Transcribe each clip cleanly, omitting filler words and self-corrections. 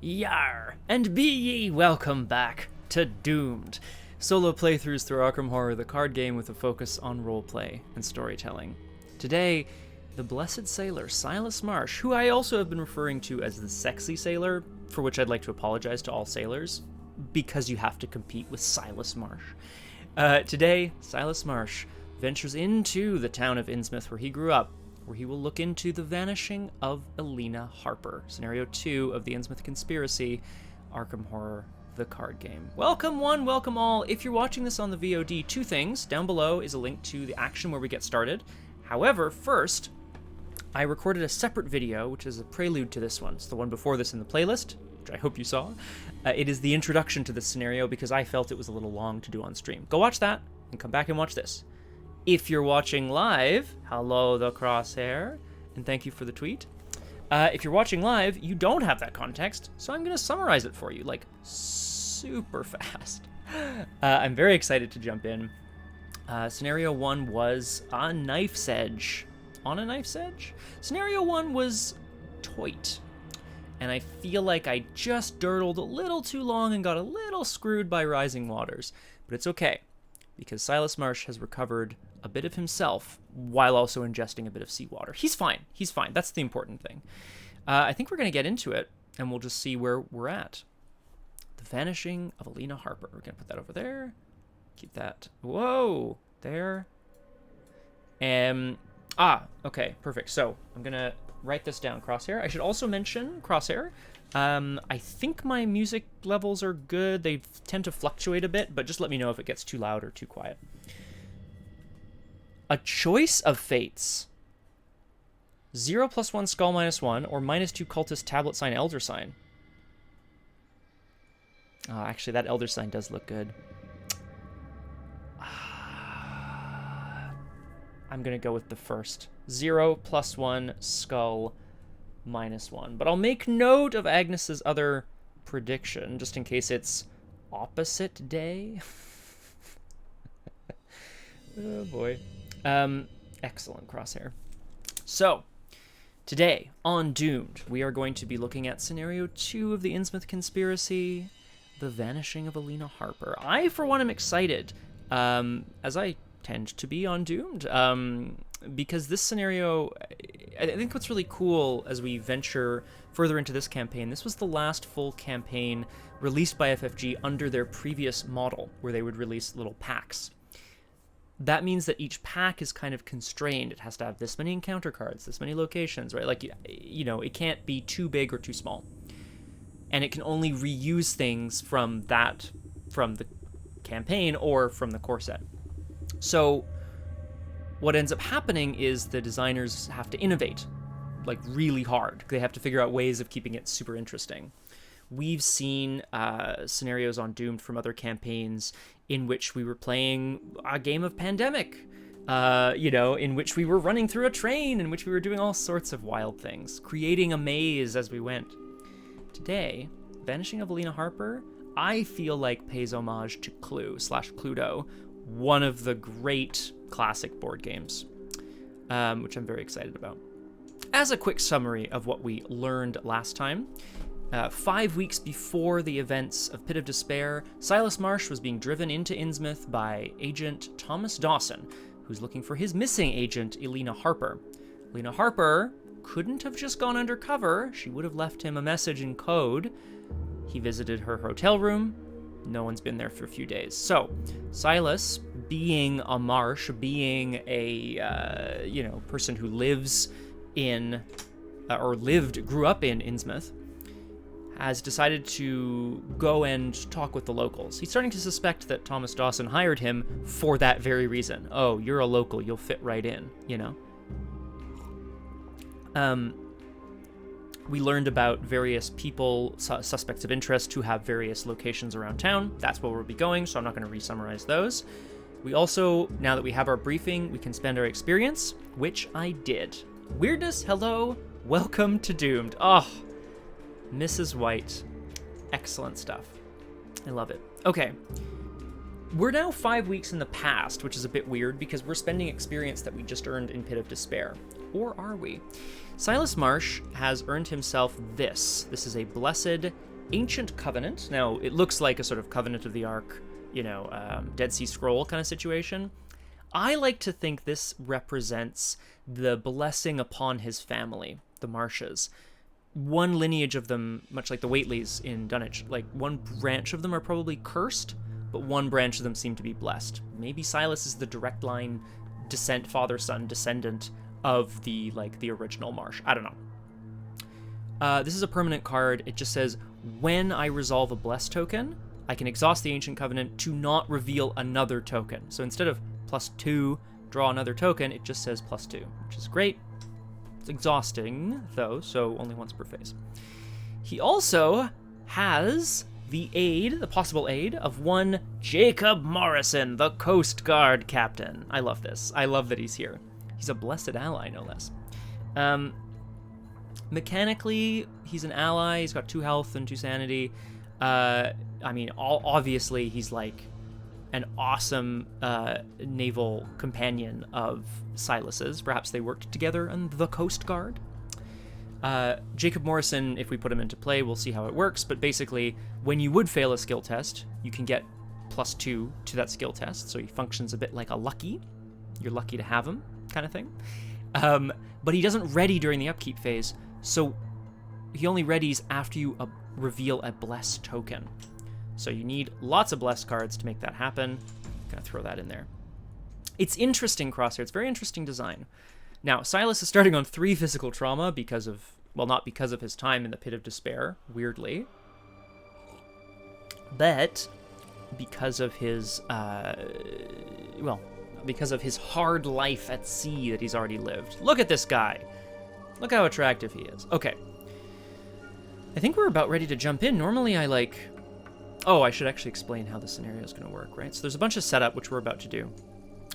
Yar, and be ye welcome back to Doomed, solo playthroughs through Arkham Horror, the card game with a focus on roleplay and storytelling. Today, the blessed sailor Silas Marsh, who I also have been referring to as the sexy sailor, for which I'd like to apologize to all sailors, because you have to compete with Silas Marsh. Today, Silas Marsh ventures into the town of Innsmouth where he grew up, where he will look into the vanishing of Elina Harper, Scenario 2 of the Innsmouth Conspiracy, Arkham Horror, the card game. Welcome one, welcome all. If you're watching this on the VOD, two things. Down below is a link to the action where we get started. However, first, I recorded a separate video, which is a prelude to this one. It's the one before this in the playlist, which I hope you saw. It is the introduction to this scenario because I felt it was a little long to do on stream. Go watch that and come back and watch this. If you're watching live, hello the crosshair, and thank you for the tweet. If you're watching live, you don't have that context, so I'm going to summarize it for you, like, super fast. I'm very excited to jump in. Scenario 1 was a knife's edge. On a knife's edge? Scenario 1 was toit. And I feel like I just dirtled a little too long and got a little screwed by rising waters. But it's okay, because Silas Marsh has recovered a bit of himself while also ingesting a bit of seawater. He's fine. He's fine. That's the important thing. I think we're going to get into it, and we'll just see where we're at. The Vanishing of Elina Harper. We're going to put that over there. Keep that. Whoa! There. Okay, perfect. So I'm going to write this down, Crosshair. I should also mention, Crosshair, I think my music levels are good. They tend to fluctuate a bit, but just let me know if it gets too loud or too quiet. A choice of fates. 0 + 1 skull -1, or -2 cultist tablet sign elder sign. Oh, actually, that elder sign does look good. I'm going to go with the first. 0 + 1 skull -1. But I'll make note of Agnes's other prediction, just in case it's opposite day. Oh, boy. Excellent, Crosshair. So, today on Doomed, we are going to be looking at Scenario 2 of the Innsmouth Conspiracy, The Vanishing of Elina Harper. I, for one, am excited, as I tend to be on Doomed, because this scenario, I think what's really cool as we venture further into this campaign, this was the last full campaign released by FFG under their previous model, where they would release little packs. That means that each pack is kind of constrained. It has to have this many encounter cards, this many locations, right? Like, you know, it can't be too big or too small. And it can only reuse things from the campaign or from the core set. So what ends up happening is the designers have to innovate, like, really hard. They have to figure out ways of keeping it super interesting. We've seen scenarios on Doomed from other campaigns in which we were playing a game of Pandemic, in which we were running through a train, in which we were doing all sorts of wild things, creating a maze as we went. Today, Vanishing of Elina Harper, I feel like pays homage to Clue/Cluedo, one of the great classic board games, which I'm very excited about. As a quick summary of what we learned last time, 5 weeks before the events of Pit of Despair, Silas Marsh was being driven into Innsmouth by Agent Thomas Dawson, who's looking for his missing agent, Elina Harper. Elina Harper couldn't have just gone undercover. She would have left him a message in code. He visited her hotel room. No one's been there for a few days. So, Silas, being a Marsh, being a, person who lives in, grew up in Innsmouth, has decided to go and talk with the locals. He's starting to suspect that Thomas Dawson hired him for that very reason. Oh, you're a local, you'll fit right in, you know? We learned about various people, suspects of interest, who have various locations around town. That's where we'll be going, so I'm not going to re-summarize those. We also, now that we have our briefing, we can spend our experience, which I did. Weirdness, hello, welcome to Doomed. Oh, Mrs. White, excellent stuff. I love it. Okay, we're now 5 weeks in the past, which is a bit weird because we're spending experience that we just earned in Pit of Despair. Or are we? Silas Marsh has earned himself this. This is a blessed Ancient Covenant. Now, it looks like a sort of Covenant of the Ark, you know, Dead Sea Scroll kind of situation. I like to think this represents the blessing upon his family, the Marshes. One lineage of them, much like the Whateleys in Dunwich, like one branch of them are probably cursed, but one branch of them seem to be blessed. Maybe Silas is the direct line descent, father-son descendant of the original Marsh. I don't know. This is a permanent card. It just says, when I resolve a bless token, I can exhaust the Ancient Covenant to not reveal another token. So instead of +2, draw another token, it just says +2, which is great. It's exhausting, though, so only once per phase. He also has the possible aid of one Jacob Morrison, the Coast Guard captain. I love this. I love that he's here. He's a blessed ally, no less. Mechanically, he's an ally. He's got 2 health and 2 sanity. I mean, obviously, he's like an awesome naval companion of Silas's. Perhaps they worked together on the Coast Guard. Jacob Morrison, if we put him into play, we'll see how it works. But basically, when you would fail a skill test, you can get +2 to that skill test. So he functions a bit like a lucky. You're lucky to have him, kind of thing. But he doesn't ready during the upkeep phase. So he only readies after you reveal a bless token. So you need lots of bless cards to make that happen. Gonna throw that in there. It's interesting, Crosshair. It's very interesting design. Now, Silas is starting on 3 physical trauma because of, well, not because of his time in the Pit of Despair, weirdly, but because of his, because of his hard life at sea that he's already lived. Look at this guy. Look how attractive he is. Okay. I think we're about ready to jump in. Normally I should actually explain how the scenario is going to work, right? So there's a bunch of setup, which we're about to do.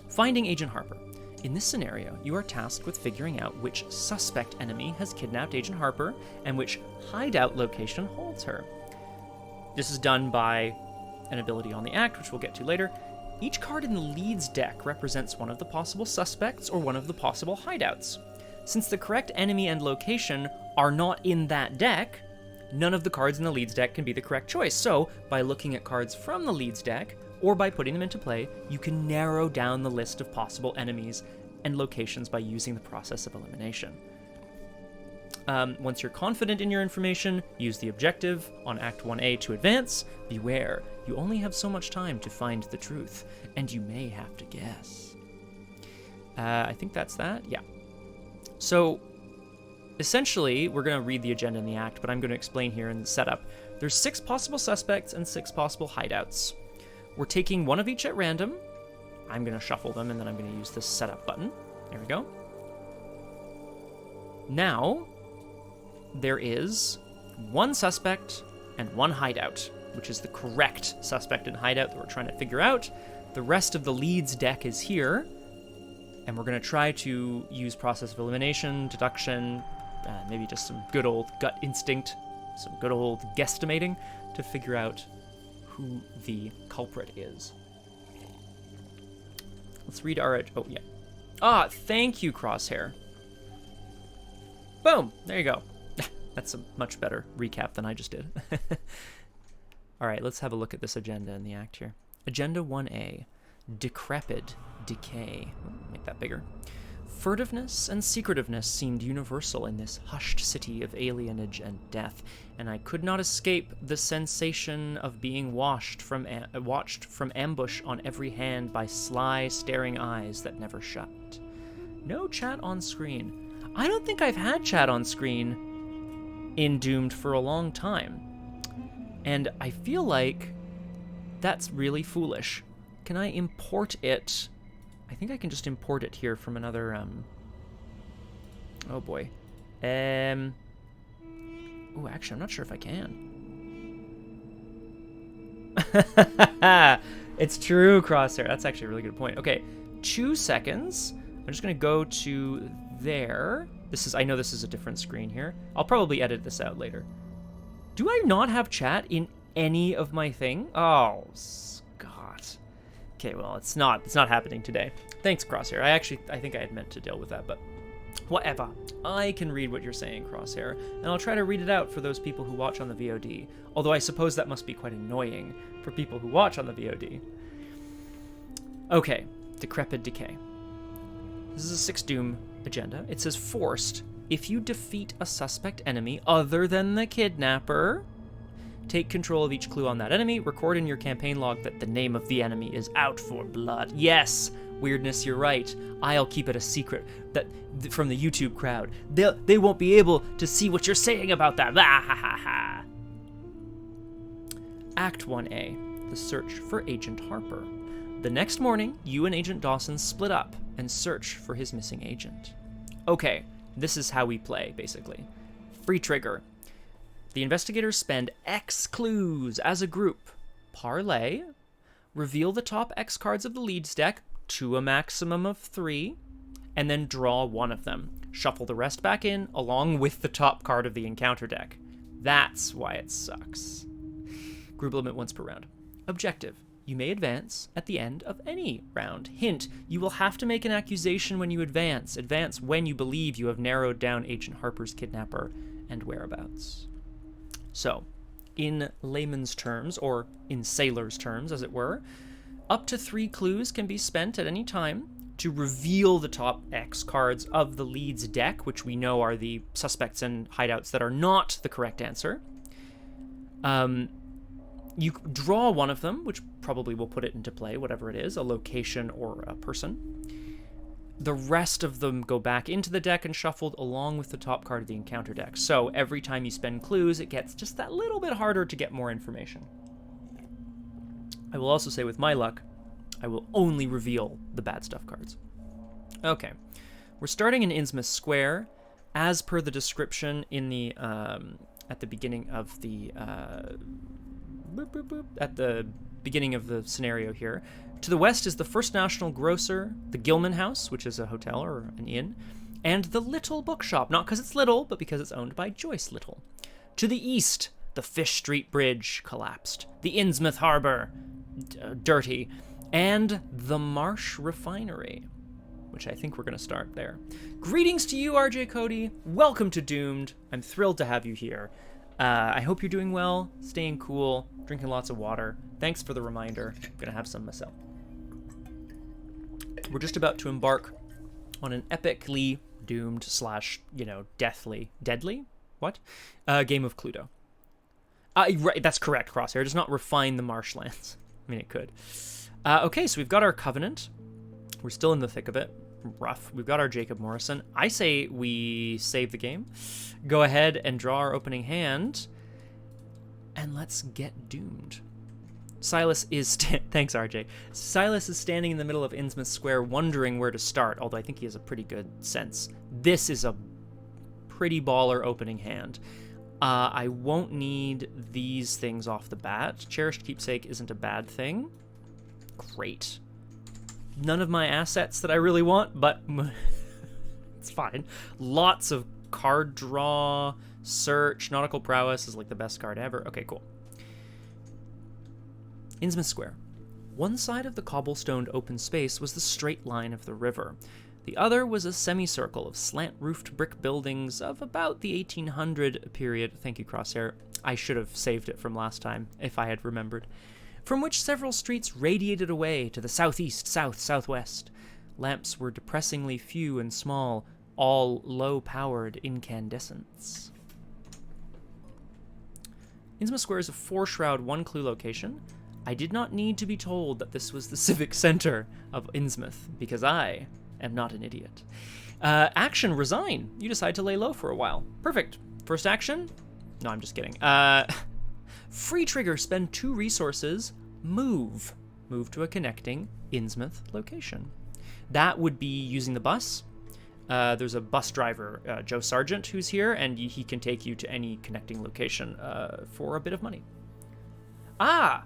Finding Agent Harper. In this scenario, you are tasked with figuring out which suspect enemy has kidnapped Agent Harper and which hideout location holds her. This is done by an ability on the act, which we'll get to later. Each card in the leads deck represents one of the possible suspects or one of the possible hideouts. Since the correct enemy and location are not in that deck, none of the cards in the leads deck can be the correct choice. So, by looking at cards from the leads deck, or by putting them into play, you can narrow down the list of possible enemies and locations by using the process of elimination. Once you're confident in your information, use the objective on Act 1A to advance. Beware, you only have so much time to find the truth, and you may have to guess. I think that's that, yeah. So, essentially, we're going to read the agenda in the act, but I'm going to explain here in the setup. There's 6 possible suspects and 6 possible hideouts. We're taking one of each at random. I'm going to shuffle them, and then I'm going to use this setup button. There we go. Now, there is 1 suspect and 1 hideout, which is the correct suspect and hideout that we're trying to figure out. The rest of the leads deck is here, and we're going to try to use process of elimination, deduction, maybe just some good old gut instinct, some good old guesstimating to figure out who the culprit is. Let's read our... Oh, yeah. Ah, thank you, Crosshair. Boom! There you go. That's a much better recap than I just did. All right, let's have a look at this agenda in the act here. Agenda 1A. Decrepit Decay. Make that bigger. Furtiveness and secretiveness seemed universal in this hushed city of alienage and death, and I could not escape the sensation of being watched from ambush on every hand by sly, staring eyes that never shut. No chat on screen. I don't think I've had chat on screen in Doomed for a long time, and I feel like that's really foolish. Can I import it? I think I can just import it here from another, oh boy. Oh, actually, I'm not sure if I can. It's true, Crosshair. That's actually a really good point. Okay, 2 seconds. I'm just gonna go to there. I know this is a different screen here. I'll probably edit this out later. Do I not have chat in any of my thing? Oh, God. Okay, well, it's not happening today. Thanks, Crosshair. I think I had meant to deal with that, but Whatever. I can read what you're saying, Crosshair, and I'll try to read it out for those people who watch on the VOD. Although I suppose that must be quite annoying for people who watch on the VOD. Okay, Decrepit Decay. This is a 6 Doom agenda. It says forced. If you defeat a suspect enemy other than the kidnapper, take control of each clue on that enemy, record in your campaign log that the name of the enemy is out for blood. Yes! Weirdness, you're right. I'll keep it a secret that from the YouTube crowd. They won't be able to see what you're saying about that. Ah, ha, ha, ha. Act 1A, the search for Agent Harper. The next morning, you and Agent Dawson split up and search for his missing agent. Okay, this is how we play, basically. Free trigger. The investigators spend X clues as a group. Parlay. Reveal the top X cards of the leads deck to a maximum of 3, and then draw one of them. Shuffle the rest back in, along with the top card of the encounter deck. That's why it sucks. Group limit once per round. Objective. You may advance at the end of any round. Hint, you will have to make an accusation when you advance. Advance when you believe you have narrowed down Agent Harper's kidnapper and whereabouts. So, in layman's terms, or in sailor's terms, as it were, up to 3 clues can be spent at any time to reveal the top X cards of the leads deck, which we know are the suspects and hideouts that are not the correct answer. You draw one of them, which probably will put it into play, whatever it is, a location or a person. The rest of them go back into the deck and shuffled along with the top card of the encounter deck. So every time you spend clues, it gets just that little bit harder to get more information. I will also say, with my luck, I will only reveal the bad stuff cards. Okay, we're starting in Innsmouth Square, as per the description in the at the beginning of the scenario here. To the west is the First National Grocer, the Gilman House, which is a hotel or an inn, and the Little Bookshop, not because it's little, but because it's owned by Joyce Little. To the east, the Fish Street Bridge collapsed, the Innsmouth Harbor, dirty, and the Marsh Refinery, which I think we're going to start there. Greetings to you, RJ Cody. Welcome to Doomed. I'm thrilled to have you here. I hope you're doing well, staying cool, drinking lots of water. Thanks for the reminder. I'm going to have some myself. We're just about to embark on an epically doomed / deadly? What? Game of Cluedo. Right, that's correct, Crosshair. It does not refine the marshlands. I mean, it could. Okay, so we've got our Covenant. We're still in the thick of it. Rough. We've got our Jacob Morrison. I say we save the game, go ahead and draw our opening hand, and let's get doomed. Silas is... Thanks, RJ. Silas is standing in the middle of Innsmouth Square wondering where to start, although I think he has a pretty good sense. This is a pretty baller opening hand. I won't need these things off the bat. Cherished Keepsake isn't a bad thing. Great. None of my assets that I really want, but it's fine. Lots of card draw, search, Nautical Prowess is like the best card ever. Okay, cool. Innsmouth Square. One side of the cobblestoned open space was the straight line of the river. The other was a semicircle of slant-roofed brick buildings of about the 1800 period. Thank you, Crosshair. I should have saved it from last time, if I had remembered. From which several streets radiated away to the southeast, south, southwest. Lamps were depressingly few and small, all low-powered incandescents. Innsmouth Square is a 4-shroud, 1-clue location. I did not need to be told that this was the civic center of Innsmouth, because I am not an idiot. Action, resign. You decide to lay low for a while. Perfect. First action? No, I'm just kidding. Free trigger, spend 2 resources, move. Move to a connecting Innsmouth location. That would be using the bus. There's a bus driver, Joe Sargent, who's here, and he can take you to any connecting location for a bit of money. Ah!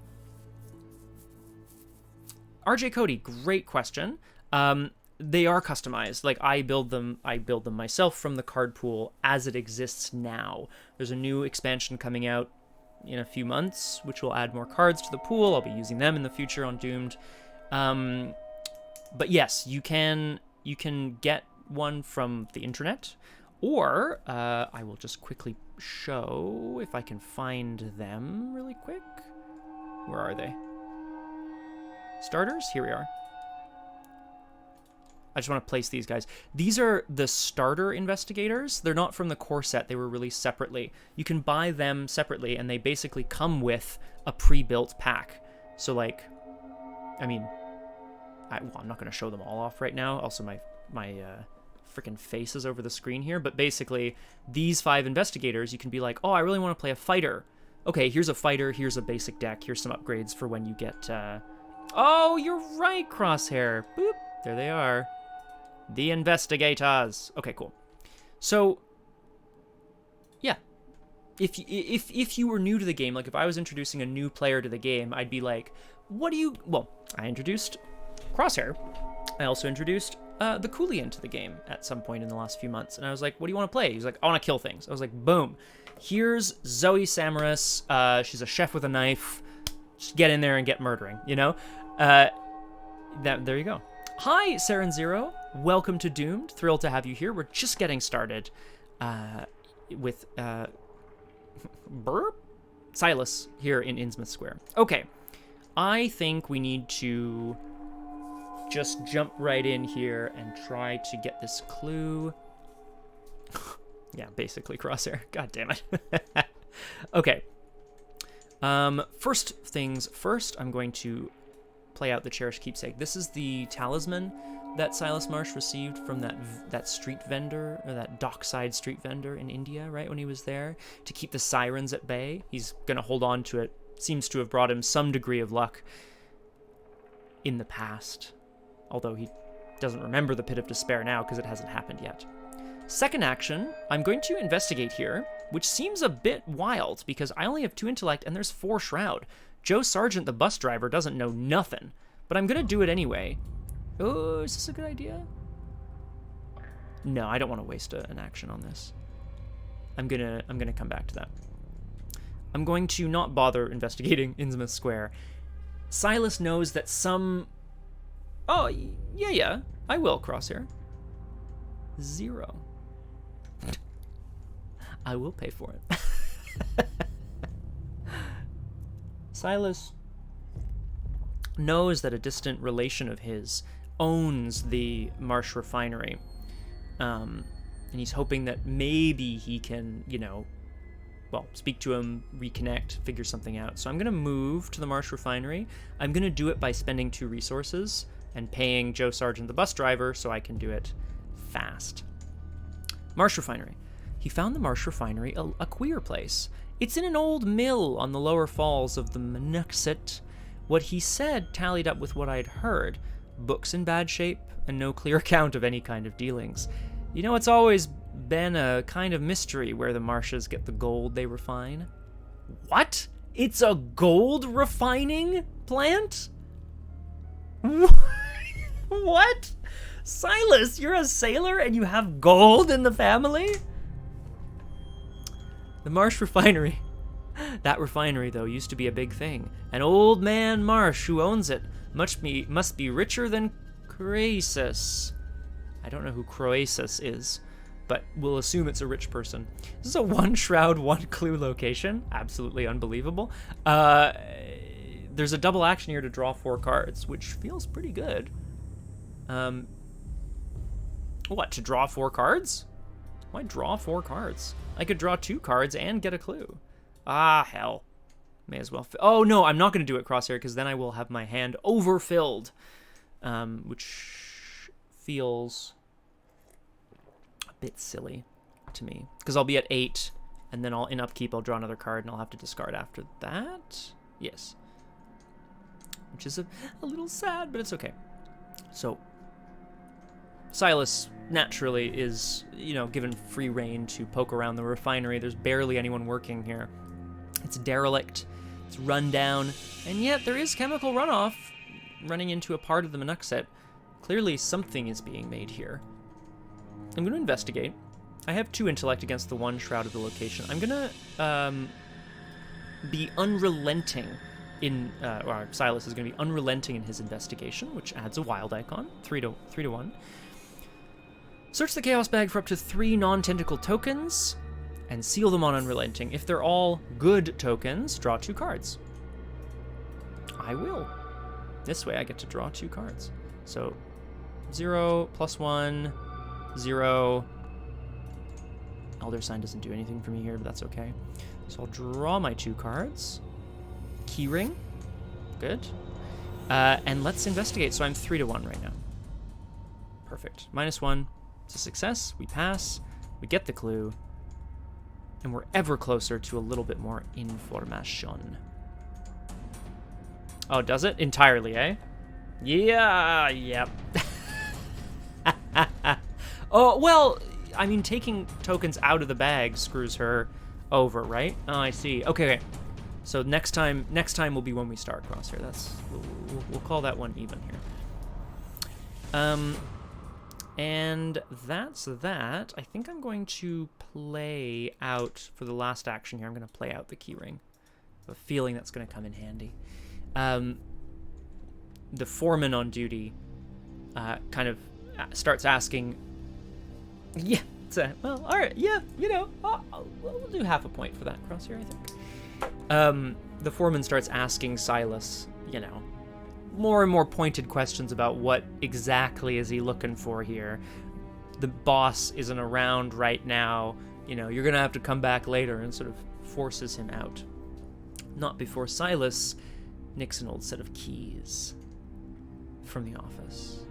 RJ Cody, great question. They are customized. Like, I build them myself from the card pool as it exists now. There's a new expansion coming out in a few months, which will add more cards to the pool. I'll be using them in the future on Doomed. But yes, you can get one from the internet, or I will just quickly show if I can find them really quick. Where are they? Starters? Here we are. I just want to place these guys. These are the starter investigators. They're not from the core set. They were released separately. You can buy them separately, and they basically come with a pre-built pack. So, like, I mean, I'm not going to show them all off right now. Also, my freaking face is over the screen here. But basically, these 5 investigators, you can be like, oh, I really want to play a fighter. Okay, here's a fighter. Here's a basic deck. Here's some upgrades for when you get... Oh, you're right, Crosshair. Boop. There they are. The investigators. Okay, cool. So, yeah. If you were new to the game, like if I was introducing a new player to the game, I'd be like, what do you... Well, I introduced Crosshair. I also introduced the Cooley into the game at some point in the last few months. And I was like, what do you want to play? He's like, I want to kill things. I was like, boom. Here's Zoe Samaras. She's a chef with a knife. Just get in there and get murdering, you know? There you go. Hi, Saren Zero. Welcome to Doomed. Thrilled to have you here. We're just getting started with Silas here in Innsmouth Square. Okay, I think we need to just jump right in here and try to get this clue. Yeah, basically Crosshair. God damn it. Okay. First things first, I'm going to play out the cherished keepsake. This is the talisman that Silas Marsh received from that street vendor, or that dockside street vendor in India, right, when he was there, to keep the sirens at bay. He's going to hold on to it. Seems to have brought him some degree of luck in the past, although he doesn't remember the Pit of Despair now because it hasn't happened yet. Second action, I'm going to investigate here, which seems a bit wild because I only have 2 intellect and there's 4 shroud. Joe Sargent, the bus driver, doesn't know nothing, but I'm gonna do it anyway. Oh, is this a good idea? No, I don't want to waste an action on this. I'm gonna come back to that. I'm going to not bother investigating Innsmouth Square. Silas knows that some... Oh, yeah, I will, Crosshair. 0. I will pay for it. Silas knows that a distant relation of his owns the Marsh Refinery. And he's hoping that maybe he can, speak to him, reconnect, figure something out. So I'm going to move to the Marsh Refinery. I'm going to do it by spending 2 resources and paying Joe Sargent, the bus driver, so I can do it fast. Marsh Refinery. He found the Marsh Refinery a queer place. It's in an old mill on the lower falls of the Monuxet. What he said tallied up with what I'd heard. Books in bad shape, and no clear account of any kind of dealings. It's always been a kind of mystery where the Marshes get the gold they refine. What? It's a gold refining plant? What? Silas, you're a sailor and you have gold in the family? The Marsh Refinery. That refinery, though, used to be a big thing. An old man Marsh who owns it must be richer than Croesus. I don't know who Croesus is, but we'll assume it's a rich person. This is a 1 shroud, 1 clue location. Absolutely unbelievable. There's a double action here to draw 4 cards, which feels pretty good. What, to draw 4 cards? Why draw 4 cards? I could draw 2 cards and get a clue. Ah, hell. May as well. Oh, no, I'm not going to do it, Crosshair, because then I will have my hand overfilled, which feels a bit silly to me. Because I'll be at 8, and then in Upkeep, I'll draw another card, and I'll have to discard after that. Yes. Which is a little sad, but it's okay. So, Silas naturally is, given free rein to poke around the refinery. There's barely anyone working here. It's derelict, it's run down, and yet there is chemical runoff running into a part of the Monuxet. Clearly something is being made here. I'm going to investigate. I have 2 intellect against the 1 shroud of the location. I'm going to be unrelenting in, or Silas is going to be unrelenting in his investigation, which adds a wild icon, 3 to 1. Search the Chaos Bag for up to 3 non-tentacle tokens, and seal them on Unrelenting. If they're all good tokens, draw 2 cards. I will. This way I get to draw 2 cards. So, 0, +1, 0. Elder Sign doesn't do anything for me here, but that's okay. So I'll draw my 2 cards. Keyring. Good. And let's investigate. So I'm 3-1 right now. Perfect. -1. It's a success. We pass. We get the clue. And we're ever closer to a little bit more information. Oh, does it? Entirely, eh? Yeah, yep. Oh, well, I mean, taking tokens out of the bag screws her over, right? Oh, I see. Okay. So next time will be when we start Crosshair. We'll call that one even here. And that's that. I think I'm going to play out, for the last action here, I'm going to play out the keyring. I have a feeling that's going to come in handy. The foreman on duty kind of starts asking, yeah, well, all right, yeah, you know, we'll do half a point for that Crosshair, I think. The foreman starts asking Silas, you know, more and more pointed questions about what exactly is he looking for here. The boss isn't around right now. You know, you're going to have to come back later, and sort of forces him out. Not before Silas nicks an old set of keys from the office.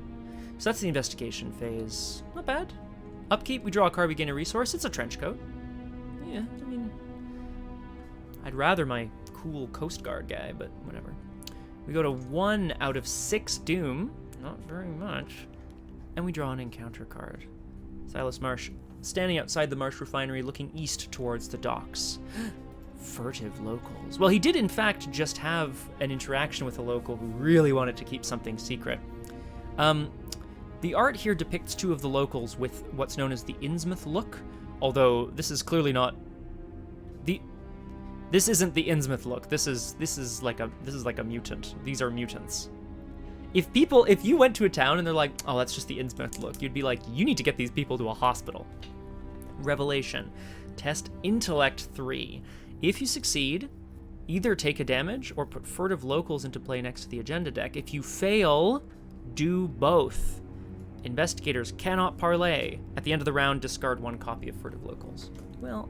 So that's the investigation phase. Not bad. Upkeep, we draw a card, we gain a resource. It's a trench coat. Yeah, I mean, I'd rather my cool Coast Guard guy, but whatever. We go to 1 out of 6 Doom, not very much, and we draw an encounter card. Silas Marsh, standing outside the Marsh Refinery, looking east towards the docks. Furtive locals. Well, he did in fact just have an interaction with a local who really wanted to keep something secret. The art here depicts 2 of the locals with what's known as the Innsmouth look, although this is clearly not This isn't the Innsmouth look. This is like a mutant. These are mutants. If you went to a town and they're like, oh, that's just the Innsmouth look, you'd be like, you need to get these people to a hospital. Revelation. Test Intellect 3. If you succeed, either take a damage or put furtive locals into play next to the agenda deck. If you fail, do both. Investigators cannot parlay. At the end of the round, discard 1 copy of furtive locals. Well,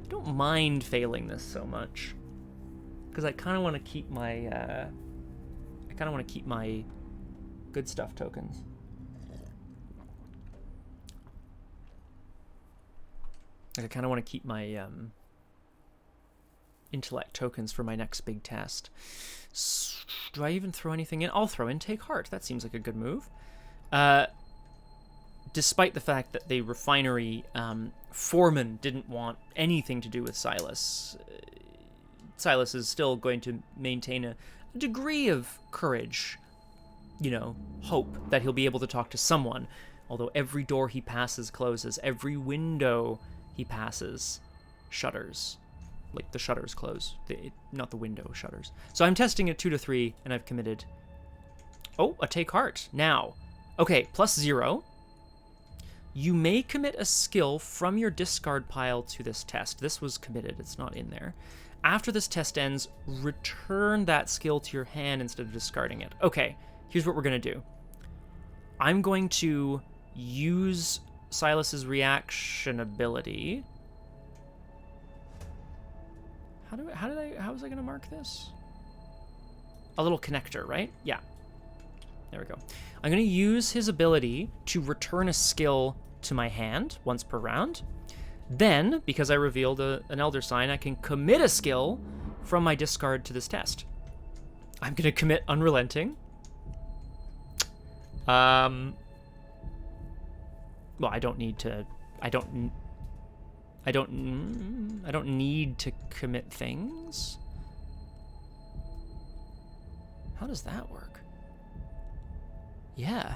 I don't mind failing this so much, because I kind of want to keep my good stuff tokens. Like, I kind of want to keep my intellect tokens for my next big test. Do I even throw anything in? I'll throw in Take Heart. That seems like a good move. Despite the fact that the refinery foreman didn't want anything to do with Silas, Silas is still going to maintain a degree of courage, you know, hope that he'll be able to talk to someone, although every door he passes closes, every window he passes shutters. Like, the shutters close, not the window shutters. So I'm testing at 2 to 3, and I've committed. Oh, a Take Heart. Now, okay, +0. You may commit a skill from your discard pile to this test. This was committed, it's not in there. After this test ends, return that skill to your hand instead of discarding it. Okay, here's what we're gonna do. I'm going to use Silas's reaction ability. How was I gonna mark this? A little connector, right? Yeah. There we go. I'm gonna use his ability to return a skill to my hand once per round. Then, because I revealed an Elder Sign, I can commit a skill from my discard to this test. I'm gonna commit Unrelenting. Well, I don't need to. I don't need to commit things. How does that work? Yeah.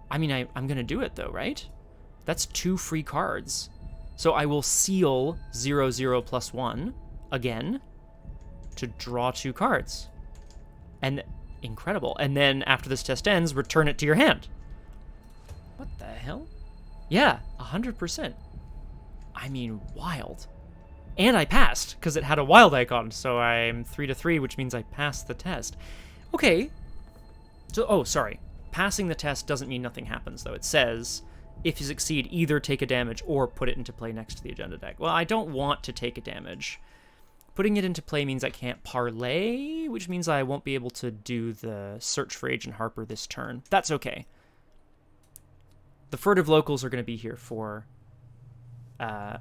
I mean, I'm gonna do it though, right? That's 2 free cards. So I will seal 0/0+1 again to draw 2 cards. And incredible. And then after this test ends, return it to your hand. What the hell? Yeah, 100%. I mean, wild. And I passed, because it had a wild icon, so I'm 3-3, which means I passed the test. Okay. So, oh, sorry. Passing the test doesn't mean nothing happens, though. It says, if you succeed, either take a damage or put it into play next to the agenda deck. Well, I don't want to take a damage. Putting it into play means I can't parlay, which means I won't be able to do the search for Agent Harper this turn. That's okay. The furtive locals are going to be here for... the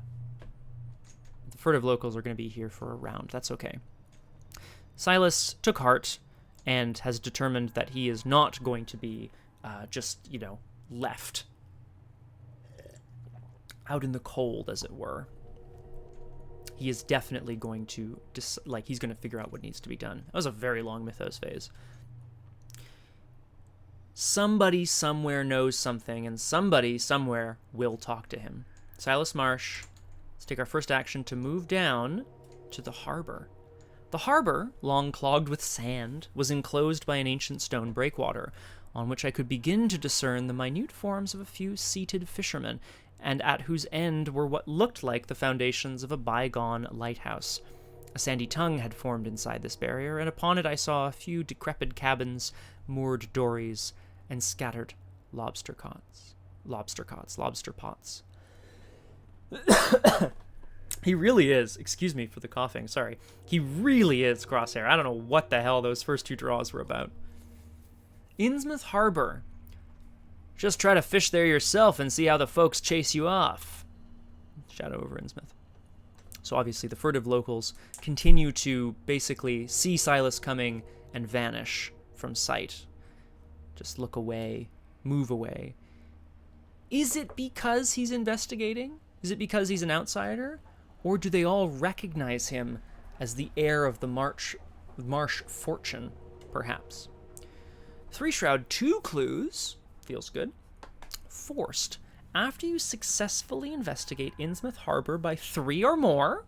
furtive locals are going to be here for a round. That's okay. Silas took heart and has determined that he is not going to be just, you know, left out in the cold, as it were. He is definitely going to, he's going to figure out what needs to be done. That was a very long Mythos phase. Somebody somewhere knows something, and somebody somewhere will talk to him. Silas Marsh, let's take our first action to move down to the harbor. The harbor, long clogged with sand, was enclosed by an ancient stone breakwater, on which I could begin to discern the minute forms of a few seated fishermen, and at whose end were what looked like the foundations of a bygone lighthouse. A sandy tongue had formed inside this barrier, and upon it I saw a few decrepit cabins, moored dories, and scattered lobster pots. He really is, excuse me for the coughing, sorry. He really is Crosshair. I don't know what the hell those first two draws were about. Innsmouth Harbor. Just try to fish there yourself and see how the folks chase you off. Shadow over Innsmouth. So obviously the furtive locals continue to basically see Silas coming and vanish from sight. Just look away, move away. Is it because he's investigating? Is it because he's an outsider? Or do they all recognize him as the heir of the Marsh fortune, perhaps? 3 Shroud, 2 clues. Feels good. Forced. After you successfully investigate Innsmouth Harbor by 3 or more,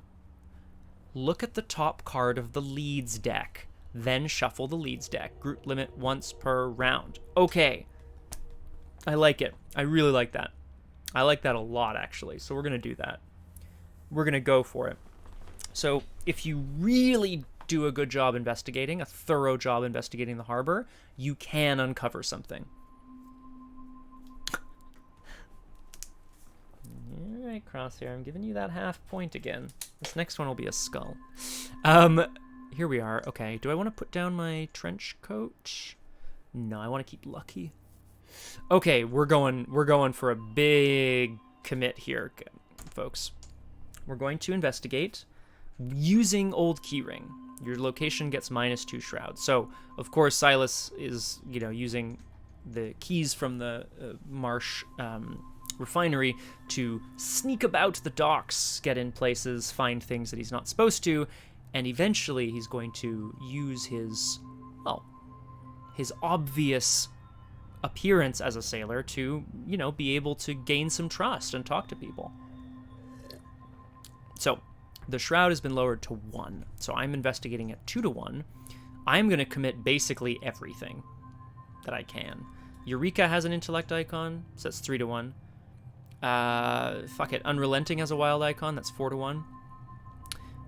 look at the top card of the Leeds deck. Then shuffle the Leeds deck. Group limit once per round. Okay. I like it. I really like that. I like that a lot, actually. So we're going to do that. We're going to go for it. So if you really do a good job investigating, a thorough job investigating the harbor, you can uncover something. All right, Crosshair, I'm giving you that half point again. This next one will be a skull. Here we are. Okay, do I want to put down my trench coat? No, I want to keep lucky. Okay, we're going for a big commit here, folks. We're going to investigate using Old Keyring. Your location gets -2 shrouds. So, of course, Silas is, you know, using the keys from the Marsh Refinery to sneak about the docks, get in places, find things that he's not supposed to, and eventually he's going to use his, well, his obvious appearance as a sailor to, you know, be able to gain some trust and talk to people. So, the shroud has been lowered to 1, so I'm investigating at 2-1. I'm going to commit basically everything that I can. Eureka has an intellect icon, so that's 3-1. Fuck it, Unrelenting has a wild icon, that's 4-1.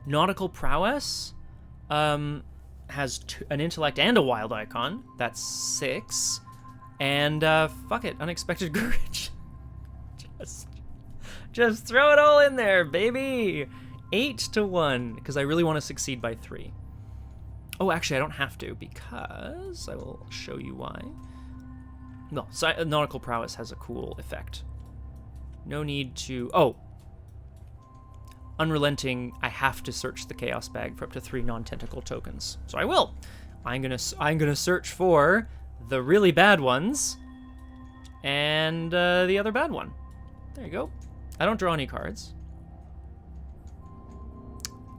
Nautical Prowess has an intellect and a wild icon, that's 6. And fuck it, Unexpected Courage. Just throw it all in there, baby. 8-1, because I really want to succeed by 3. Oh, actually, I don't have to, because I will show you why. Well, Nautical Prowess has a cool effect. No need to... Oh! Unrelenting, I have to search the Chaos Bag for up to 3 non-tentacle tokens. So I will. I'm gonna search for the really bad ones and the other bad one. There you go. I don't draw any cards.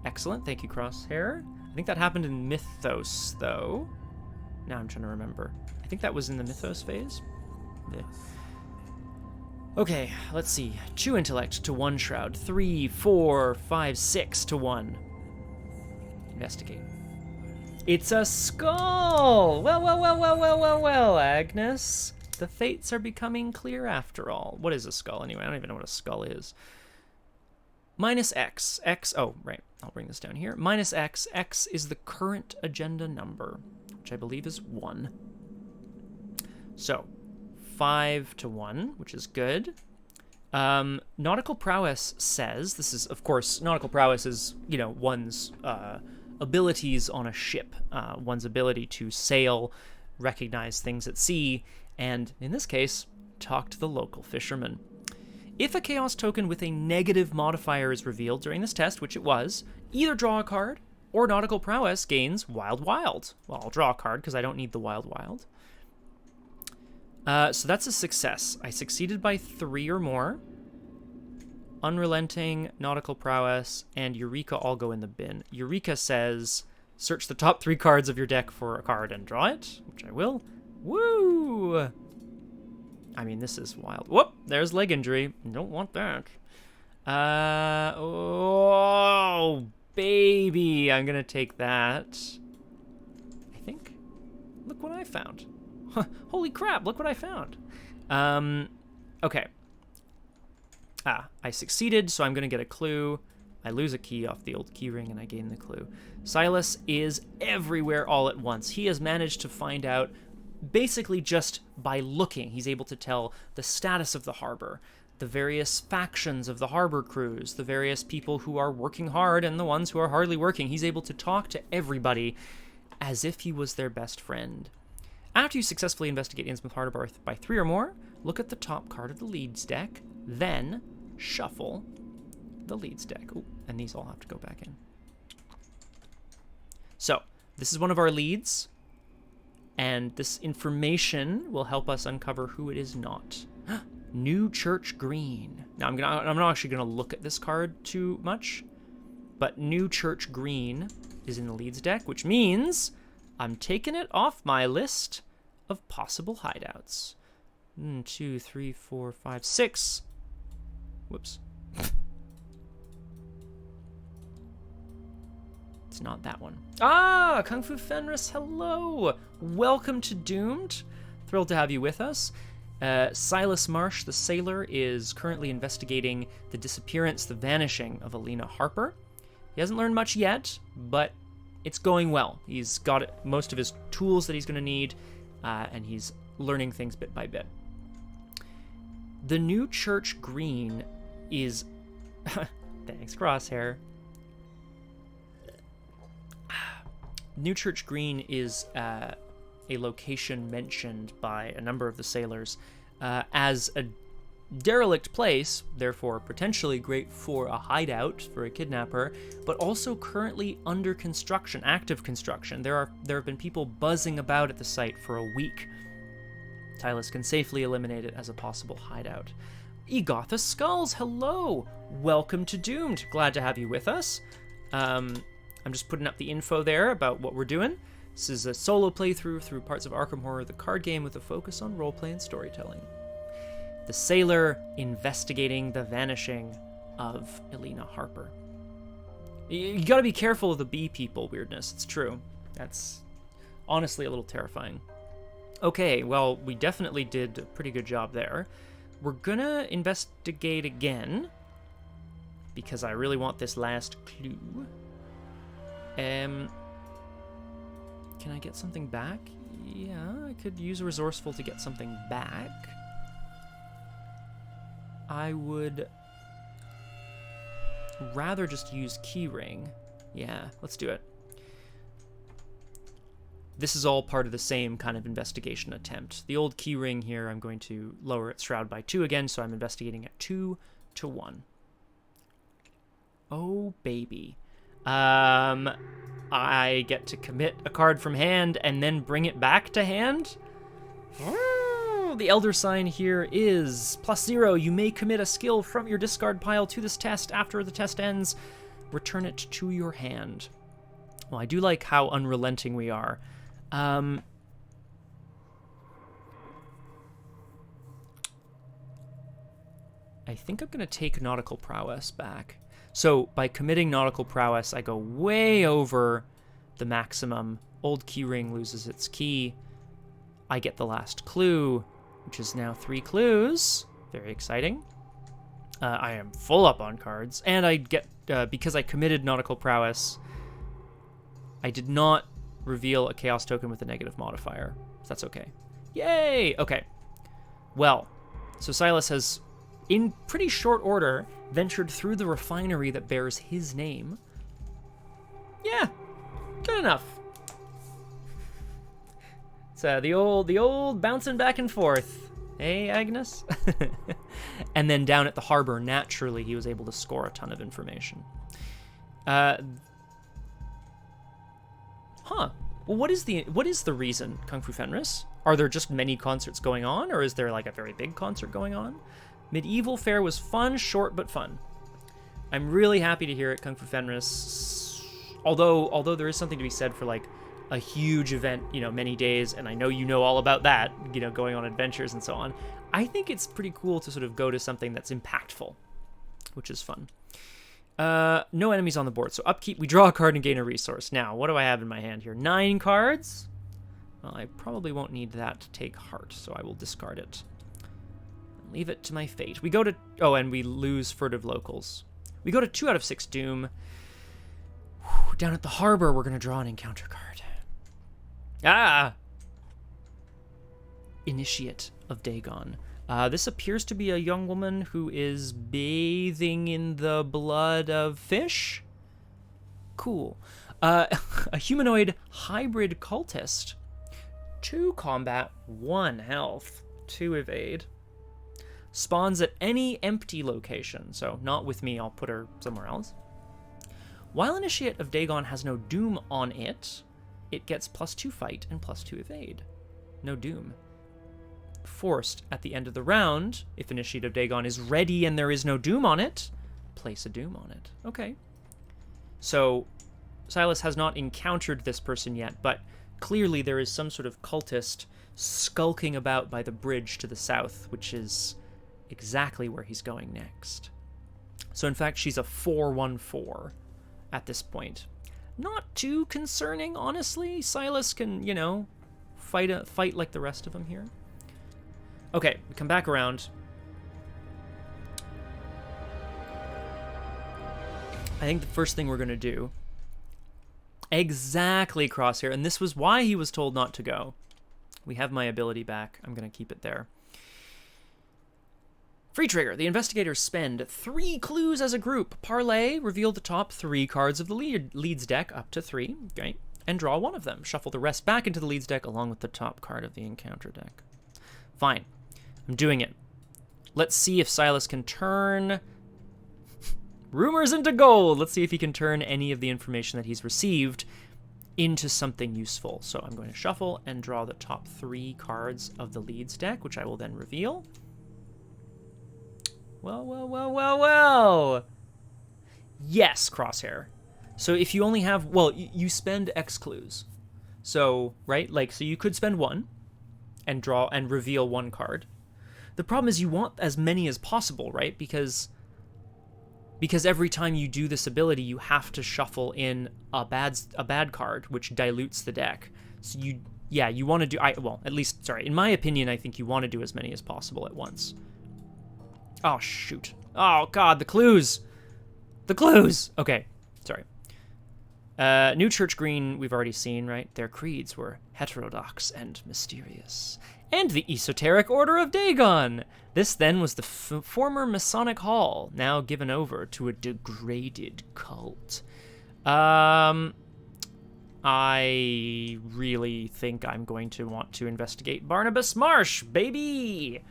Excellent, thank you, Crosshair. I think that happened in Mythos, though. Now I'm trying to remember. I think that was in the Mythos phase. Yeah. Okay, let's see. 2 intellect to 1 shroud. 3, 4, 5, 6 to 1. Investigate. It's a skull! Well, Agnes. The fates are becoming clear after all. What is a skull anyway? I don't even know what a skull is. Minus X. X, oh, right. I'll bring this down here. Minus X. X is the current agenda number, which I believe is 1. So, 5 to 1, which is good. Nautical prowess says, this is, of course, nautical prowess is, you know, one's abilities on a ship, one's ability to sail, recognize things at sea, and, in this case, talk to the local fishermen. If a chaos token with a negative modifier is revealed during this test, which it was, either draw a card, or nautical prowess gains Wild Wild. Well, I'll draw a card because I don't need the Wild Wild. So that's a success. I succeeded by 3 or more. Unrelenting, nautical prowess, and Eureka all go in the bin. Eureka says, search the top 3 cards of your deck for a card and draw it, which I will. Woo! I mean, this is wild. Whoop! There's leg injury. Don't want that. Oh, baby. I'm going to take that. I think. Look what I found. Holy crap, look what I found. Okay. I succeeded, so I'm going to get a clue. I lose a key off the old key ring, and I gain the clue. Silas is everywhere all at once. He has managed to find out, basically just by looking, he's able to tell the status of the harbor, the various factions of the harbor crews, the various people who are working hard and the ones who are hardly working. He's able to talk to everybody as if he was their best friend. After you successfully investigate Innsmouth Harbor by 3 or more, look at the top card of the leads deck, then shuffle the leads deck. Ooh, and these all have to go back in. So, this is one of our leads, and this information will help us uncover who it is not. New Church Green. Now, I'm not actually gonna look at this card too much, but New Church Green is in the leads deck, which means I'm taking it off my list of possible hideouts. 2, 3, 4, 5, 6. Whoops. It's not that one. Ah, Kung Fu Fenris, hello! Welcome to Doomed. Thrilled to have you with us. Silas Marsh, the sailor, is currently investigating the disappearance, the vanishing of Elina Harper. He hasn't learned much yet, but it's going well. He's got most of his tools that he's going to need, and he's learning things bit by bit. The New Church Green is... Thanks, Crosshair. New Church Green is a location mentioned by a number of the sailors as a derelict place, therefore potentially great for a hideout for a kidnapper, but also currently under construction, active construction. There have been people buzzing about at the site for a week. Silas can safely eliminate it as a possible hideout. Egotha Skulls, hello! Welcome to Doomed. Glad to have you with us. I'm just putting up the info there about what we're doing. This is a solo playthrough through parts of Arkham Horror, the card game, with a focus on roleplay and storytelling. The sailor investigating the vanishing of Elina Harper. You gotta be careful of the bee people weirdness, it's true. That's honestly a little terrifying. Okay, well, we definitely did a pretty good job there. We're gonna investigate again, because I really want this last clue. Can I get something back? Yeah, I could use a resourceful to get something back. I would rather just use keyring. Yeah, let's do it. This is all part of the same kind of investigation attempt. The old keyring here, I'm going to lower its shroud by 2 again, so I'm investigating at 2 to 1. Oh, baby. I get to commit a card from hand and then bring it back to hand? The elder sign here is +0. You may commit a skill from your discard pile to this test. After the test ends, return it to your hand. Well, I do like how unrelenting we are. I think I'm going to take Nautical Prowess back. So by committing Nautical Prowess, I go way over the maximum. Old keyring loses its key. I get the last clue. which is now 3 clues. Very exciting. I am full up on cards, and I get, because I committed Nautical Prowess, I did not reveal a Chaos token with a negative modifier. So that's okay. Yay! Okay. Well, so Silas has, in pretty short order, ventured through the refinery that bears his name. Yeah, good enough. It's the old bouncing back and forth. Hey, Agnes? And then down at the harbor, naturally, he was able to score a ton of information. Well, what is the reason, Kung Fu Fenris? Are there just many concerts going on, or is there like a very big concert going on? Medieval Fair was fun, short but fun. I'm really happy to hear it, Kung Fu Fenris. Although there is something to be said for like a huge event, many days, and I know you know all about that, going on adventures and so on. I think it's pretty cool to sort of go to something that's impactful, which is fun. No enemies on the board, so upkeep, we draw a card and gain a resource. Now, what do I have in my hand here? 9 cards? Well, I probably won't need that to take heart, so I will discard it. Leave it to my fate. We go to... Oh, and we lose furtive locals. We go to 2 out of 6 doom. Whew, down at the harbor, we're going to draw an encounter card. Ah! Initiate of Dagon. This appears to be a young woman who is bathing in the blood of fish? Cool. A humanoid hybrid cultist. 2 combat, 1 health, 2 evade. Spawns at any empty location, so not with me, I'll put her somewhere else. While Initiate of Dagon has no doom on it, it gets +2 fight and +2 evade. No doom. Forced at the end of the round, if Initiate of Dagon is ready and there is no doom on it, place a doom on it. Okay. So, Silas has not encountered this person yet, but clearly there is some sort of cultist skulking about by the bridge to the south, which is exactly where he's going next. So in fact, she's a 4/1/4 at this point. Not too concerning, honestly. Silas can, fight like the rest of them here. Okay, we come back around. I think the first thing we're going to do... Exactly, Crosshair, and this was why he was told not to go. We have my ability back. I'm going to keep it there. Free trigger. The investigators spend 3 clues as a group. Parlay, reveal the top 3 cards of the leads deck up to 3, okay, and draw one of them. Shuffle the rest back into the leads deck along with the top card of the encounter deck. Fine. I'm doing it. Let's see if Silas can turn rumors into gold. Let's see if he can turn any of the information that he's received into something useful. So I'm going to shuffle and draw the top 3 cards of the leads deck, which I will then reveal. Well. Yes, Crosshair. So if you only have, you spend X clues. So, right? So you could spend 1 and draw and reveal 1 card. The problem is you want as many as possible, right? Because every time you do this ability, you have to shuffle in a bad card, which dilutes the deck. So you want to do, in my opinion, I think you want to do as many as possible at once. Oh, shoot. Oh, God, the clues. The clues. Okay, sorry. New Church Green, we've already seen, right? Their creeds were heterodox and mysterious. And the Esoteric Order of Dagon. This then was the former Masonic Hall, now given over to a degraded cult. I really think I'm going to want to investigate Barnabas Marsh, baby!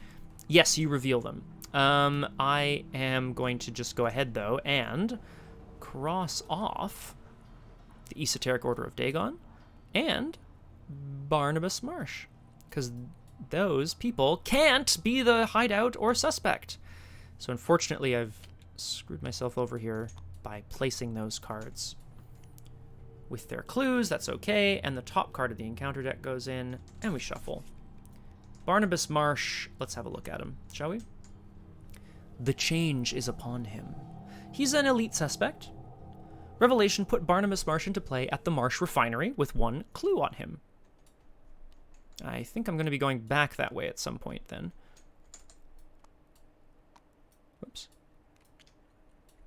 Yes, you reveal them. I am going to just go ahead, though, and cross off the Esoteric Order of Dagon and Barnabas Marsh, because those people can't be the hideout or suspect. So unfortunately, I've screwed myself over here by placing those cards with their clues. That's okay, and the top card of the encounter deck goes in, and we shuffle. Barnabas Marsh, let's have a look at him, shall we? The change is upon him. He's an elite suspect. Revelation put Barnabas Marsh into play at the Marsh Refinery with 1 clue on him. I think I'm going to be going back that way at some point then. Whoops.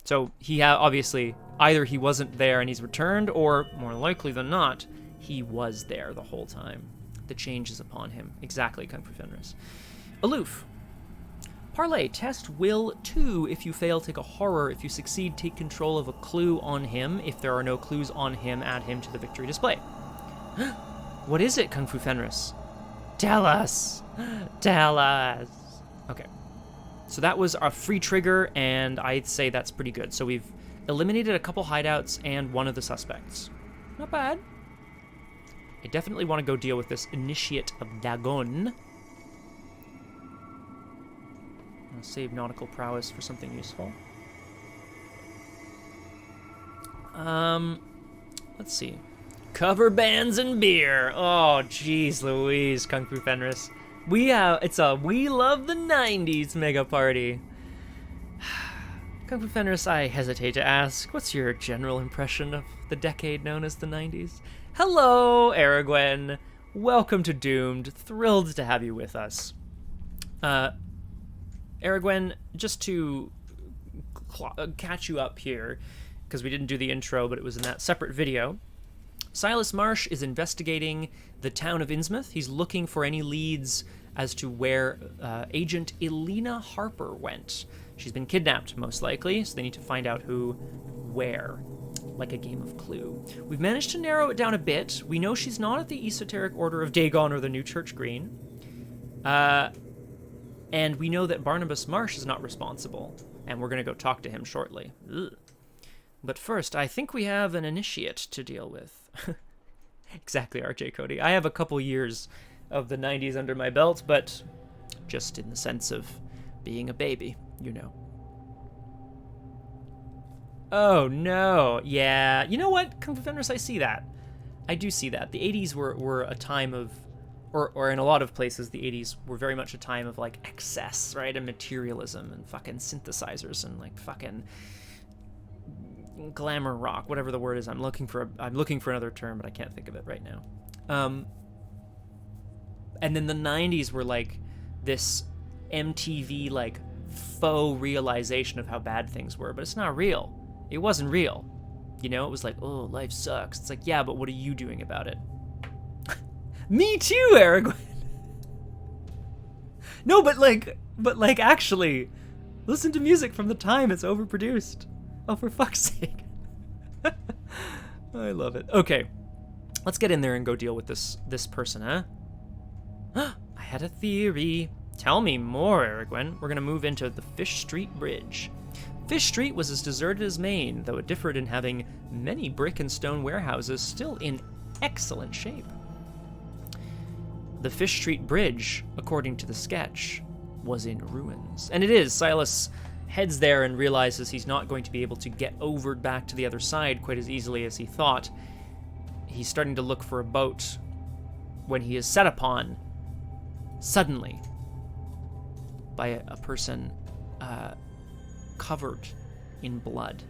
So he obviously, either he wasn't there and he's returned, or more likely than not, he was there the whole time. The change is upon him. Exactly, Kung Fu Fenris. Aloof. Parlay, test will 2 if you fail, take a horror. If you succeed, take control of a clue on him. If there are no clues on him, add him to the victory display. What is it, Kung Fu Fenris? Tell us! Tell us! Okay. So that was a free trigger, and I'd say that's pretty good. So we've eliminated a couple hideouts and one of the suspects. Not bad. I definitely want to go deal with this Initiate of Dagon. I'll save Nautical Prowess for something useful. Let's see. Cover bands and beer. Oh, jeez Louise, Kung Fu Fenris. It's a We Love the 90s mega party. Kung Fu Fenris, I hesitate to ask, what's your general impression of the decade known as the 90s? Hello, Aragwen. Welcome to Doomed. Thrilled to have you with us. Aragwen, just to catch you up here, because we didn't do the intro, but it was in that separate video. Silas Marsh is investigating the town of Innsmouth. He's looking for any leads as to where Agent Elina Harper went. She's been kidnapped, most likely, so they need to find out who, where, like a game of Clue. We've managed to narrow it down a bit. We know she's not at the Esoteric Order of Dagon or the New Church Green. And we know that Barnabas Marsh is not responsible, and we're going to go talk to him shortly. Ugh. But first, I think we have an initiate to deal with. Exactly, RJ Cody. I have a couple years of the 90s under my belt, but just in the sense of being a baby, you know. Oh, no. Yeah. You know what, Kung Fu Fenris, I see that. I do see that. The 80s were a time of, or in a lot of places, the 80s were very much a time of, like, excess, right? And materialism and fucking synthesizers and, like, fucking glamour rock, whatever the word is. I'm looking for another term, but I can't think of it right now. And then the 90s were like this MTV like faux realization of how bad things were, but it's not real. It wasn't real. You know, it was like, oh, life sucks. It's like, yeah, but what are you doing about it? Me too, Aragwen. No, but actually, listen to music from the time it's overproduced. Oh, for fuck's sake. I love it. Okay, let's get in there and go deal with this person, huh? I had a theory. Tell me more, Aragwen. We're going to move into the Fish Street Bridge. Fish Street was as deserted as Maine, though it differed in having many brick and stone warehouses still in excellent shape. The Fish Street Bridge, according to the sketch, was in ruins. And it is. Silas heads there and realizes he's not going to be able to get over back to the other side quite as easily as he thought. He's starting to look for a boat when he is set upon, suddenly, by a person covered in blood.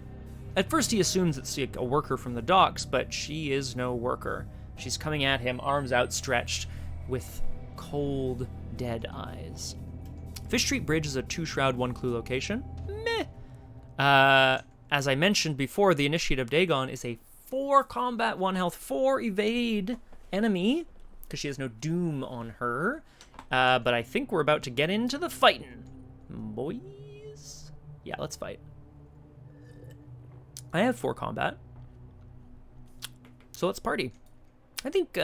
At first he assumes it's a worker from the docks, but she is no worker. She's coming at him, arms outstretched, with cold, dead eyes. Fish Street Bridge is a 2-shroud, 1-clue location. Meh. As I mentioned before, the Initiate of Dagon is a 4 combat, 1 health, 4 evade enemy, because she has no doom on her. But I think we're about to get into the fighting. Boys? Yeah, let's fight. I have 4 combat. So let's party. I think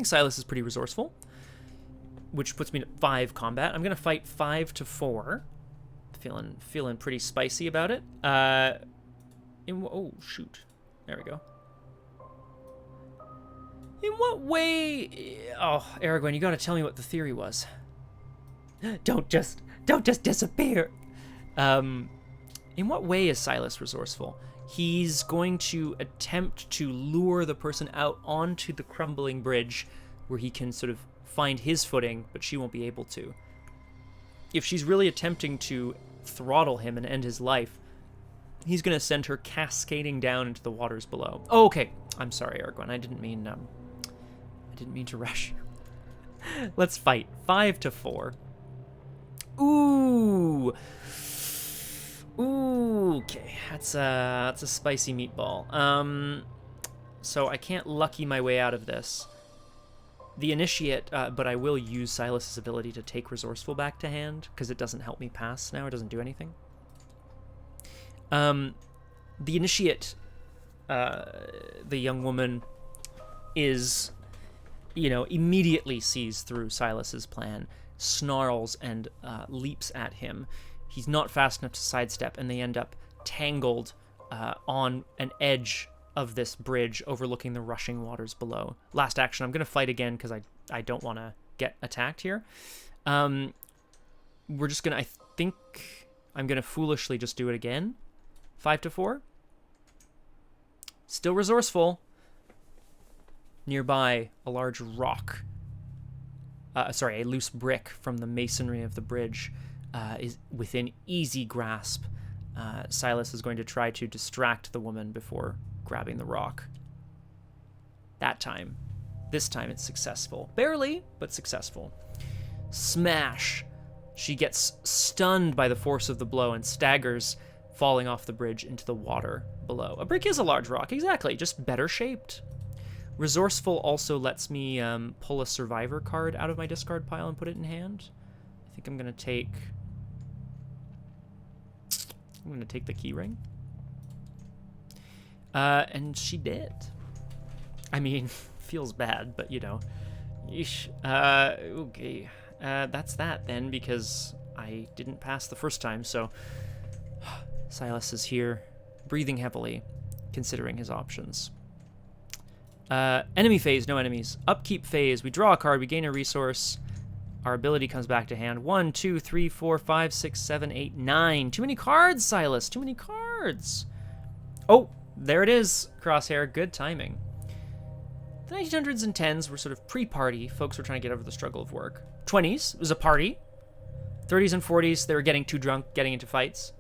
Silas is pretty resourceful, which puts me at 5 combat. I'm gonna fight 5 to 4. Feeling pretty spicy about it. Oh shoot, there we go. In what way? Oh, Aragwen, you gotta tell me what the theory was. Don't just disappear. In what way is Silas resourceful? He's going to attempt to lure the person out onto the crumbling bridge where he can sort of find his footing, but she won't be able to. If she's really attempting to throttle him and end his life, he's going to send her cascading down into the waters below. Oh, okay. I'm sorry, Aragwen. I didn't mean to rush you. Let's fight. 5 to 4. Ooh. Ooh. Okay, that's a spicy meatball. So I can't lucky my way out of this. The Initiate, but I will use Silas's ability to take Resourceful back to hand, because it doesn't help me pass now. It doesn't do anything. The Initiate, the young woman, is, immediately sees through Silas's plan, snarls and leaps at him. He's not fast enough to sidestep, and they end up tangled on an edge of this bridge overlooking the rushing waters below. Last action, I'm going to fight again because I don't want to get attacked here. We're just going to, I think I'm going to foolishly just do it again. 5 to 4. Still resourceful. Nearby, a large rock, a loose brick from the masonry of the bridge is within easy grasp. Silas is going to try to distract the woman before grabbing the rock. This time it's successful. Barely, but successful. Smash! She gets stunned by the force of the blow and staggers, falling off the bridge into the water below. A brick is a large rock, exactly, just better shaped. Resourceful also lets me pull a survivor card out of my discard pile and put it in hand. I think I'm going to take the key ring. And she did. I mean, feels bad, but yeesh. Okay. That's that then, because I didn't pass the first time, so Silas is here, breathing heavily, considering his options. Enemy phase, no enemies. Upkeep phase, we draw a card, we gain a resource. Our ability comes back to hand. 1, 2, 3, 4, 5, 6, 7, 8, 9. Too many cards, Silas. Too many cards. Oh, there it is, Crosshair. Good timing. The 1900s and 10s were sort of pre-party. Folks were trying to get over the struggle of work. 20s, it was a party. 30s and 40s, they were getting too drunk, getting into fights.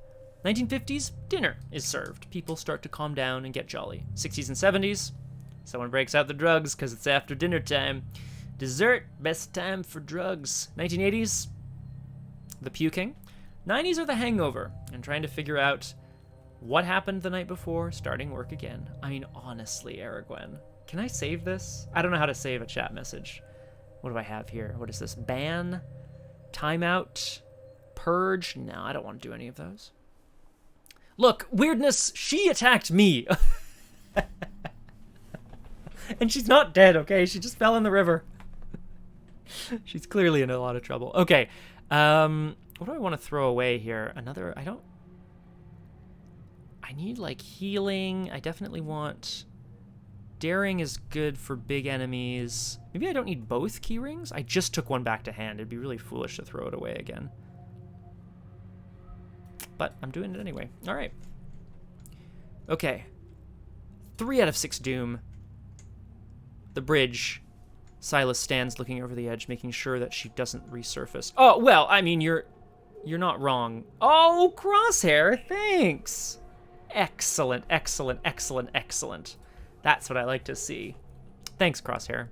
1950s, dinner is served. People start to calm down and get jolly. 60s and 70s, someone breaks out the drugs because it's after dinner time. Dessert, best time for drugs. 1980s, the puking. 90s are the hangover and trying to figure out what happened the night before, starting work again. I mean, honestly, Aragwen, can I save this? I don't know how to save a chat message. What do I have here? What is this? Ban? Timeout? Purge? No, I don't want to do any of those. Look, weirdness, she attacked me. And she's not dead, okay? She just fell in the river. She's clearly in a lot of trouble. Okay, what do I want to throw away here? I need, healing. I definitely want... Daring is good for big enemies. Maybe I don't need both key rings? I just took one back to hand. It'd be really foolish to throw it away again. But I'm doing it anyway. All right. Okay. 3 out of 6 doom. The bridge. Silas stands looking over the edge, making sure that she doesn't resurface. Oh, well, I mean, you're not wrong. Oh, Crosshair, thanks. Excellent, excellent, excellent, excellent. That's what I like to see. Thanks, Crosshair.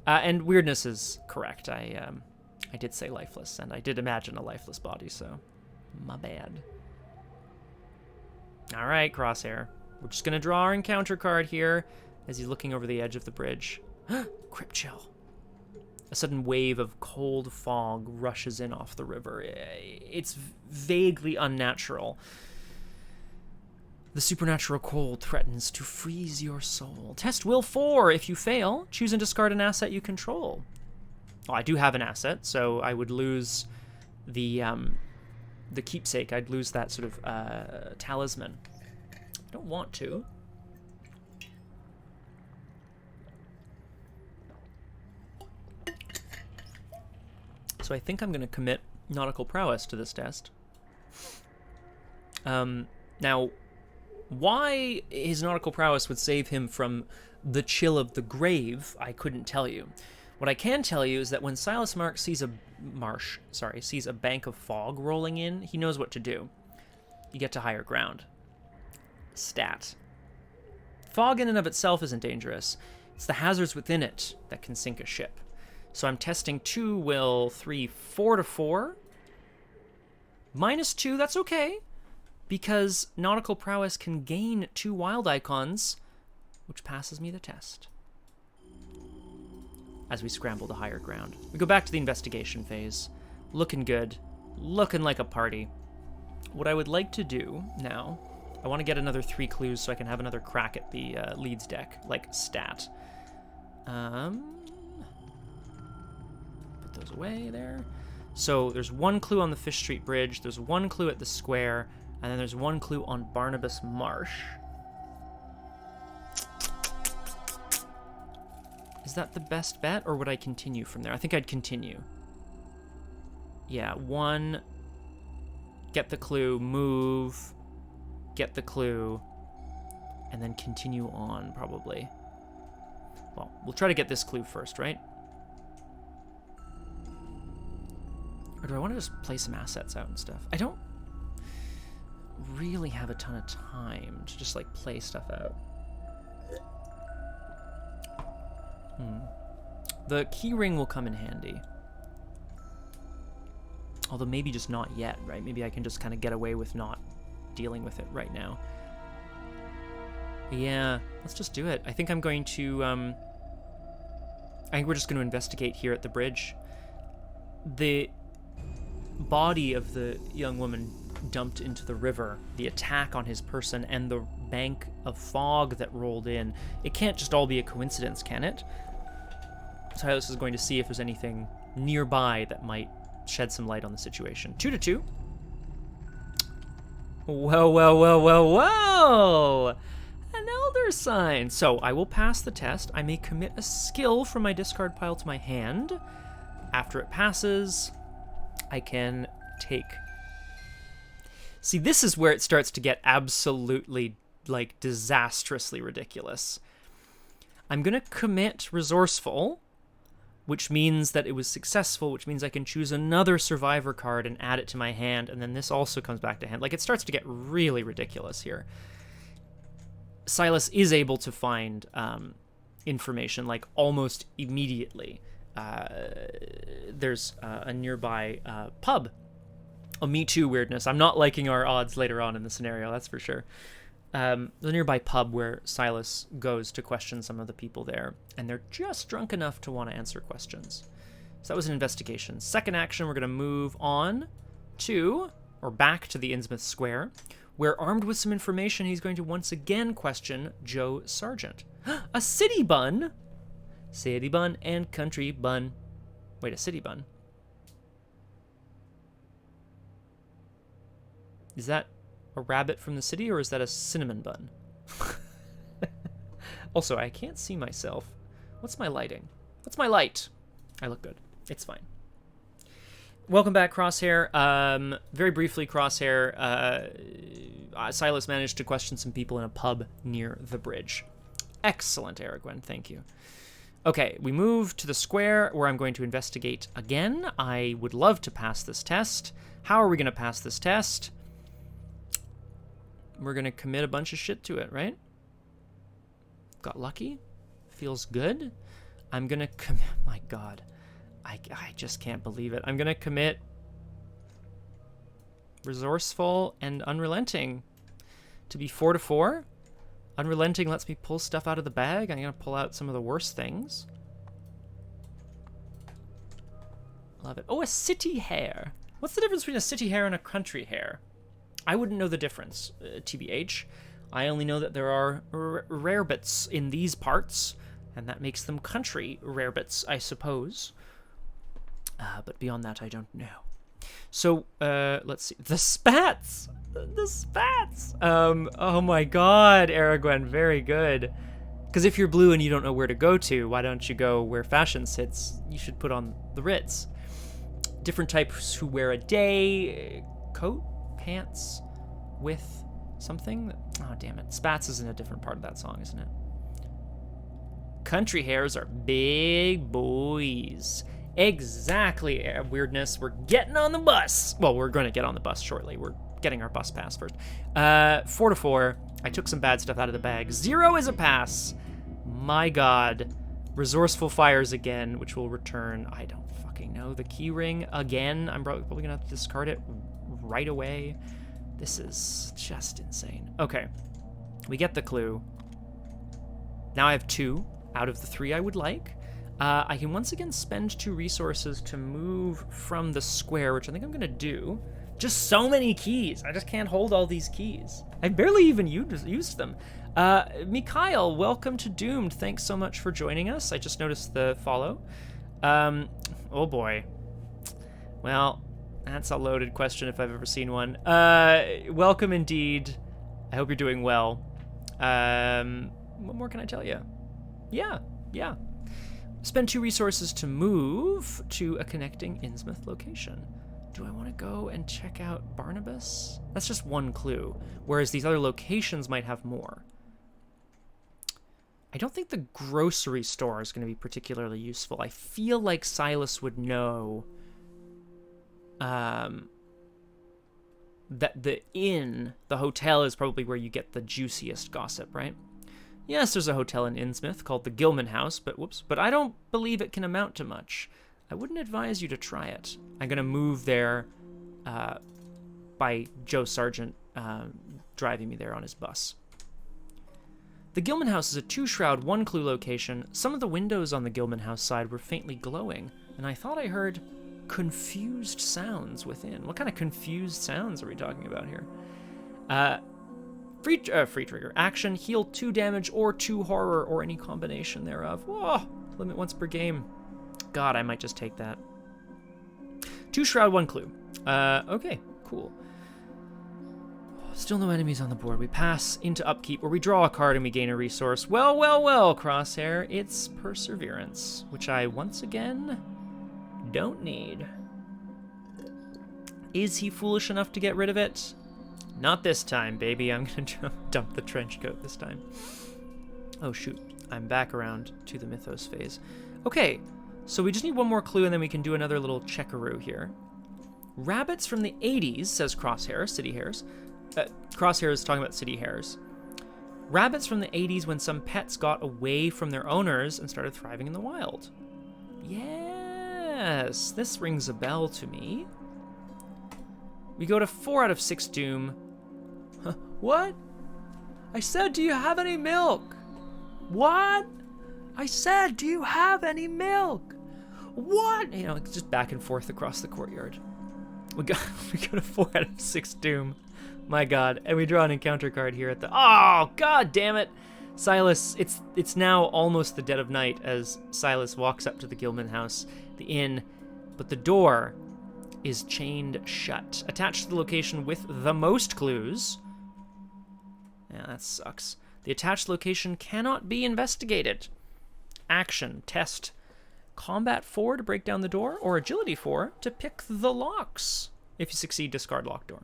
And weirdness is correct. I did say lifeless, and I did imagine a lifeless body, so my bad. All right, Crosshair. We're just going to draw our encounter card here as he's looking over the edge of the bridge. Crypt chill. A sudden wave of cold fog rushes in off the river. It's vaguely unnatural. The supernatural cold threatens to freeze your soul. Test will 4. If you fail, choose and discard an asset you control. Well, I do have an asset, so I would lose the keepsake. I'd lose that sort of talisman. I don't want to. So I think I'm going to commit nautical prowess to this test. Now, why his nautical prowess would save him from the chill of the grave, I couldn't tell you. What I can tell you is that when Silas Marsh sees a bank of fog rolling in, he knows what to do. You get to higher ground. Stat. Fog in and of itself isn't dangerous. It's the hazards within it that can sink a ship. So I'm testing 2, will 3, 4 to 4. -2, that's okay. Because Nautical Prowess can gain 2 wild icons, which passes me the test. As we scramble to higher ground. We go back to the investigation phase. Looking good. Looking like a party. What I would like to do now, I want to get another 3 clues so I can have another crack at the leads deck, like stat. Put those away there. So there's 1 clue on the Fish Street Bridge, there's 1 clue at the square, and then there's 1 clue on Barnabas Marsh. Is that the best bet, or would I continue from there? I think I'd continue. Yeah, 1, get the clue, move, get the clue, and then continue on, probably. Well, we'll try to get this clue first, right? Or do I want to just play some assets out and stuff? I don't really have a ton of time to just, like, play stuff out. The key ring will come in handy. Although maybe just not yet, right? Maybe I can just kind of get away with not dealing with it right now. Yeah, let's just do it. I think I'm going to, I think we're just going to investigate here at the bridge. The body of the young woman dumped into the river, the attack on his person, and the bank of fog that rolled in. It can't just all be a coincidence, can it? Silas is going to see if there's anything nearby that might shed some light on the situation. 2 to 2. Whoa, whoa, whoa, whoa, whoa! An elder sign. So I will pass the test. I may commit a skill from my discard pile to my hand. After it passes, I can take... See, this is where it starts to get absolutely, like, disastrously ridiculous. I'm going to commit Resourceful, which means that it was successful, which means I can choose another survivor card and add it to my hand, and then this also comes back to hand. Like, it starts to get really ridiculous here. Silas is able to find information, like, almost immediately. There's a nearby pub. Oh, me too, weirdness. I'm not liking our odds later on in the scenario, that's for sure. The nearby pub where Silas goes to question some of the people there, and they're just drunk enough to want to answer questions. So that was an investigation. Second action, we're going to move on to, or back to the Innsmouth Square, where, armed with some information, he's going to once again question Joe Sargent. A city bun? City bun and country bun. Wait, a city bun? Is that a rabbit from the city, or is that a cinnamon bun? Also, I can't see myself. What's my lighting? What's my light? I look good. It's fine. Welcome back, Crosshair. Very briefly, Crosshair, Silas managed to question some people in a pub near the bridge. Excellent, Aragwen. Thank you. Okay, we move to the square where I'm going to investigate again. I would love to pass this test. How are we going to pass this test? We're going to commit a bunch of shit to it, right? Got lucky. Feels good. I'm going to commit... My God. I just can't believe it. I'm going to commit Resourceful and Unrelenting to be 4 to 4. Unrelenting lets me pull stuff out of the bag. I'm going to pull out some of the worst things. Love it. Oh, a city hare. What's the difference between a city hare and a country hare? I wouldn't know the difference, TBH. I only know that there are rarebits in these parts, and that makes them country rarebits, I suppose. But beyond that, I don't know. So, let's see. The spats! The spats! Oh my God, Aragwen, very good. Because if you're blue and you don't know where to go to, why don't you go where fashion sits? You should put on the Ritz. Different types who wear a day coat? Pants with something. Oh, damn it. Spats is in a different part of that song, isn't it? Country hares are big boys. Exactly, weirdness. We're getting on the bus. Well, we're going to get on the bus shortly. We're getting our bus pass first. 4 to 4. I took some bad stuff out of the bag. 0 is a pass. My God. Resourceful fires again, which will return, I don't fucking know, the key ring again. I'm probably gonna have to discard it right away. This is just insane. Okay, we get the clue. Now I have 2 out of the 3 I would like. I can once again spend 2 resources to move from the square, which I think I'm gonna do. Just so many keys. I just can't hold all these keys. I barely even used them. Mikhail, welcome to Doomed. Thanks so much for joining us. I just noticed the follow. Oh boy. Well, that's a loaded question if I've ever seen one. Welcome indeed. I hope you're doing well. What more can I tell you? Yeah. Spend 2 resources to move to a connecting Innsmouth location. Do I want to go and check out Barnabas? That's just 1 clue, whereas these other locations might have more. I don't think the grocery store is going to be particularly useful. I feel like Silas would know that the inn, the hotel, is probably where you get the juiciest gossip, right? Yes, there's a hotel in Innsmouth called the Gilman House, but I don't believe it can amount to much. I wouldn't advise you to try it. I'm going to move there by Joe Sargent driving me there on his bus. The Gilman House is a 2-shroud, 1-clue location. Some of the windows on the Gilman House side were faintly glowing, and I thought I heard confused sounds within. What kind of confused sounds are we talking about here? Free trigger. Action, heal 2 damage or 2 horror or any combination thereof. Whoa, limit once per game. God, I might just take that. 2 shroud, 1 clue. Okay, cool. Still no enemies on the board. We pass into Upkeep, where we draw a card and we gain a resource. Well, Crosshair. It's Perseverance, which I, once again, don't need. Is he foolish enough to get rid of it? Not this time, baby. I'm going to dump the trench coat this time. Oh, shoot. I'm back around to the Mythos Phase. Okay, so we just need 1 more clue, and then we can do another little checkaroo here. Rabbits from the 80s, says Crosshair, City Hares. Crosshair is talking about City Hares. Rabbits from the 80s when some pets got away from their owners and started thriving in the wild. Yes, this rings a bell to me. We go to 4 out of 6 Doom. What? I said, do you have any milk? What? I said, do you have any milk? What? You know, it's just back and forth across the courtyard. We go to 4 out of 6 Doom. My God. And we draw an encounter card here at the... Oh, God damn it. Silas, it's now almost the dead of night as Silas walks up to the Gilman House, the inn, but the door is chained shut. Attached to the location with the most clues. Yeah, that sucks. The attached location cannot be investigated. Action, test. Combat 4 to break down the door, or Agility 4 to pick the locks. If you succeed, discard locked door.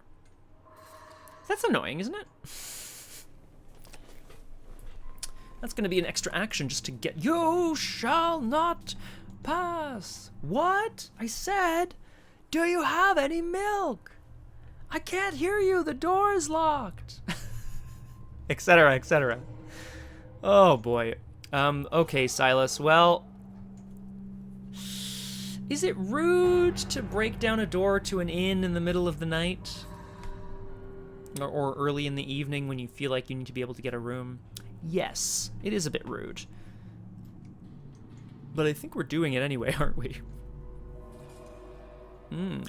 That's annoying, isn't it? That's going to be an extra action just to get... You shall not pass. What? I said, do you have any milk? I can't hear you. The door is locked. Etc., etc. Oh, boy. Okay, Silas. Well, is it rude to break down a door to an inn in the middle of the night? Or early in the evening when you feel like you need to be able to get a room? Yes, it is a bit rude. But I think we're doing it anyway, aren't we?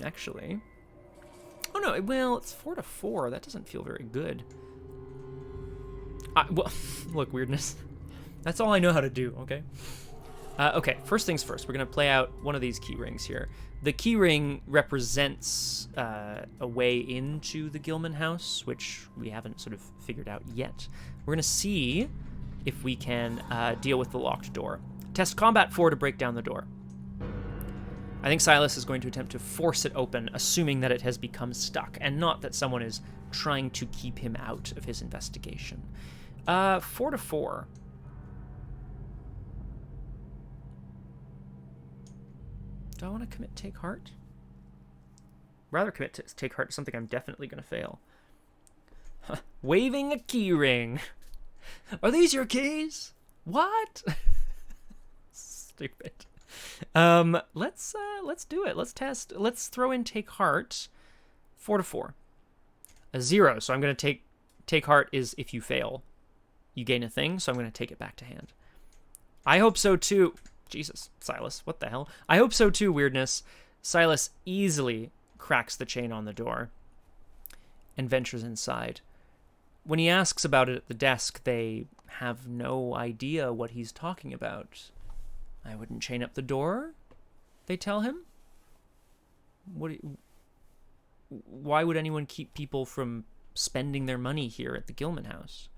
Actually. Oh no, well, it's 4 to 4. That doesn't feel very good. Well, look, weirdness. That's all I know how to do, okay? Okay, first things first. We're going to play out one of these key rings here. The key ring represents a way into the Gilman House, which we haven't sort of figured out yet. We're going to see if we can deal with the locked door. Test Combat 4 to break down the door. I think Silas is going to attempt to force it open, assuming that it has become stuck, and not that someone is trying to keep him out of his investigation. 4 to 4. Do I want to commit Take Heart? Rather commit to Take Heart to something I'm definitely going to fail. Waving a key ring. Are these your keys? What? Stupid. Let's do it. Let's test. Let's throw in Take Heart. 4 to 4. A 0. So I'm gonna take heart is if you fail, you gain a thing. So I'm gonna take it back to hand. I hope so too. Jesus, Silas, what the hell? I hope so too. Weirdness. Silas easily cracks the chain on the door and ventures inside. When he asks about it at the desk, they have no idea what he's talking about. I wouldn't chain up the door, they tell him. Why would anyone keep people from spending their money here at the Gilman House?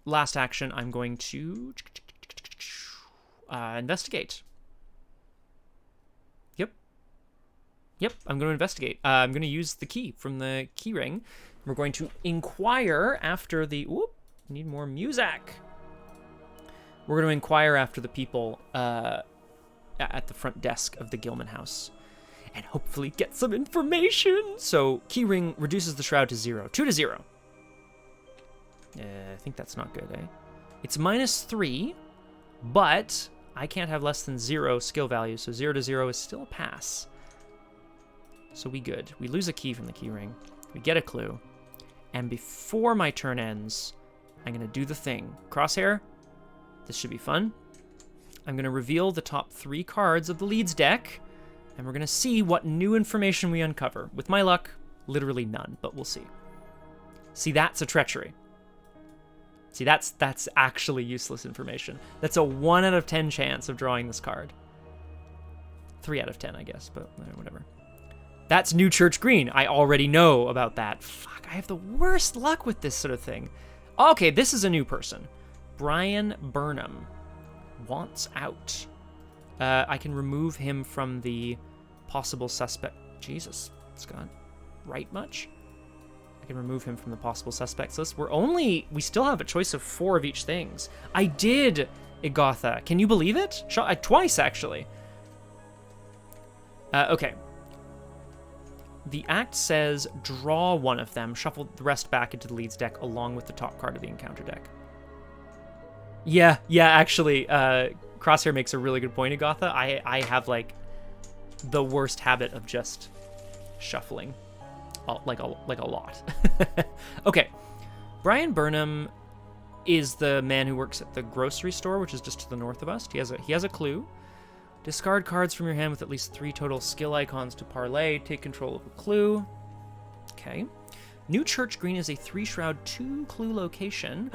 Last action, I'm going to investigate. Yep, I'm going to investigate. I'm going to use the key from the key ring. We're going to inquire after the... Whoop, need more music. We're going to inquire after the people at the front desk of the Gilman House and hopefully get some information. So key ring reduces the shroud to 0. 2 to 0. I think that's not good, eh? It's -3, but I can't have less than 0 skill value, so 0 to 0 is still a pass. So we good. We lose a key from the key ring. We get a clue. And before my turn ends, I'm going to do the thing. Crosshair. This should be fun. I'm going to reveal the top 3 cards of the Leeds deck, and we're going to see what new information we uncover. With my luck, literally none, but we'll see. See, that's a treachery. See, that's actually useless information. That's a 1 out of 10 chance of drawing this card. 3 out of 10, I guess, but whatever. That's New Church Green. I already know about that. Fuck, I have the worst luck with this sort of thing. Okay, this is a new person. Brian Burnham wants out. I can remove him from the possible suspect. Jesus, Scott. Right much? I can remove him from the possible suspects list. We still have a choice of 4 of each things. I did Igotha. Can you believe it? Twice, actually. Okay. The act says draw one of them, shuffle the rest back into the Leeds deck along with the top card of the encounter deck. Yeah, actually, Crosshair makes a really good point, Agatha. I have, like, the worst habit of just shuffling, like a lot. Okay, Brian Burnham is the man who works at the grocery store, which is just to the north of us. He has a clue. Discard cards from your hand with at least 3 total skill icons to parlay. Take control of a clue. Okay. New Church Green is a 3-shroud, 2-clue location.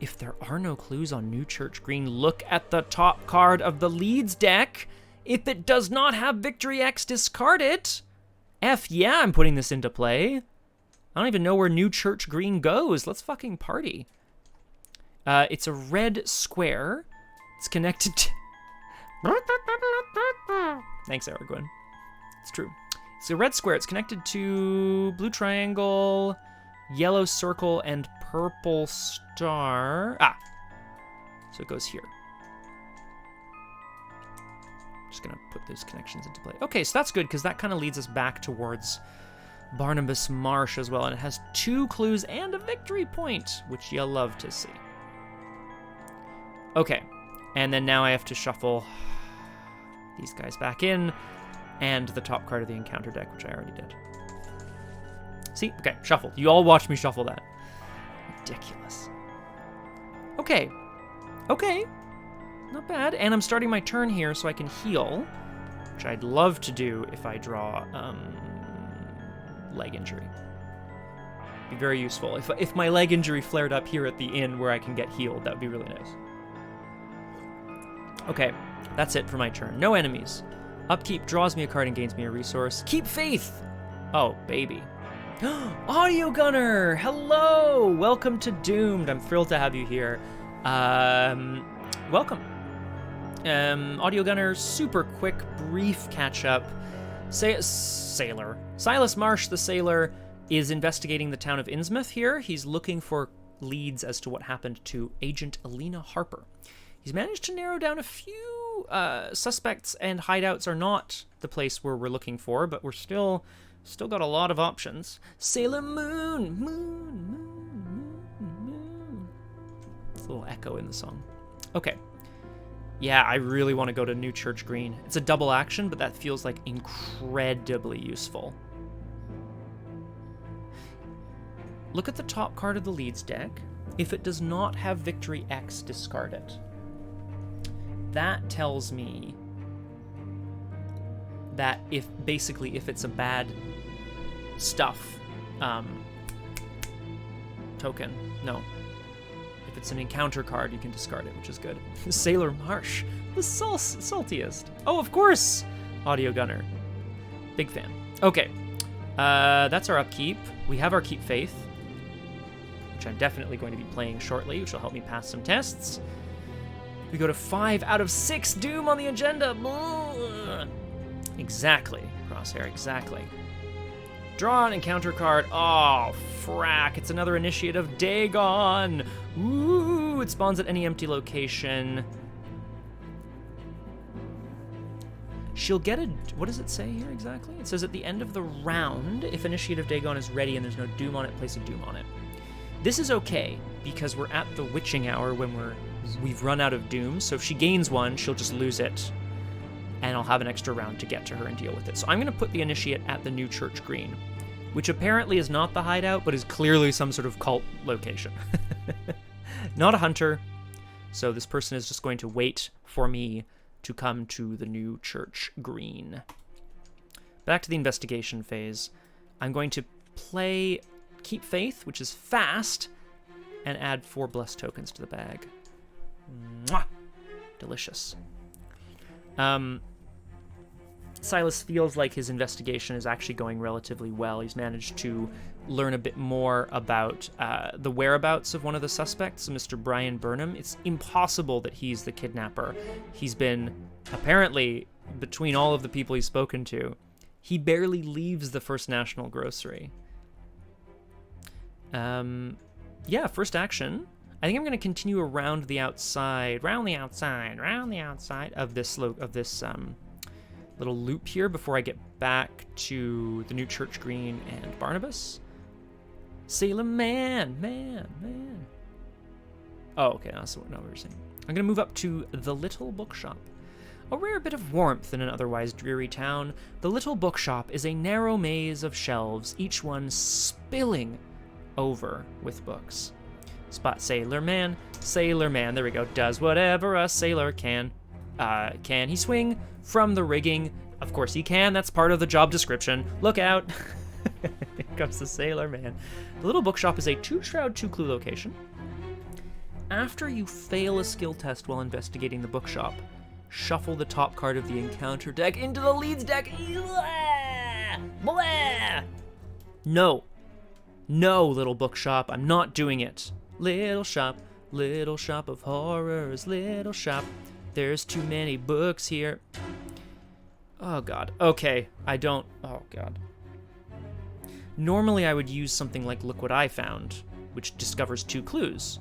If there are no clues on New Church Green, look at the top card of the Leeds deck. If it does not have Victory X, discard it. Yeah, I'm putting this into play. I don't even know where New Church Green goes. Let's fucking party. It's a red square. It's connected to... Thanks, Aragorn. It's true. It's a red square. It's connected to blue triangle, yellow circle, and purple star. So it goes here. Just gonna put those connections into play. Okay, so that's good, because that kind of leads us back towards Barnabas Marsh as well, and it has 2 clues and a victory point, which you'll love to see. Okay, and then now I have to shuffle these guys back in, and the top card of the encounter deck, which I already did. See? Okay, shuffled. You all watched me shuffle that. Ridiculous. Okay. Not bad. And I'm starting my turn here so I can heal, which I'd love to do if I draw leg injury. Be very useful. If my leg injury flared up here at the inn where I can get healed, that would be really nice. Okay, that's it for my turn. No enemies. Upkeep draws me a card and gains me a resource. Keep faith! Oh, baby. Audio Gunner! Hello! Welcome to Doomed. I'm thrilled to have you here. Welcome. Audio Gunner, super quick, brief catch-up. Sailor. Silas Marsh, the sailor, is investigating the town of Innsmouth here. He's looking for leads as to what happened to Agent Elina Harper. He's managed to narrow down a few suspects, and hideouts are not the place where we're looking for, but we're still got a lot of options. Sailor Moon, moon. It's a little echo in the song. Okay. Yeah, I really want to go to New Church Green. It's a double action, but that feels like incredibly useful. Look at the top card of the Leeds deck. If it does not have Victory X, discard it. That tells me that if it's a bad stuff token, no. If it's an encounter card, you can discard it, which is good. Sailor Marsh, the saltiest. Oh, of course! Audio Gunner. Big fan. Okay, that's our upkeep. We have our Keep Faith, which I'm definitely going to be playing shortly, which will help me pass some tests. We go to 5 out of 6 Doom on the agenda. Exactly, Crosshair, exactly. Draw an encounter card. Oh, frack. It's another Initiate of Dagon. Ooh, it spawns at any empty location. She'll get a... What does it say here exactly? It says at the end of the round, if Initiate of Dagon is ready and there's no Doom on it, place a Doom on it. This is okay, because we're at the witching hour when we've run out of Doom, so if she gains one, she'll just lose it, and I'll have an extra round to get to her and deal with it. So I'm going to put the Initiate at the New Church Green, which apparently is not the hideout, but is clearly some sort of cult location. Not a hunter, so this person is just going to wait for me to come to the New Church Green. Back to the investigation phase. I'm going to play Keep Faith, which is fast, and add 4 blessed tokens to the bag. Mwah! Delicious. Silas feels like his investigation is actually going relatively well. He's managed to learn a bit more about the whereabouts of one of the suspects, Mr. Brian Burnham. It's impossible that he's the kidnapper. He's been, apparently, between all of the people he's spoken to, he barely leaves the First National Grocery. Yeah, first action. I think I'm going to continue around the outside of this little loop here before I get back to the New Church Green and Barnabas. Sailor Man. Oh, okay, that's what we were saying. I'm going to move up to the Little Bookshop. A rare bit of warmth in an otherwise dreary town, the Little Bookshop is a narrow maze of shelves, each one spilling over with books. Spot Sailor Man, there we go, does whatever a sailor can. Can he swing from the rigging? Of course he can, that's part of the job description. Look out! Here comes the Sailor Man. The Little Bookshop is a 2-shroud, 2-clue location. After you fail a skill test while investigating the bookshop, shuffle the top card of the encounter deck into the Leeds deck. Blah! No, Little Bookshop, I'm not doing it. Little shop of horrors, little shop. There's too many books here. Oh god. Okay, oh god. Normally I would use something like Look What I Found, which discovers 2 clues.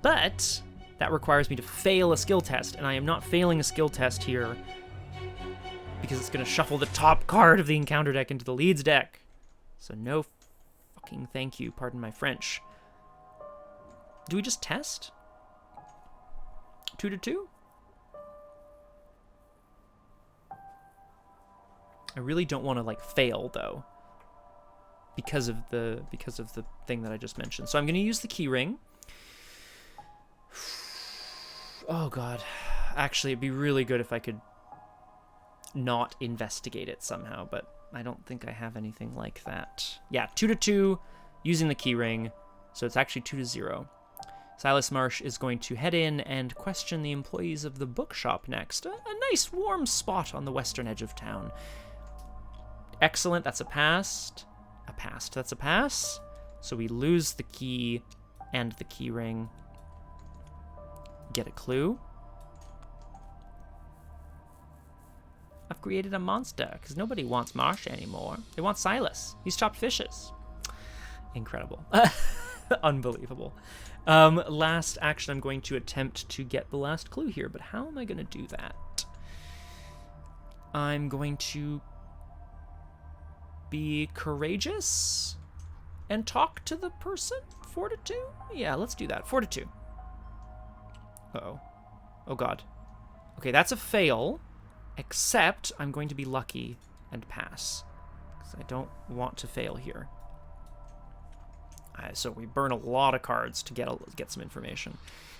But that requires me to fail a skill test, and I am not failing a skill test here because it's going to shuffle the top card of the encounter deck into the Leeds deck. So no fucking thank you, pardon my French. Do we just test? 2 to 2? I really don't want to like fail though, because of the thing that I just mentioned. So I'm going to use the key ring. Oh god, actually it'd be really good if I could not investigate it somehow, but I don't think I have anything like that. Yeah, 2 to 2 using the key ring, so it's actually 2 to 0. Silas Marsh is going to head in and question the employees of the bookshop next. A nice warm spot on the western edge of town. Excellent, that's a pass. That's a pass. So we lose the key and the key ring. Get a clue. I've created a monster, because nobody wants Marsh anymore. They want Silas. He's chopped fishes. Incredible. Unbelievable. Last action, I'm going to attempt to get the last clue here, but how am I going to do that? I'm going to be courageous and talk to the person. 4 to 2? Yeah, let's do that. 4 to 2. Uh-oh. Oh god. Okay, that's a fail, except I'm going to be lucky and pass, because I don't want to fail here. So we burn a lot of cards to get some information.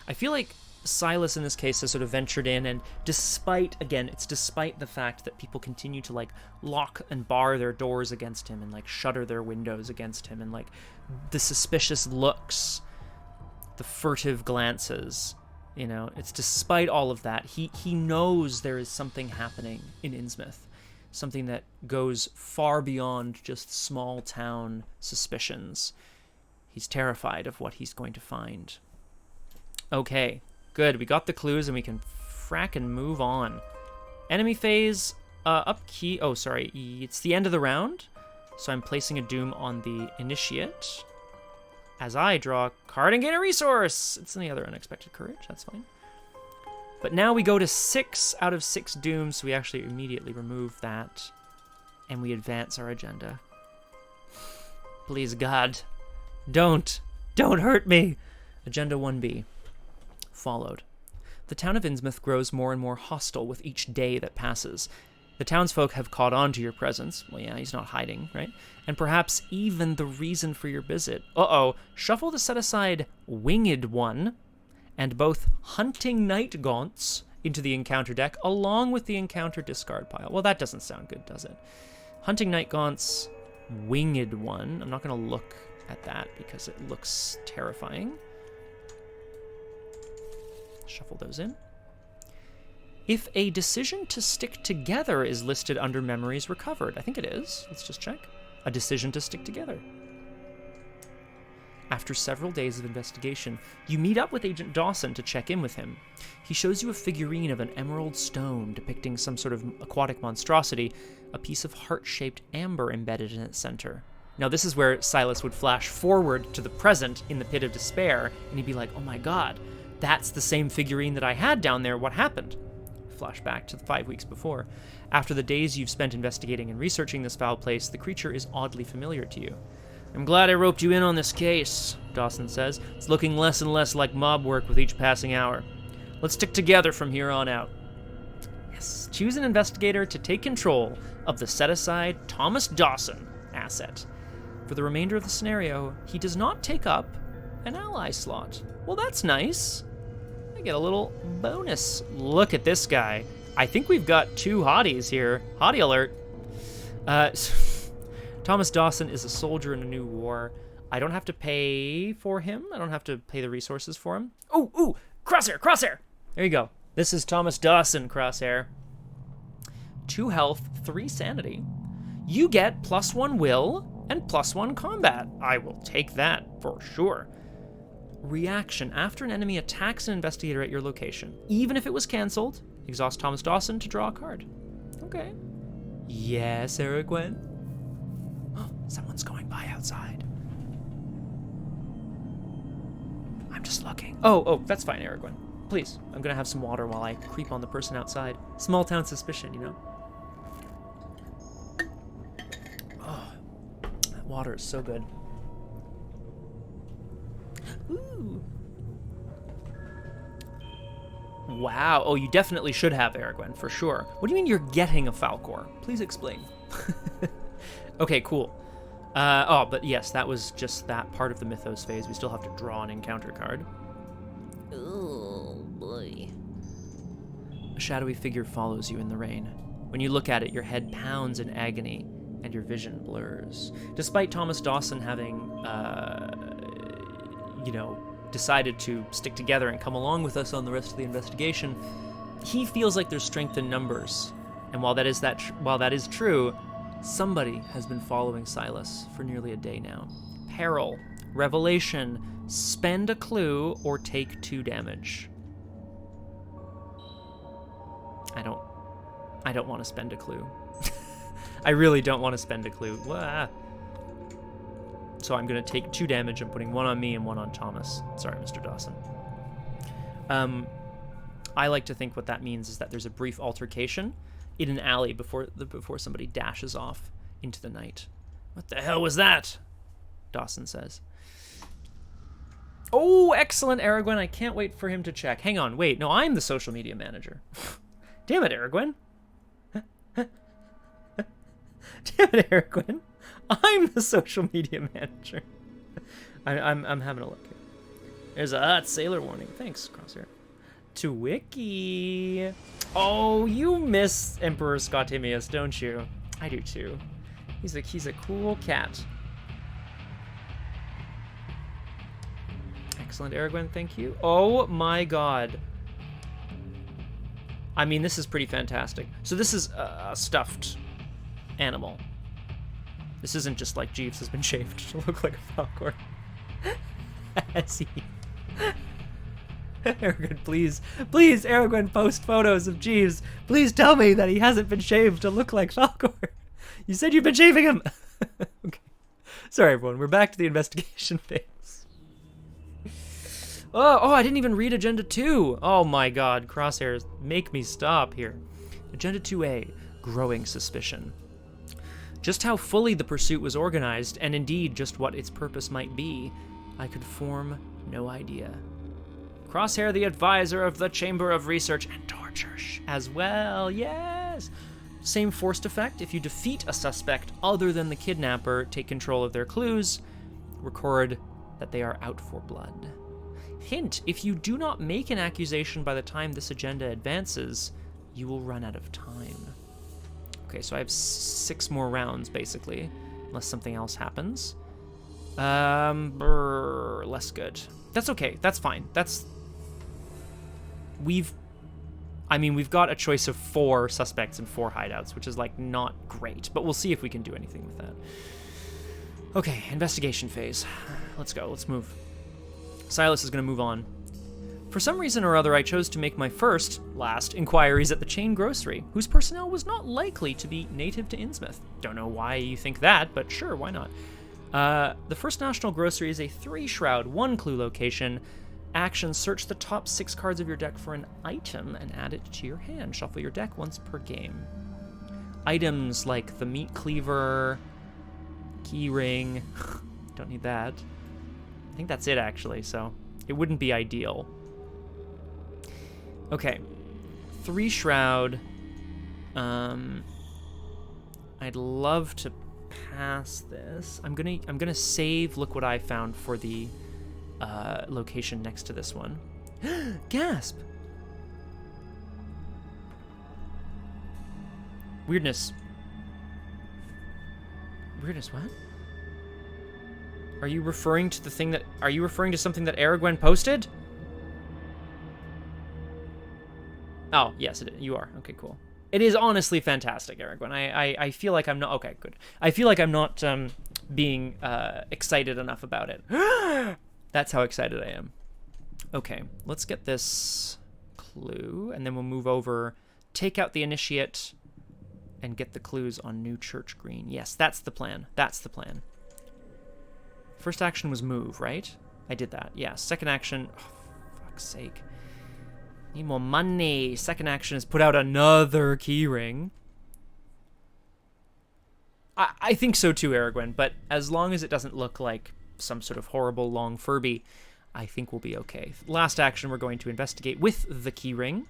I feel like Silas in this case has sort of ventured in, and despite the fact that people continue to like lock and bar their doors against him and like shutter their windows against him, and like the suspicious looks, the furtive glances, you know, it's despite all of that, he knows there is something happening in Innsmouth, something that goes far beyond just small town suspicions. He's terrified of what he's going to find. Okay, good. We got the clues and we can frackin' move on. Enemy phase, upkeep. Oh, sorry. It's the end of the round. So I'm placing a doom on the initiate as I draw a card and gain a resource. It's any other unexpected courage. That's fine. But now we go to 6 out of 6 dooms. So we actually immediately remove that and we advance our agenda. Please, God. Don't hurt me. Agenda 1B. Followed. The town of Innsmouth grows more and more hostile with each day that passes. The townsfolk have caught on to your presence. Well, yeah, he's not hiding, right? And perhaps even the reason for your visit. Uh-oh. Shuffle the set-aside Winged One and both Hunting Night Gaunts into the encounter deck, along with the encounter discard pile. Well, that doesn't sound good, does it? Hunting Night Gaunts, Winged One. I'm not going to look at that because it looks terrifying. Shuffle those in. If a decision to stick together is listed under memories recovered, I think it is. Let's just check. A decision to stick together. After several days of investigation, you meet up with Agent Dawson to check in with him. He shows you a figurine of an emerald stone depicting some sort of aquatic monstrosity, a piece of heart-shaped amber embedded in its center. Now this is where Silas would flash forward to the present in the pit of despair, and he'd be like, oh my god, that's the same figurine that I had down there, what happened? Flash back to 5 weeks before. After the days you've spent investigating and researching this foul place, the creature is oddly familiar to you. I'm glad I roped you in on this case, Dawson says. It's looking less and less like mob work with each passing hour. Let's stick together from here on out. Yes, choose an investigator to take control of the set-aside Thomas Dawson asset. For the remainder of the scenario, he does not take up an ally slot. Well, that's nice. I get a little bonus. Look at this guy. I think we've got 2 hotties here. Hottie alert. Thomas Dawson is a soldier in a new war. I don't have to pay for him. I don't have to pay the resources for him. Ooh, crosshair, crosshair. There you go. This is Thomas Dawson, crosshair. 2 health, 3 sanity. You get +1 will and +1 combat. I will take that for sure. Reaction. After an enemy attacks an investigator at your location, even if it was cancelled, exhaust Thomas Dawson to draw a card. Okay. Yes, Aragwen. Someone's going by outside. I'm just looking. Oh, that's fine, Aragwen. Please, I'm gonna have some water while I creep on the person outside. Small town suspicion, you know? Oh, that water is so good. Ooh. Wow. Oh, you definitely should have, Aragwen, for sure. What do you mean you're getting a Falcor? Please explain. Okay, cool. But yes, that was just that part of the Mythos phase. We still have to draw an encounter card. Oh, boy. A shadowy figure follows you in the rain. When you look at it, your head pounds in agony and your vision blurs. Despite Thomas Dawson having, decided to stick together and come along with us on the rest of the investigation, he feels like there's strength in numbers. And while that is true, somebody has been following Silas for nearly a day now. Peril, revelation, spend a clue or take 2 damage. I don't want to spend a clue. I really don't want to spend a clue. Wah. So I'm going to take 2 damage. I'm putting 1 on me and 1 on Thomas. Sorry, Mr. Dawson. I like to think what that means is that there's a brief altercation in an alley before somebody dashes off into the night. What the hell was that? Dawson says. Oh, excellent, Aragwen. I can't wait for him to check. Hang on, wait. No, I'm the social media manager. Damn it, Aragwen. Damn it, Aragwen. I'm the social media manager. I'm having a look here. There's a sailor warning. Thanks, Crosshair. To Wiki. Oh, you miss Emperor Scottimius, don't you? I do too. He's a cool cat. Excellent, Aragwen, thank you. Oh my god. I mean, this is pretty fantastic. So this is a stuffed animal. This isn't just like Jeeves has been shaved to look like a Falcor. As he... Aragwen, please, Aragwen, post photos of Jeeves. Please tell me that he hasn't been shaved to look like Falcor. You said you've been shaving him. Okay. Sorry, everyone. We're back to the investigation phase. Oh, I didn't even read Agenda 2. Oh my god, crosshairs, make me stop here. Agenda 2A, growing suspicion. Just how fully the pursuit was organized, and indeed just what its purpose might be, I could form no idea. Crosshair, the advisor of the Chamber of Research and Torture as well, yes! Same forced effect, if you defeat a suspect other than the kidnapper, take control of their clues, record that they are out for blood. Hint, if you do not make an accusation by the time this agenda advances, you will run out of time. Okay, so I have 6 more rounds, basically, unless something else happens. Less good. That's okay, that's fine. We've got a choice of 4 suspects and 4 hideouts, which is, like, not great, but we'll see if we can do anything with that. Okay, investigation phase. Let's go, let's move. Silas is going to move on. For some reason or other, I chose to make my last inquiries at the chain grocery, whose personnel was not likely to be native to Innsmouth. Don't know why you think that, but sure, why not? The First National Grocery is a 3-shroud, 1-clue location. Action, search the top 6 cards of your deck for an item and add it to your hand. Shuffle your deck once per game. Items like the meat cleaver, key ring, don't need that. I think that's it, actually, so it wouldn't be ideal. Okay, 3-shroud. I'd love to pass this. I'm gonna save Look What I Found for the location next to this one. Gasp! Weirdness. Weirdness, what? Are you referring to something that Aragwen posted? Oh, yes, you are. Okay, cool. It is honestly fantastic, Aragwen. I feel like I'm not... Okay, good. I feel like I'm not being excited enough about it. That's how excited I am. Okay, let's get this clue, and then we'll move over, take out the initiate, and get the clues on New Church Green. Yes, that's the plan. That's the plan. First action was move, right? I did that. Yeah, second action... Oh, for fuck's sake. Need more money. Second action is put out another keyring. I think so too, Aragwen, but as long as it doesn't look like some sort of horrible long Furby, I think we'll be okay. Last action, we're going to investigate with the keyring,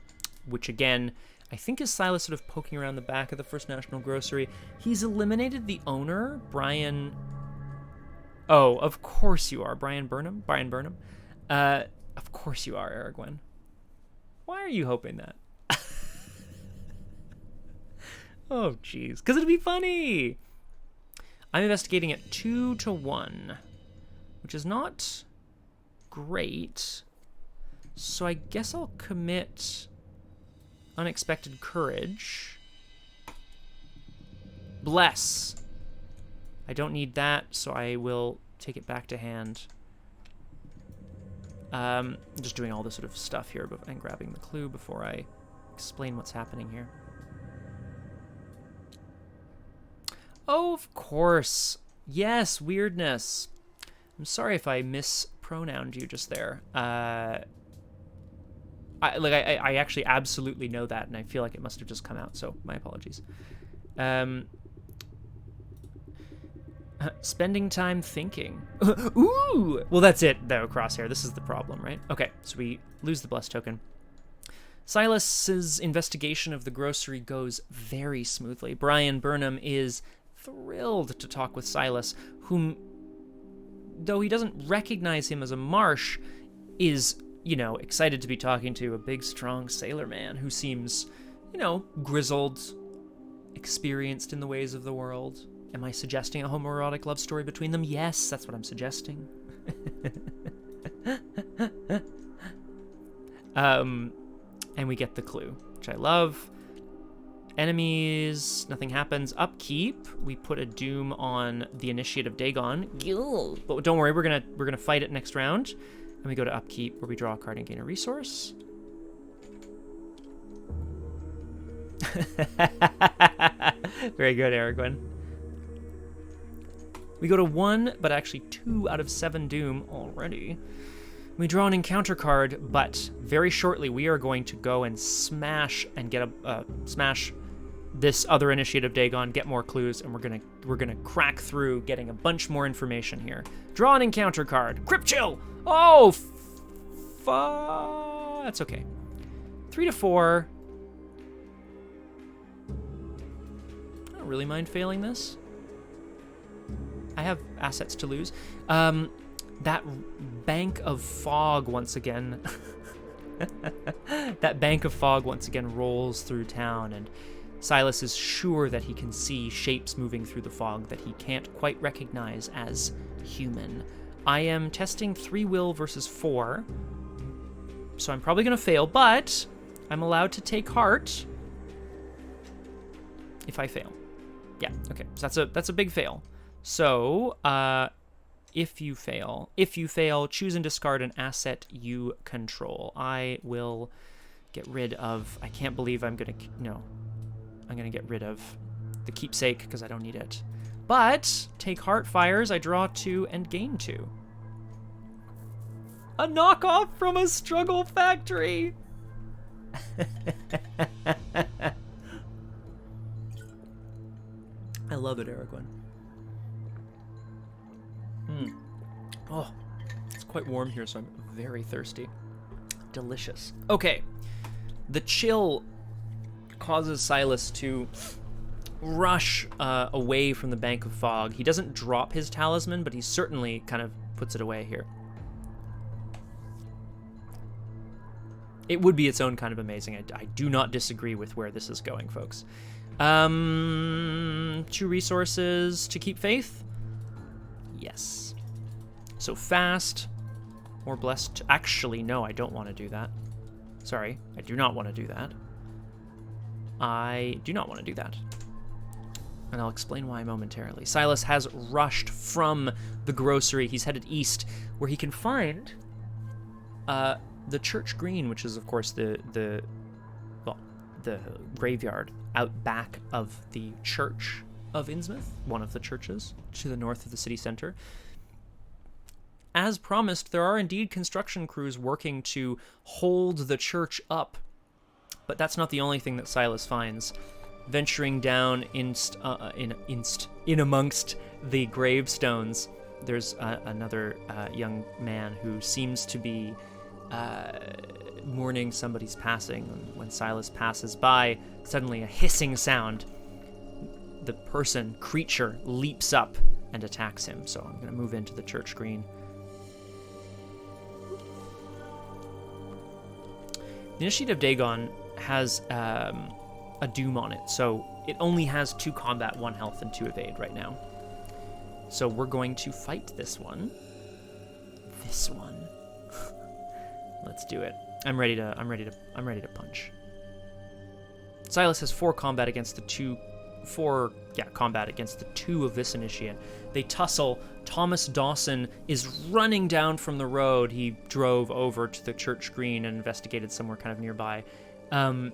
which again, I think is Silas sort of poking around the back of the First National Grocery. He's eliminated the owner, Brian... Oh, of course you are, Brian Burnham. Of course you are, Aragwen. Why are you hoping that? Oh, jeez. Because it'd be funny. I'm investigating at 2-1, which is not great. So I guess I'll commit Unexpected Courage. Bless. I don't need that, so I will take it back to hand. I'm just doing all this sort of stuff here and grabbing the clue before I explain what's happening here. Oh, of course. Yes, weirdness. I'm sorry if I mispronounced you just there. I actually absolutely know that, and I feel like it must have just come out, so my apologies. Spending time thinking. Ooh! Well, that's it, though, Crosshair. This is the problem, right? Okay, so we lose the Bless token. Silas's investigation of the grocery goes very smoothly. Brian Burnham is thrilled to talk with Silas, whom, though he doesn't recognize him as a Marsh, is, excited to be talking to a big, strong sailor man who seems, grizzled, experienced in the ways of the world. Am I suggesting a homoerotic love story between them? Yes, that's what I'm suggesting. And we get the clue, which I love. Enemies, nothing happens. Upkeep, we put a doom on the initiate of Dagon. But don't worry, we're gonna fight it next round. And we go to Upkeep, where we draw a card and gain a resource. Very good, Aragorn. We go to 1, but actually 2 out of 7 doom already. We draw an encounter card, but very shortly we are going to go and smash and get smash this other initiate of Dagon, get more clues, and we're gonna crack through getting a bunch more information here. Draw an encounter card. Crypt Chill. Oh, that's okay. 3 to 4. I don't really mind failing this. I have assets to lose. That bank of fog once again. That bank of fog once again rolls through town, and Silas is sure that he can see shapes moving through the fog that he can't quite recognize as human. I am testing 3 will versus 4, so I'm probably going to fail, but I'm allowed to take heart if I fail. Yeah, okay, so that's a big fail. So, if you fail, choose and discard an asset you control. I will get rid of, I can't believe I'm going to get rid of the keepsake because I don't need it. But, take heart fires, I draw 2 and gain 2. A knockoff from a struggle factory! I love it, Aragorn. Oh, it's quite warm here, so I'm very thirsty. Delicious. Okay, the chill causes Silas to rush away from the bank of fog. He doesn't drop his talisman, but he certainly kind of puts it away here. It would be its own kind of amazing. I do not disagree with where this is going, folks. 2 resources to keep faith? Yes. So fast, or blessed. Actually, no, I don't want to do that. Sorry, I do not want to do that. I do not want to do that. And I'll explain why momentarily. Silas has rushed from the grocery. He's headed east, where he can find the church green, which is, of course, the graveyard out back of the church of Innsmouth, one of the churches to the north of the city center. As promised, there are indeed construction crews working to hold the church up, but that's not the only thing that Silas finds. Venturing down in amongst the gravestones, there's another young man who seems to be mourning somebody's passing. When Silas passes by, suddenly a hissing sound. The creature leaps up and attacks him. So I'm going to move into the church green. The Initiate of Dagon has a doom on it, so it only has 2 combat, 1 health, and 2 evade right now. So we're going to fight this one. Let's do it. I'm ready to punch. Silas has 4 combat against the 2 of this initiate. They tussle. Thomas Dawson is running down from the road. He drove over to the church green and investigated somewhere kind of nearby. And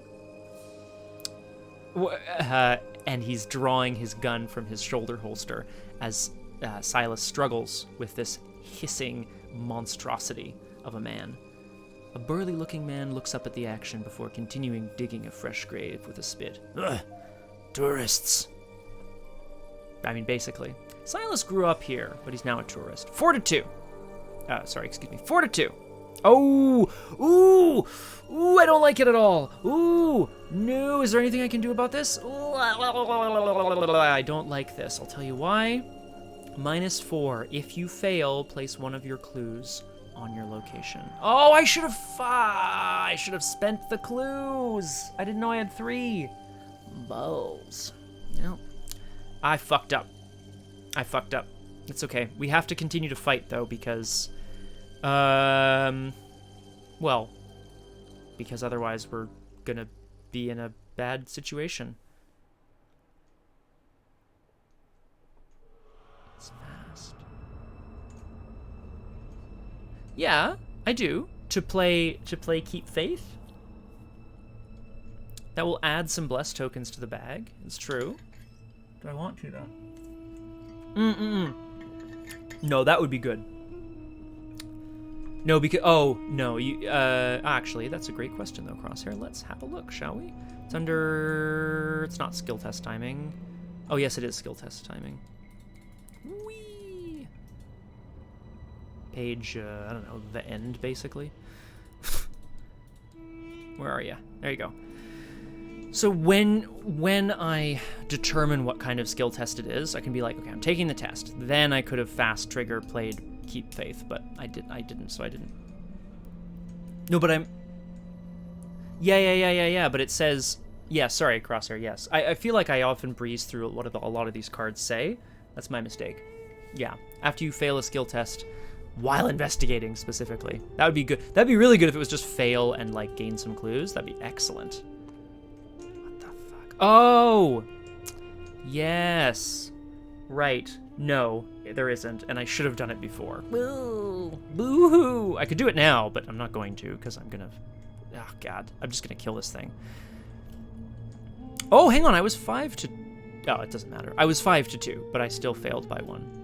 he's drawing his gun from his shoulder holster as Silas struggles with this hissing monstrosity of a man. A burly-looking man looks up at the action before continuing digging a fresh grave with a spit. Ugh, tourists. I mean, basically. Silas grew up here, but he's now a tourist. 4 to 2. 4 to 2. Oh! Ooh! Ooh, I don't like it at all. Ooh! No, is there anything I can do about this? Ooh, I don't like this. I'll tell you why. -4. If you fail, place one of your clues on your location. Oh, I should have spent the clues. I didn't know I had 3. Balls. No. I fucked up. It's okay. We have to continue to fight, though, because... well, because otherwise we're gonna be in a bad situation. It's fast. Yeah, I do. To play Keep Faith. That will add some bless tokens to the bag. It's true. Do I want to, though? No, that would be good. No, because... Oh, no. Actually, that's a great question, though, Crosshair. Let's have a look, shall we? It's under... It's not skill test timing. Oh, yes, it is skill test timing. Whee! Page, I don't know, the end, basically. Where are you? There you go. So when I determine what kind of skill test it is, I can be like, okay, I'm taking the test. Then I could have fast trigger played Keep Faith, but I didn't, so I didn't. No, but I'm... Yeah, but it says... Yeah, sorry, Crosshair, yes. I feel like I often breeze through what a lot of these cards say. That's my mistake. Yeah, after you fail a skill test, while investigating, specifically. That would be good. That'd be really good if it was just fail and, like, gain some clues. That'd be excellent. What the fuck? Oh! Yes. Right. No, there isn't, and I should have done it before. Boo! Boo-hoo! I could do it now, but I'm not going to, because I'm gonna... Oh, God. I'm just gonna kill this thing. Oh, hang on, I was 5 to... Oh, it doesn't matter. I was 5 to 2, but I still failed by 1.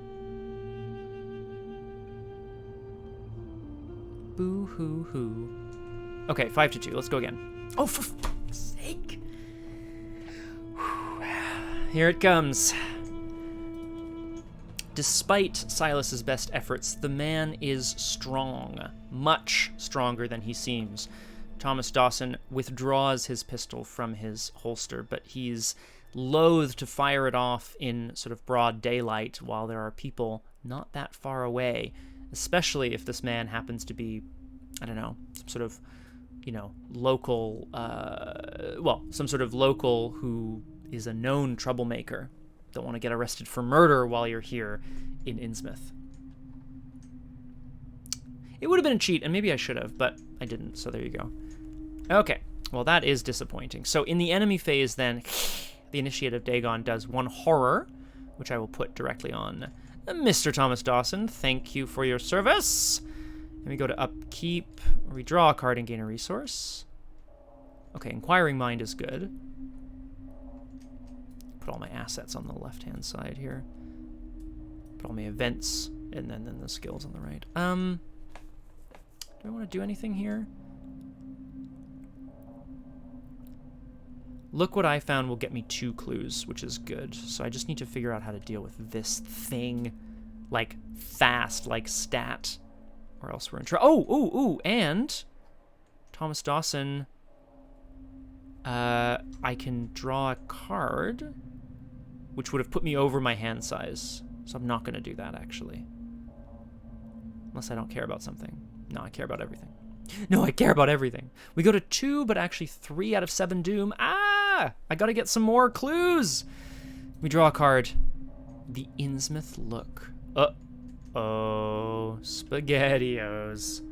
Boo-hoo-hoo. Okay, 5 to 2. Let's go again. Oh, for fuck's sake! Here it comes. Despite Silas's best efforts, the man is strong. Much stronger than he seems. Thomas Dawson withdraws his pistol from his holster, but he's loath to fire it off in sort of broad daylight while there are people not that far away, especially if this man happens to be, I don't know, some sort of, you know, local, some sort of local who is a known troublemaker. Don't want to get arrested for murder while you're here in Innsmouth. It would have been a cheat, and maybe I should have, but I didn't, so there you go. Okay, well that is disappointing. So in the enemy phase then, the Initiate of Dagon does 1 horror, which I will put directly on Mr. Thomas Dawson. Thank you for your service. And we go to Upkeep, where we draw a card and gain a resource. Okay, Inquiring Mind is good. Put all my assets on the left-hand side here. Put all my events, and then the skills on the right. Do I want to do anything here? Look what I found will get me 2 clues, which is good. So I just need to figure out how to deal with this thing, like, fast, like stat, or else we're in trouble. Oh, and Thomas Dawson, I can draw a card, which would have put me over my hand size. So I'm not going to do that, actually. Unless I don't care about something. No, I care about everything. No, I care about everything. We go to 2, but actually 3 out of 7 doom. Ah! I gotta get some more clues. We draw a card. The Innsmouth Look. Uh-oh. SpaghettiOs.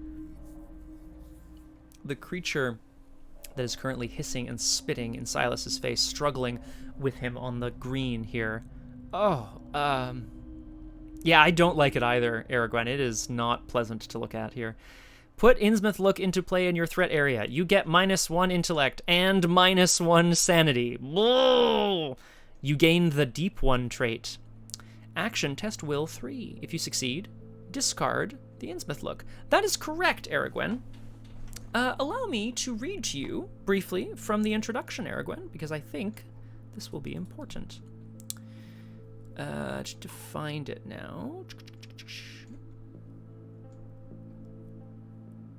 The creature that is currently hissing and spitting in Silas's face, struggling with him on the green here. Oh, yeah, I don't like it either, Aragwen. It is not pleasant to look at here. Put Innsmouth Look into play in your threat area. You get -1 intellect and -1 sanity. Whoa! You gain the Deep One trait. Action, test will 3. If you succeed, discard the Innsmouth Look. That is correct, Aragwen. Allow me to read to you briefly from the introduction, Aragwen, because I think this will be important. To find it now.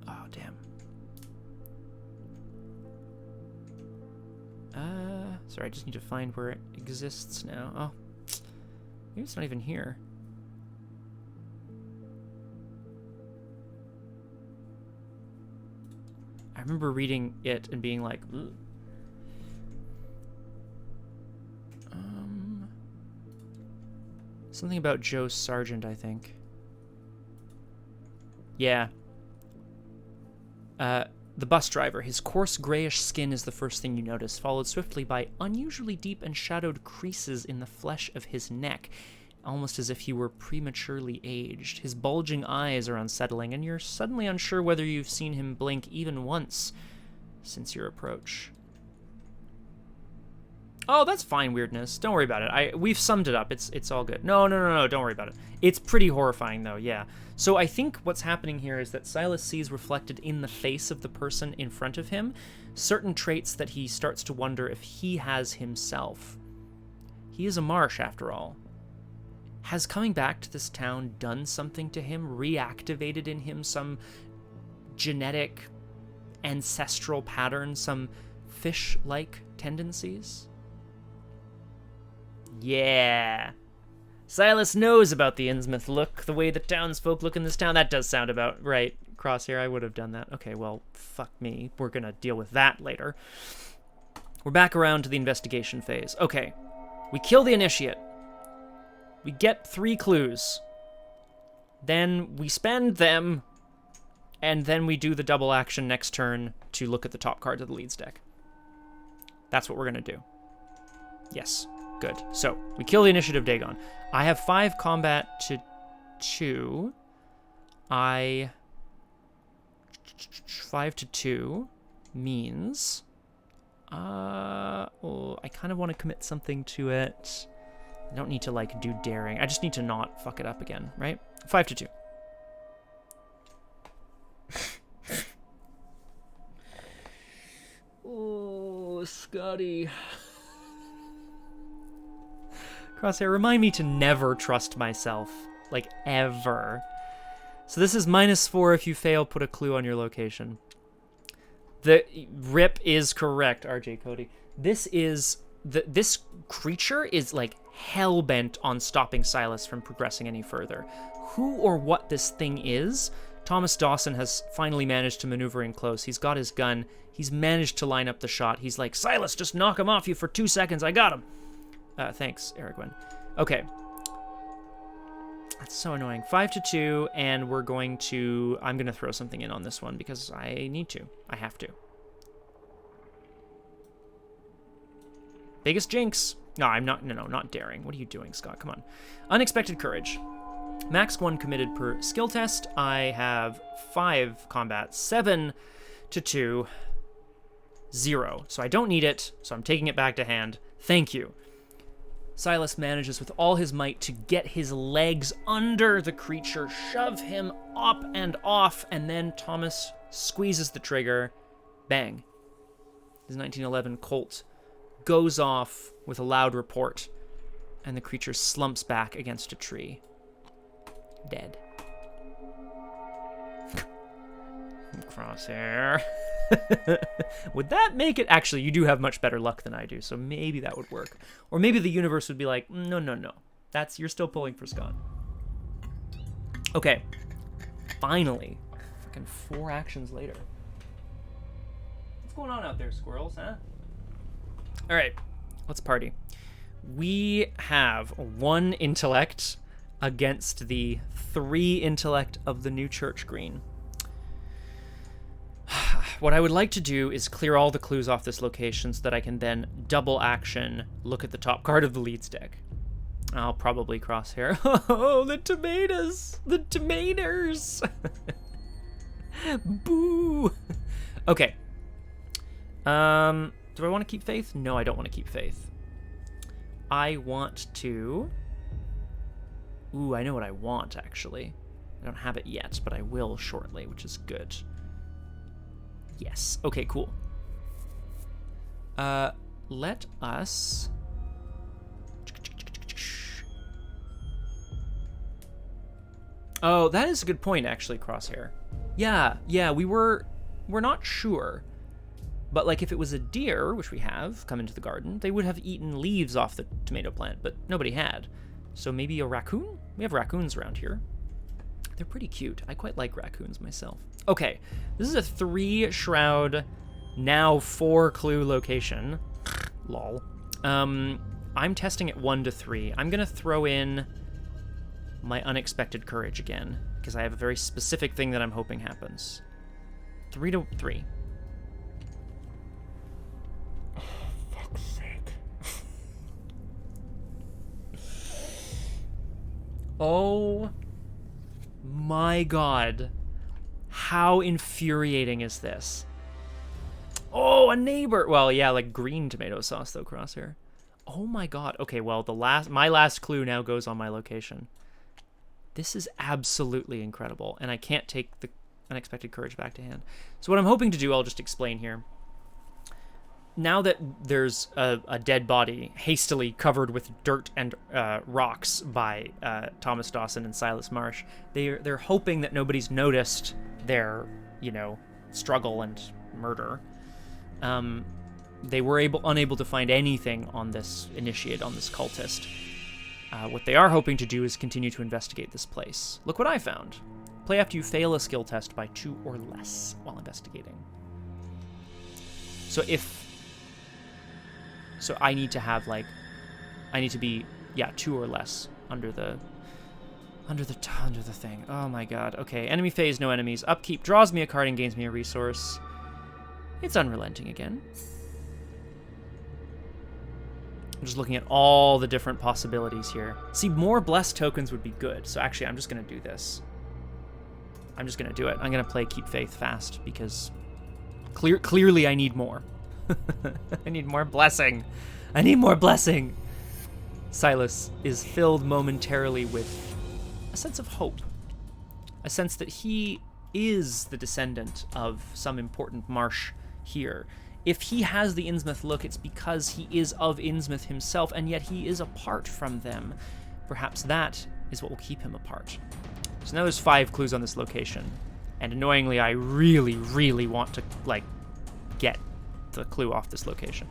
Oh, damn. Sorry, I just need to find where it exists now. Oh, maybe it's not even here. I remember reading it and being like, ugh. Something about Joe Sargent, I think. Yeah. The bus driver. His coarse grayish skin is the first thing you notice, followed swiftly by unusually deep and shadowed creases in the flesh of his neck, almost as if he were prematurely aged. His bulging eyes are unsettling, and you're suddenly unsure whether you've seen him blink even once since your approach. Oh, that's fine, weirdness. Don't worry about it. We've summed it up. It's all good. No, don't worry about it. It's pretty horrifying, though, yeah. So I think what's happening here is that Silas sees reflected in the face of the person in front of him certain traits that he starts to wonder if he has himself. He is a Marsh, after all. Has coming back to this town done something to him, reactivated in him some genetic ancestral pattern, some fish-like tendencies? Yeah. Silas knows about the Innsmouth look, the way the townsfolk look in this town. That does sound about right. Crosshair, I would have done that. Okay, well, fuck me. We're gonna deal with that later. We're back around to the investigation phase. Okay, we kill the initiate. We get 3 clues. Then we spend them, and then we do the double action next turn to look at the top cards of the leads deck. That's what we're gonna do. Yes. Good. So, we kill the initiative Dagon. I have 5 combat to 2. 5 to 2 means... well, I kind of want to commit something to it. I don't need to, like, do daring. I just need to not fuck it up again, right? 5 to 2. Oh, Scotty... Crosshair, remind me to never trust myself. Like, ever. So this is -4 if you fail, put a clue on your location. The rip is correct, RJ Cody. This creature is, like, hell-bent on stopping Silas from progressing any further. Who or what this thing is, Thomas Dawson has finally managed to maneuver in close. He's got his gun. He's managed to line up the shot. He's like, Silas, just knock him off you for 2 seconds. I got him. Thanks, Aragwen. Okay. That's so annoying. 5 to 2, and we're going to... I'm going to throw something in on this one because I need to. I have to. Biggest jinx. No, I'm not... No, not daring. What are you doing, Scott? Come on. Unexpected courage. Max 1 committed per skill test. I have 5 combat. 7 to 2. 0. So I don't need it, so I'm taking it back to hand. Thank you. Silas manages with all his might to get his legs under the creature, shove him up and off, and then Thomas squeezes the trigger. Bang. His 1911 Colt goes off with a loud report, and the creature slumps back against a tree. Dead. Crosshair. Would that make it? Actually, you do have much better luck than I do, so maybe that would work. Or maybe the universe would be like, no. You're still pulling for Scott. Okay. Finally. Fucking 4 actions later. What's going on out there, squirrels, huh? Alright. Let's party. We have 1 intellect against the 3 intellect of the new church green. What I would like to do is clear all the clues off this location so that I can then double action look at the top card of the leads deck. I'll probably crosshair. Oh, the tomatoes! The tomatoes! Boo! Okay. Do I want to keep faith? No, I don't want to keep faith. I want to... Ooh, I know what I want, actually. I don't have it yet, but I will shortly, which is good. Yes. Okay, cool. Let us... Oh, that is a good point, actually, Crosshair. Yeah, we're not sure. But, like, if it was a deer, which we have come into the garden, they would have eaten leaves off the tomato plant, but nobody had. So maybe a raccoon? We have raccoons around here. They're pretty cute. I quite like raccoons myself. Okay, this is a 3-shroud, now 4-clue location. Lol. I'm testing at 1 to 3. I'm going to throw in my unexpected courage again, because I have a very specific thing that I'm hoping happens. 3 to 3. Oh, fuck's sake. Oh my god. How infuriating is this? Oh, a neighbor. Well, yeah, like green tomato sauce though, Crosshair. Oh my god. Okay, well, my last clue now goes on my location. This is absolutely incredible, and I can't take the unexpected courage back to hand. So what I'm hoping to do, I'll just explain here. Now that there's a dead body hastily covered with dirt and rocks by Thomas Dawson and Silas Marsh, they're hoping that nobody's noticed their, struggle and murder. They were unable to find anything on this initiate, on this cultist. What they are hoping to do is continue to investigate this place. Look what I found. Play after you fail a skill test by 2 or less while investigating. So I need to have, I need to be, 2 or less under the thing. Oh my god. Okay, enemy phase, no enemies. Upkeep draws me a card and gains me a resource. It's unrelenting again. I'm just looking at all the different possibilities here. See, more blessed tokens would be good. So actually, I'm just going to do this. I'm just going to do it. I'm going to play Keep Faith fast because clearly I need more. I need more blessing. I need more blessing. Silas is filled momentarily with a sense of hope. A sense that he is the descendant of some important Marsh here. If he has the Innsmouth look, it's because he is of Innsmouth himself, and yet he is apart from them. Perhaps that is what will keep him apart. So now there's 5 clues on this location. And annoyingly, I really, really want to, get the clue off this location.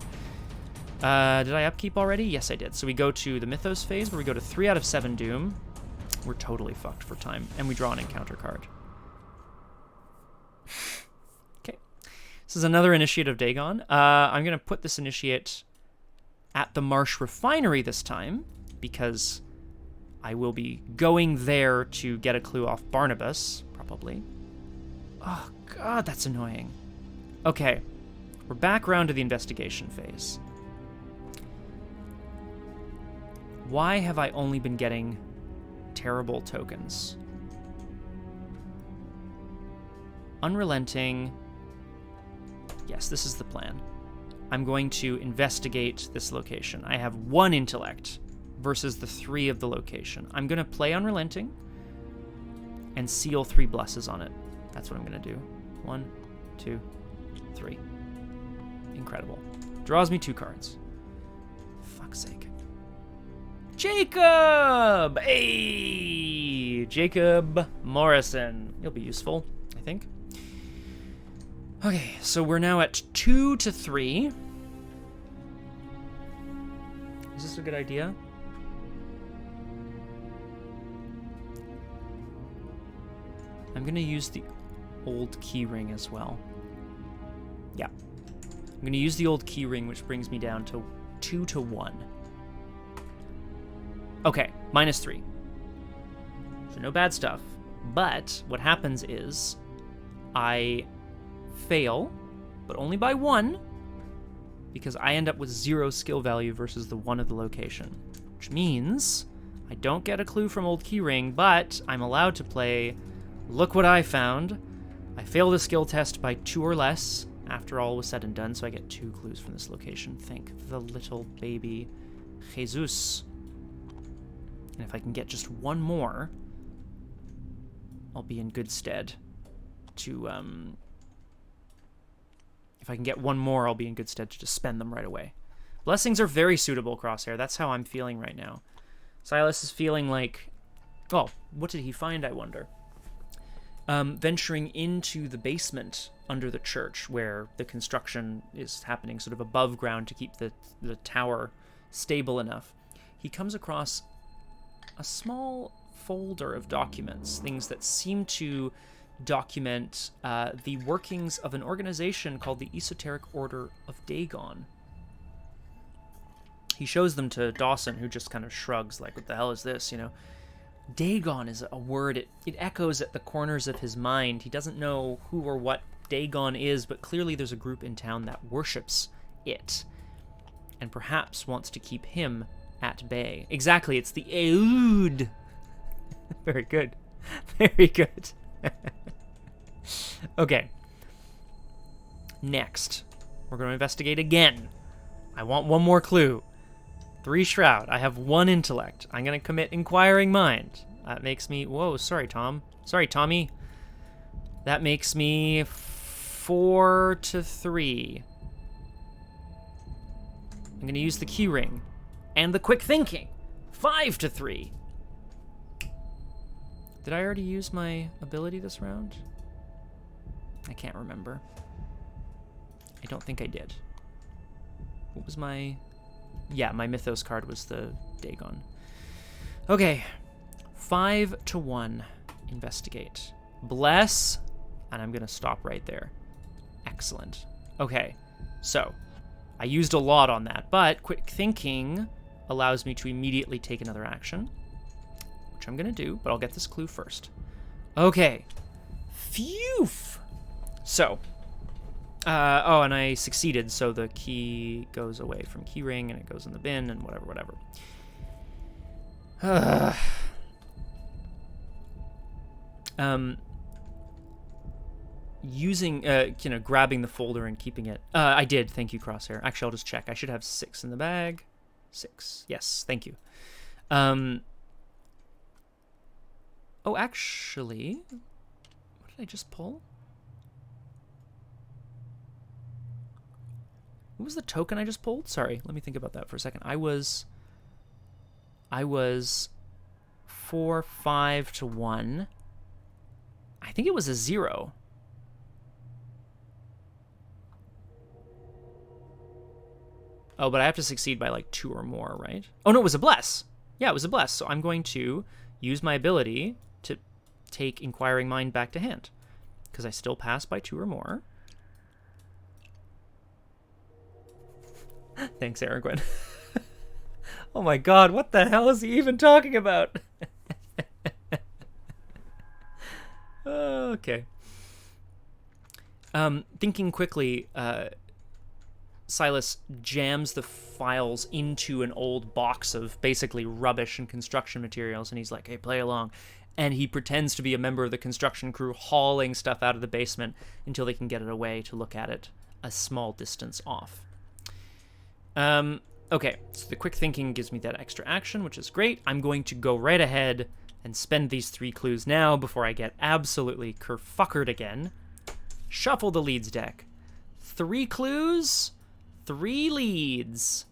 Did I upkeep already? Yes, I did. So we go to the Mythos phase, where we go to 3 out of 7 Doom. We're totally fucked for time. And we draw an encounter card. Okay. This is another initiate of Dagon. I'm going to put this initiate at the Marsh Refinery this time, because I will be going there to get a clue off Barnabas, probably. Oh, God, that's annoying. Okay. We're back around to the investigation phase. Why have I only been getting terrible tokens? Unrelenting. Yes, this is the plan. I'm going to investigate this location. I have 1 intellect versus the 3 of the location. I'm going to play Unrelenting and seal 3 blesses on it. That's what I'm going to do. 1, 2, 3. Incredible. Draws me 2 cards. Fuck's sake. Jacob! Hey! Jacob Morrison. He'll be useful, I think. Okay, so we're now at 2 to 3. Is this a good idea? I'm going to use the old keyring as well. Yeah. I'm going to use the old keyring, which brings me down to 2 to 1. Okay, -3. So no bad stuff. But what happens is I fail, but only by 1, because I end up with 0 skill value versus the 1 of the location. Which means I don't get a clue from old keyring, but I'm allowed to play Look What I Found. I fail the skill test by 2 or less after all was said and done, so I get 2 clues from this location. Think the little baby Jesus. And if I can get just 1 more, I'll be in good stead to, if I can get 1 more, I'll be in good stead to just spend them right away. Blessings are very suitable, Crosshair. That's how I'm feeling right now. Silas is feeling like, oh, what did he find, I wonder? venturing into the basement under the church where the construction is happening sort of above ground to keep the tower stable enough, he comes across a small folder of documents, things that seem to document the workings of an organization called the Esoteric Order of Dagon. He shows them to Dawson, who just kind of shrugs, like, what the hell is this, you know? Dagon is a word, it echoes at the corners of his mind. He doesn't know who or what Dagon is, but clearly there's a group in town that worships it, and perhaps wants to keep him at bay. Exactly, it's the Eud. Very good. Very good. Okay. Next, we're going to investigate again. I want one more clue. 3 shroud. I have 1 intellect. I'm going to commit inquiring mind. That makes me... Whoa, sorry, Tom. Sorry, Tommy. That makes me 4 to 3. I'm going to use the key ring. And the quick thinking. 5 to 3. Did I already use my ability this round? I can't remember. I don't think I did. What was my... Yeah, my Mythos card was the Dagon. Okay. 5 to 1. Investigate. Bless. And I'm going to stop right there. Excellent. Okay. So, I used a lot on that, but quick thinking allows me to immediately take another action, which I'm going to do, but I'll get this clue first. Okay. Phew. So, oh, and I succeeded, so the key goes away from keyring, and it goes in the bin, and whatever. Using, grabbing the folder and keeping it. I did, thank you, Crosshair. Actually, I'll just check. I should have 6 in the bag. 6, yes, thank you. Oh, actually, what did I just pull? What was the token I just pulled? Sorry, let me think about that for a second. I was 4, 5 to 1. I think it was a 0. Oh, but I have to succeed by like 2 or more, right? Oh no, it was a bless. Yeah, it was a bless. So I'm going to use my ability to take Inquiring Mind back to hand, because I still pass by 2 or more. Thanks, Aragorn. Oh my god, what the hell is he even talking about? Okay. Thinking quickly, Silas jams the files into an old box of basically rubbish and construction materials, and he's like, hey, play along. And he pretends to be a member of the construction crew hauling stuff out of the basement until they can get it away to look at it a small distance off. Okay, so the quick thinking gives me that extra action, which is great. I'm going to go right ahead and spend these 3 clues now before I get absolutely kerfuckered again. Shuffle the leads deck. 3 clues, 3 leads.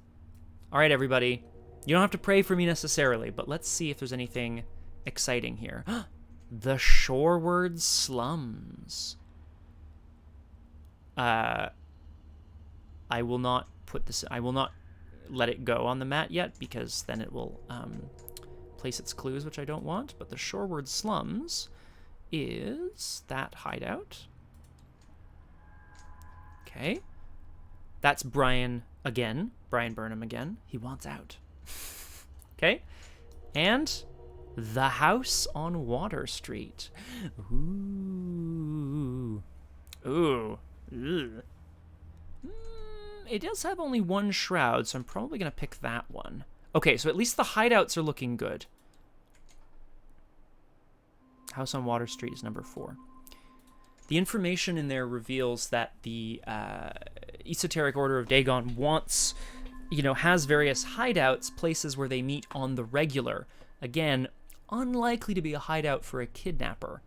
All right, everybody. You don't have to pray for me necessarily, but let's see if there's anything exciting here. The Shoreward Slums. I will not put this... I will not let it go on the mat yet, because then it will place its clues, which I don't want. But the Shoreward Slums is that hideout. Okay. That's Brian again. Brian Burnham again. He wants out. Okay. And the House on Water Street. Ooh. Ooh. Ugh. It does have only 1 shroud, so I'm probably going to pick that one. Okay, so at least the hideouts are looking good. House on Water Street is number 4. The information in there reveals that the Esoteric Order of Dagon wants, has various hideouts, places where they meet on the regular. Again, unlikely to be a hideout for a kidnapper,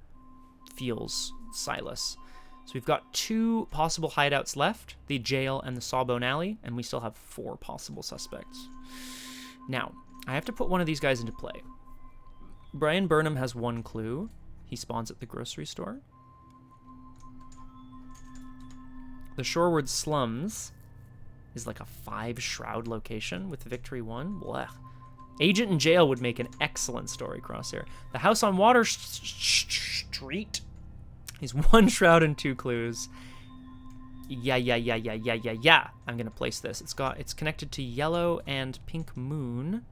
feels Silas. So we've got 2 possible hideouts left, the jail and the Sawbone Alley, and we still have 4 possible suspects. Now, I have to put one of these guys into play. Brian Burnham has 1 clue. He spawns at the grocery store. The Shoreward Slums is like a 5 shroud location with Victory 1. Blech. Agent in Jail would make an excellent story, Crosshair. The House on Water Street is 1 shroud and 2 clues. Yeah. I'm gonna place this. It's connected to Yellow and Pink Moon.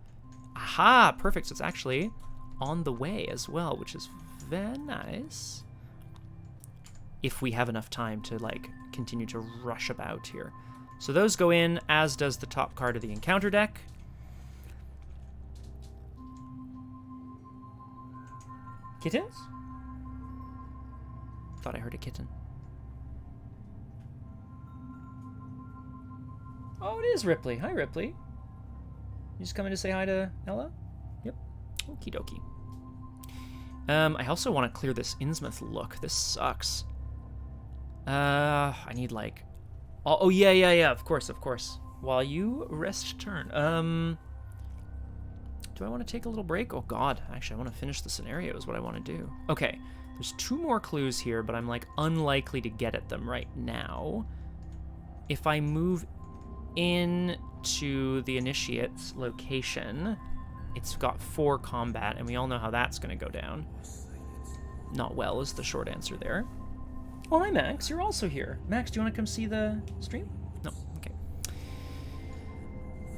Aha, perfect. So it's actually on the way as well, which is very nice. If we have enough time to like continue to rush about here. So those go in, as does the top card of the encounter deck. Kittens? Thought I heard a kitten. Oh, it is Ripley. Hi, Ripley. You just coming to say hi to Ella? Yep. Okie dokie. I also want to clear this Innsmouth look. This sucks. I need like... Oh, yeah. Of course. While you rest turn. Do I want to take a little break? Oh, God. Actually, I want to finish the scenario is what I want to do. Okay. There's 2 more clues here, but I'm like unlikely to get at them right now. If I move in to the Initiate's location, it's got 4 combat, and we all know how that's going to go down. Not well is the short answer there. Oh, hi, Max. You're also here. Max, do you want to come see the stream? No. Okay.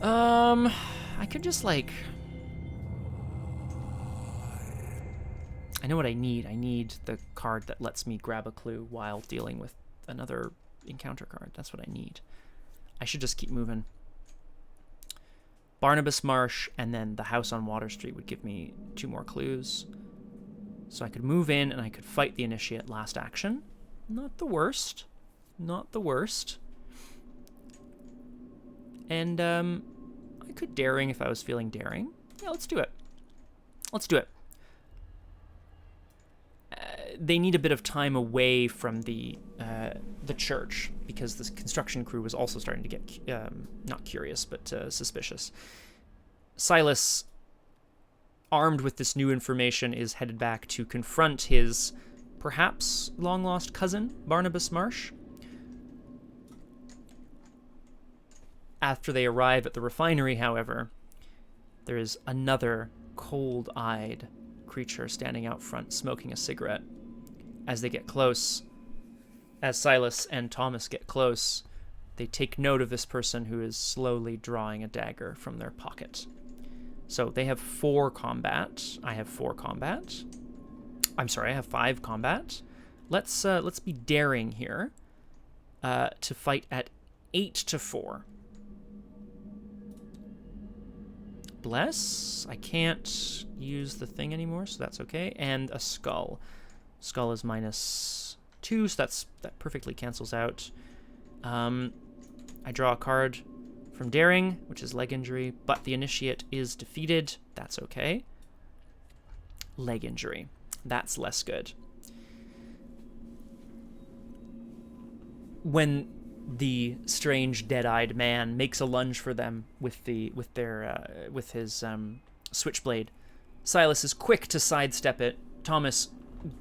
I could just, like... I know what I need. I need the card that lets me grab a clue while dealing with another encounter card. That's what I need. I should just keep moving. Barnabas Marsh and then the House on Water Street would give me 2 more clues. So I could move in and I could fight the Initiate last action. Not the worst. Not the worst. And I could daring if I was feeling daring. Yeah, let's do it. Let's do it. They need a bit of time away from the church because the construction crew was also starting to get not curious but suspicious. Silas, armed with this new information, is headed back to confront his perhaps long-lost cousin, Barnabas Marsh. After they arrive at the refinery, however, there is another cold-eyed creature standing out front, smoking a cigarette. As they get close, as Silas and Thomas get close, they take note of this person who is slowly drawing a dagger from their pocket. So they have 4 combat. I have 4 combat. I'm sorry, I have 5 combat. Let's be daring here to fight at 8-4. Bless. I can't use the thing anymore, so that's okay. And a skull. Skull is -2, so that perfectly cancels out. I draw a card from daring, which is leg injury, but the Initiate is defeated. That's okay. Leg injury. That's less good. When the strange dead-eyed man makes a lunge for them with his switchblade, Silas is quick to sidestep it. Thomas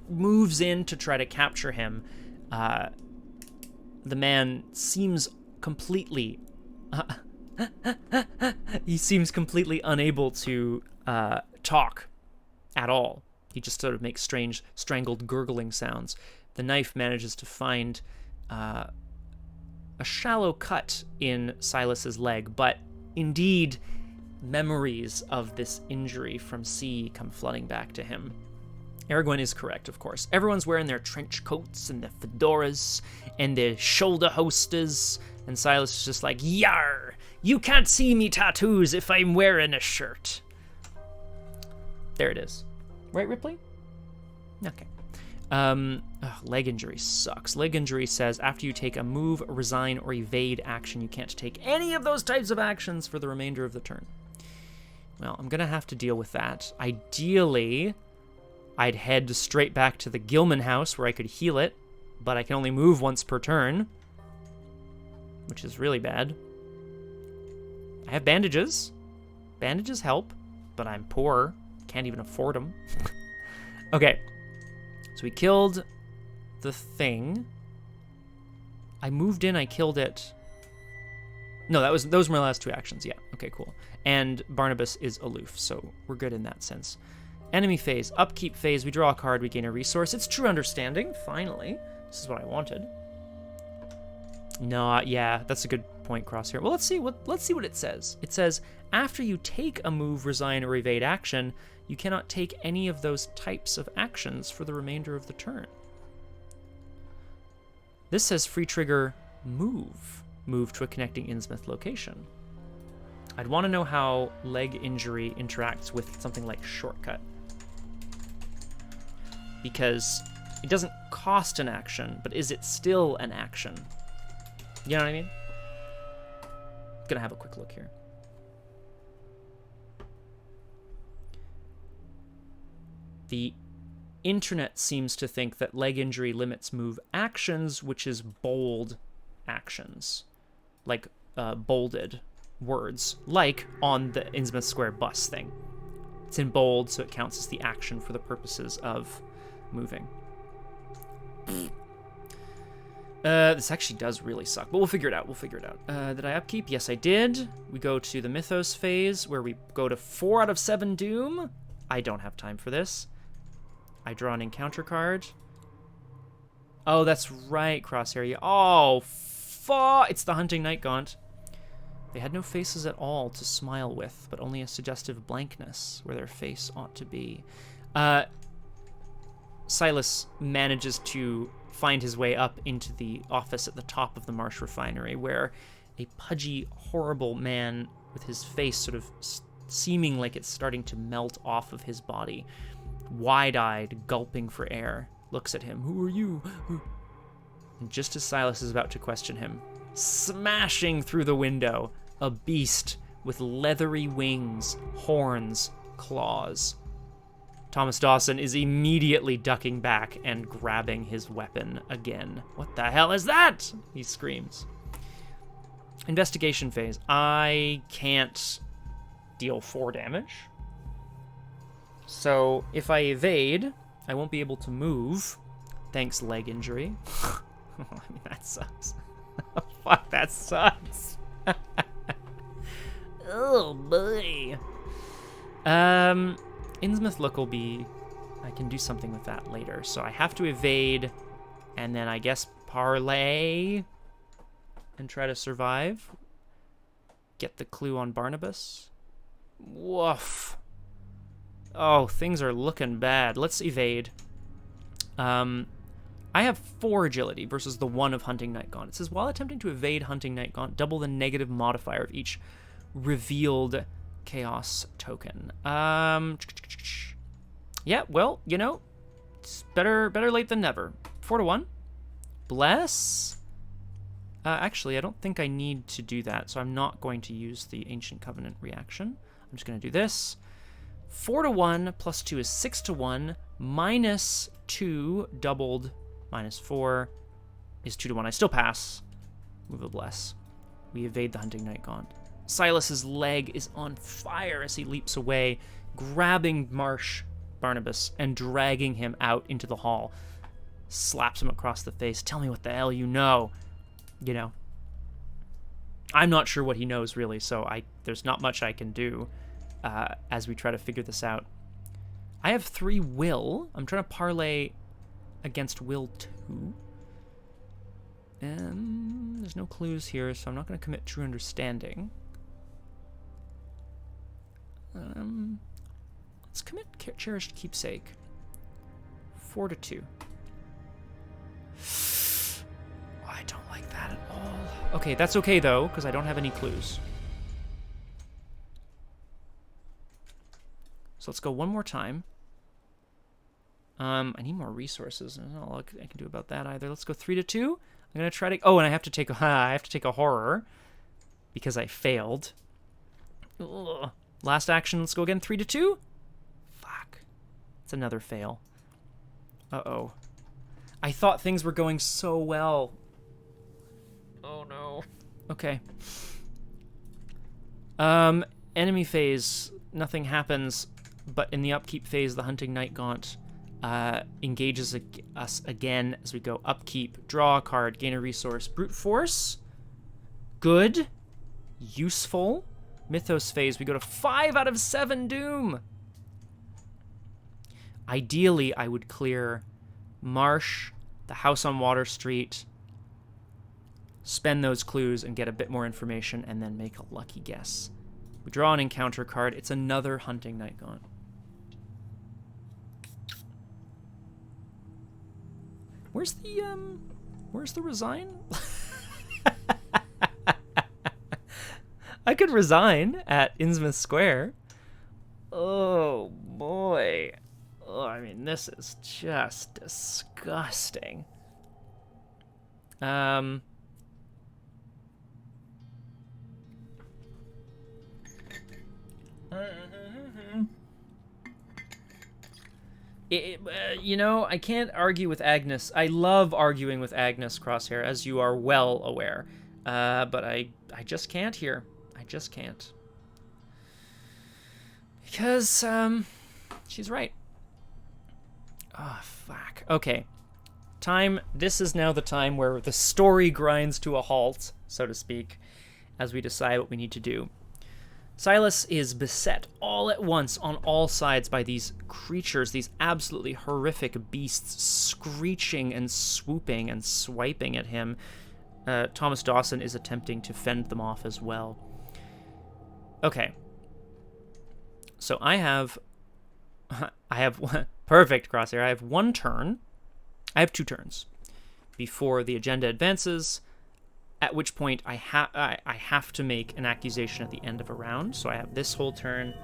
moves in to try to capture him. The man seems completely he seems completely unable to talk at all. He just sort of makes strange strangled gurgling sounds. The knife manages to find a shallow cut in Silas's leg, but indeed memories of this injury from sea come flooding back to him. Aragorn is correct, of course. Everyone's wearing their trench coats and their fedoras and their shoulder holsters, and Silas is just like, "Yar! You can't see me tattoos if I'm wearing a shirt." There it is. Right, Ripley? Okay. Leg injury sucks. Leg injury says after you take a move, resign, or evade action, you can't take any of those types of actions for the remainder of the turn. Well, I'm gonna have to deal with that. Ideally, I'd head straight back to the Gilman House where I could heal it, but I can only move once per turn, which is really bad. I have bandages. Bandages help, but I'm poor. Can't even afford them. Okay. So we killed the thing. I moved in, I killed it. No, those were my last 2 actions. Yeah, okay, cool. And Barnabas is aloof, so we're good in that sense. Enemy phase, upkeep phase, we draw a card, we gain a resource. It's true understanding, finally. This is what I wanted. No, yeah, that's a good point, Crosshair. Well, let's see what it says. It says, after you take a move, resign, or evade action, you cannot take any of those types of actions for the remainder of the turn. This says free trigger move. Move to a connecting Innsmouth location. I'd want to know how leg injury interacts with something like shortcut. Because it doesn't cost an action, but is it still an action? You know what I mean? Gonna have a quick look here. The internet seems to think that leg injury limits move actions, which is bold actions. Like bolded words, like on the Innsmouth Square bus thing. It's in bold, so it counts as the action for the purposes of moving. This actually does really suck, but we'll figure it out. Did I upkeep? Yes, I did. We go to the Mythos phase, where we go to 4 out of 7 Doom. I don't have time for this. I draw an encounter card. Oh, that's right, Crosshair. Oh, fuck! It's the Hunting Night Gaunt. They had no faces at all to smile with, but only a suggestive blankness where their face ought to be. Silas manages to find his way up into the office at the top of the Marsh Refinery, where a pudgy, horrible man with his face sort of seeming like it's starting to melt off of his body, wide-eyed, gulping for air, looks at him. Who are you? And just as Silas is about to question him, smashing through the window, a beast with leathery wings, horns, claws. Thomas Dawson is immediately ducking back and grabbing his weapon again. What the hell is that? He screams. Investigation phase. I can't deal 4 damage. So if I evade, I won't be able to move. Thanks, leg injury. I mean, that sucks. Fuck, that sucks. Oh, boy. Innsmouth look will be... I can do something with that later. So I have to evade, and then I guess parlay and try to survive. Get the clue on Barnabas. Woof. Oh, things are looking bad. Let's evade. I have 4 agility versus the 1 of Hunting Night Gaunt. It says, while attempting to evade Hunting Night Gaunt, double the negative modifier of each revealed chaos token. Yeah, well, you know, it's better late than never. 4 to 1. Bless. Actually, I don't think I need to do that, so I'm not going to use the Ancient Covenant reaction. I'm just going to do this. 4 to 1 plus 2 is 6 to 1. Minus 2 doubled minus 4 is 2 to 1. I still pass. Move a bless. We evade the Hunting Night Gaunt. Silas's leg is on fire as he leaps away, grabbing Barnabas and dragging him out into the hall. Slaps him across the face. Tell me what the hell you know. You know. I'm not sure what he knows, really, so there's not much I can do as we try to figure this out. I have 3 will. I'm trying to parlay against will 2. And there's no clues here, so I'm not going to commit true understanding. Let's commit cherished keepsake. 4 to 2. Oh, I don't like that at all. Okay, that's okay though, because I don't have any clues. So let's go one more time. I need more resources. There's not a lot I can do about that either. Let's go 3 to 2. I'm gonna try to. Oh, and I have to take a horror because I failed. Ugh. Last action. Let's go again. 3 to 2. Fuck. It's another fail. Uh-oh. I thought things were going so well. Oh no. Okay. Enemy phase. Nothing happens, but in the upkeep phase, the Hunting Night Gaunt engages us again as we go upkeep, draw a card, gain a resource. Brute Force, good, useful. Mythos Phase, we go to 5 out of 7 Doom. Ideally, I would clear Marsh, the house on Water Street, spend those clues and get a bit more information, and then make a lucky guess. We draw an encounter card. It's another Hunting Night Gaunt. Where's the resign? I could resign at Innsmouth Square. Oh, boy. Oh, I mean, this is just disgusting. You know, I can't argue with Agnes. I love arguing with Agnes, Crosshair, as you are well aware. But I just can't here. I just can't. Because, she's right. Oh, fuck. Okay. This is now the time where the story grinds to a halt, so to speak, as we decide what we need to do. Silas is beset all at once on all sides by these creatures, these absolutely horrific beasts screeching and swooping and swiping at him. Thomas Dawson is attempting to fend them off as well. Okay. So I have perfect, Crosshair. I have 1 turn. I have 2 turns before the agenda advances, at which point I have to make an accusation at the end of a round. So I have this whole turn,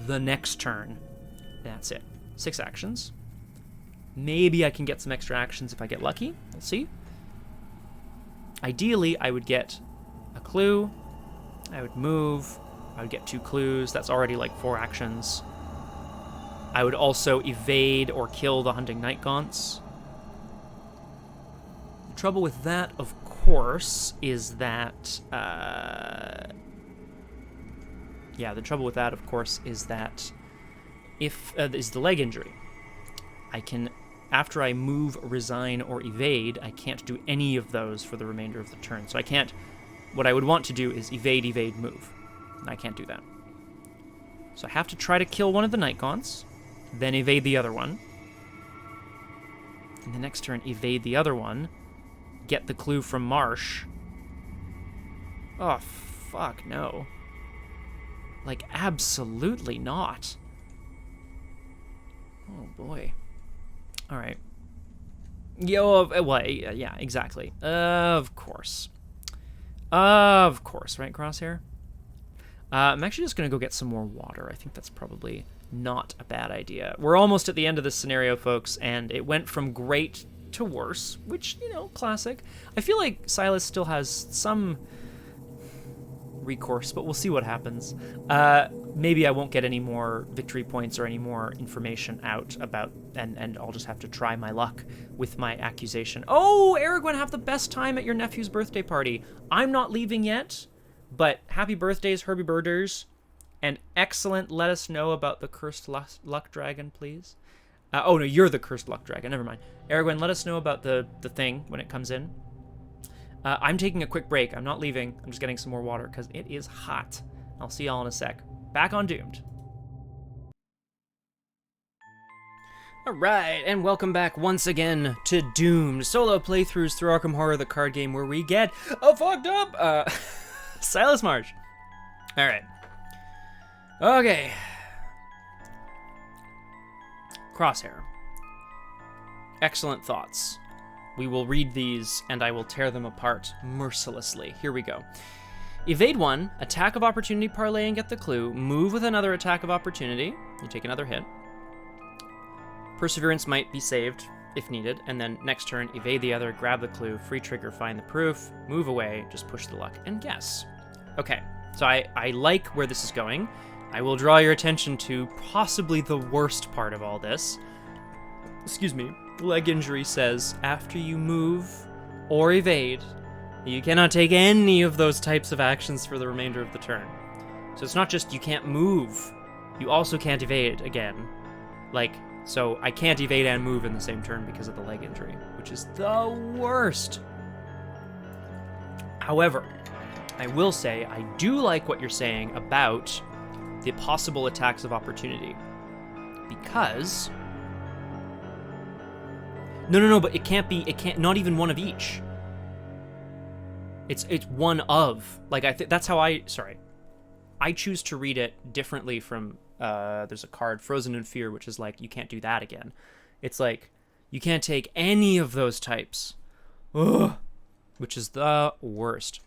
the next turn. That's it. 6 actions. Maybe I can get some extra actions if I get lucky. We'll see. Ideally, I would get a clue. I would move. I would get 2 clues. That's already like 4 actions. I would also evade or kill the Hunting Night Gaunts. The trouble with that, of course, is that... the trouble with that, of course, is that is the leg injury. I can, after I move, resign, or evade, I can't do any of those for the remainder of the turn. So I can't... What I would want to do is evade, move. And I can't do that. So I have to try to kill one of the Night Gaunts, then evade the other one. And the next turn, evade the other one. Get the clue from Marsh. Oh, fuck, no. Like, absolutely not. Oh, boy. All right. Yeah, exactly. Of course. Of course, right, Crosshair? I'm actually just going to go get some more water. I think that's probably not a bad idea. We're almost at the end of this scenario, folks, and it went from great to worse, which, you know, classic. I feel like Silas still has some recourse, but we'll see what happens. Maybe I won't get any more victory points or any more information out about, and I'll just have to try my luck with my accusation. Oh, Aragorn, have the best time at your nephew's birthday party. I'm not leaving yet, but happy birthdays, Herbie Birders, and excellent. Let us know about the cursed luck dragon, please. Oh, no, you're the cursed luck dragon. Never mind. Aragorn, let us know about the thing when it comes in. I'm taking a quick break. I'm not leaving. I'm just getting some more water because it is hot. I'll see y'all in a sec. Back on Doomed. All right, and welcome back once again to Doomed. Solo playthroughs through Arkham Horror, the card game where we get fucked up Silas Marsh. All right. Okay. Crosshair. Excellent thoughts. We will read these, and I will tear them apart mercilessly. Here we go. Evade 1, attack of opportunity, parlay and get the clue. Move with another attack of opportunity. You take another hit. Perseverance might be saved if needed, and then next turn, evade the other, grab the clue, free trigger, find the proof, move away, just push the luck, and guess. Okay, so I like where this is going. I will draw your attention to possibly the worst part of all this. Excuse me. Leg injury says, after you move or evade, you cannot take any of those types of actions for the remainder of the turn. So it's not just you can't move, you also can't evade again. Like, So I can't evade and move in the same turn because of the leg injury, which is the worst. However, I will say I do like what you're saying about the possible attacks of opportunity. Because... No, but it can't, not even one of each. It's one of. Like, that's how I choose to read it differently from, there's a card, Frozen in Fear, which is like, you can't do that again. It's like, you can't take any of those types. Ugh. Which is the worst.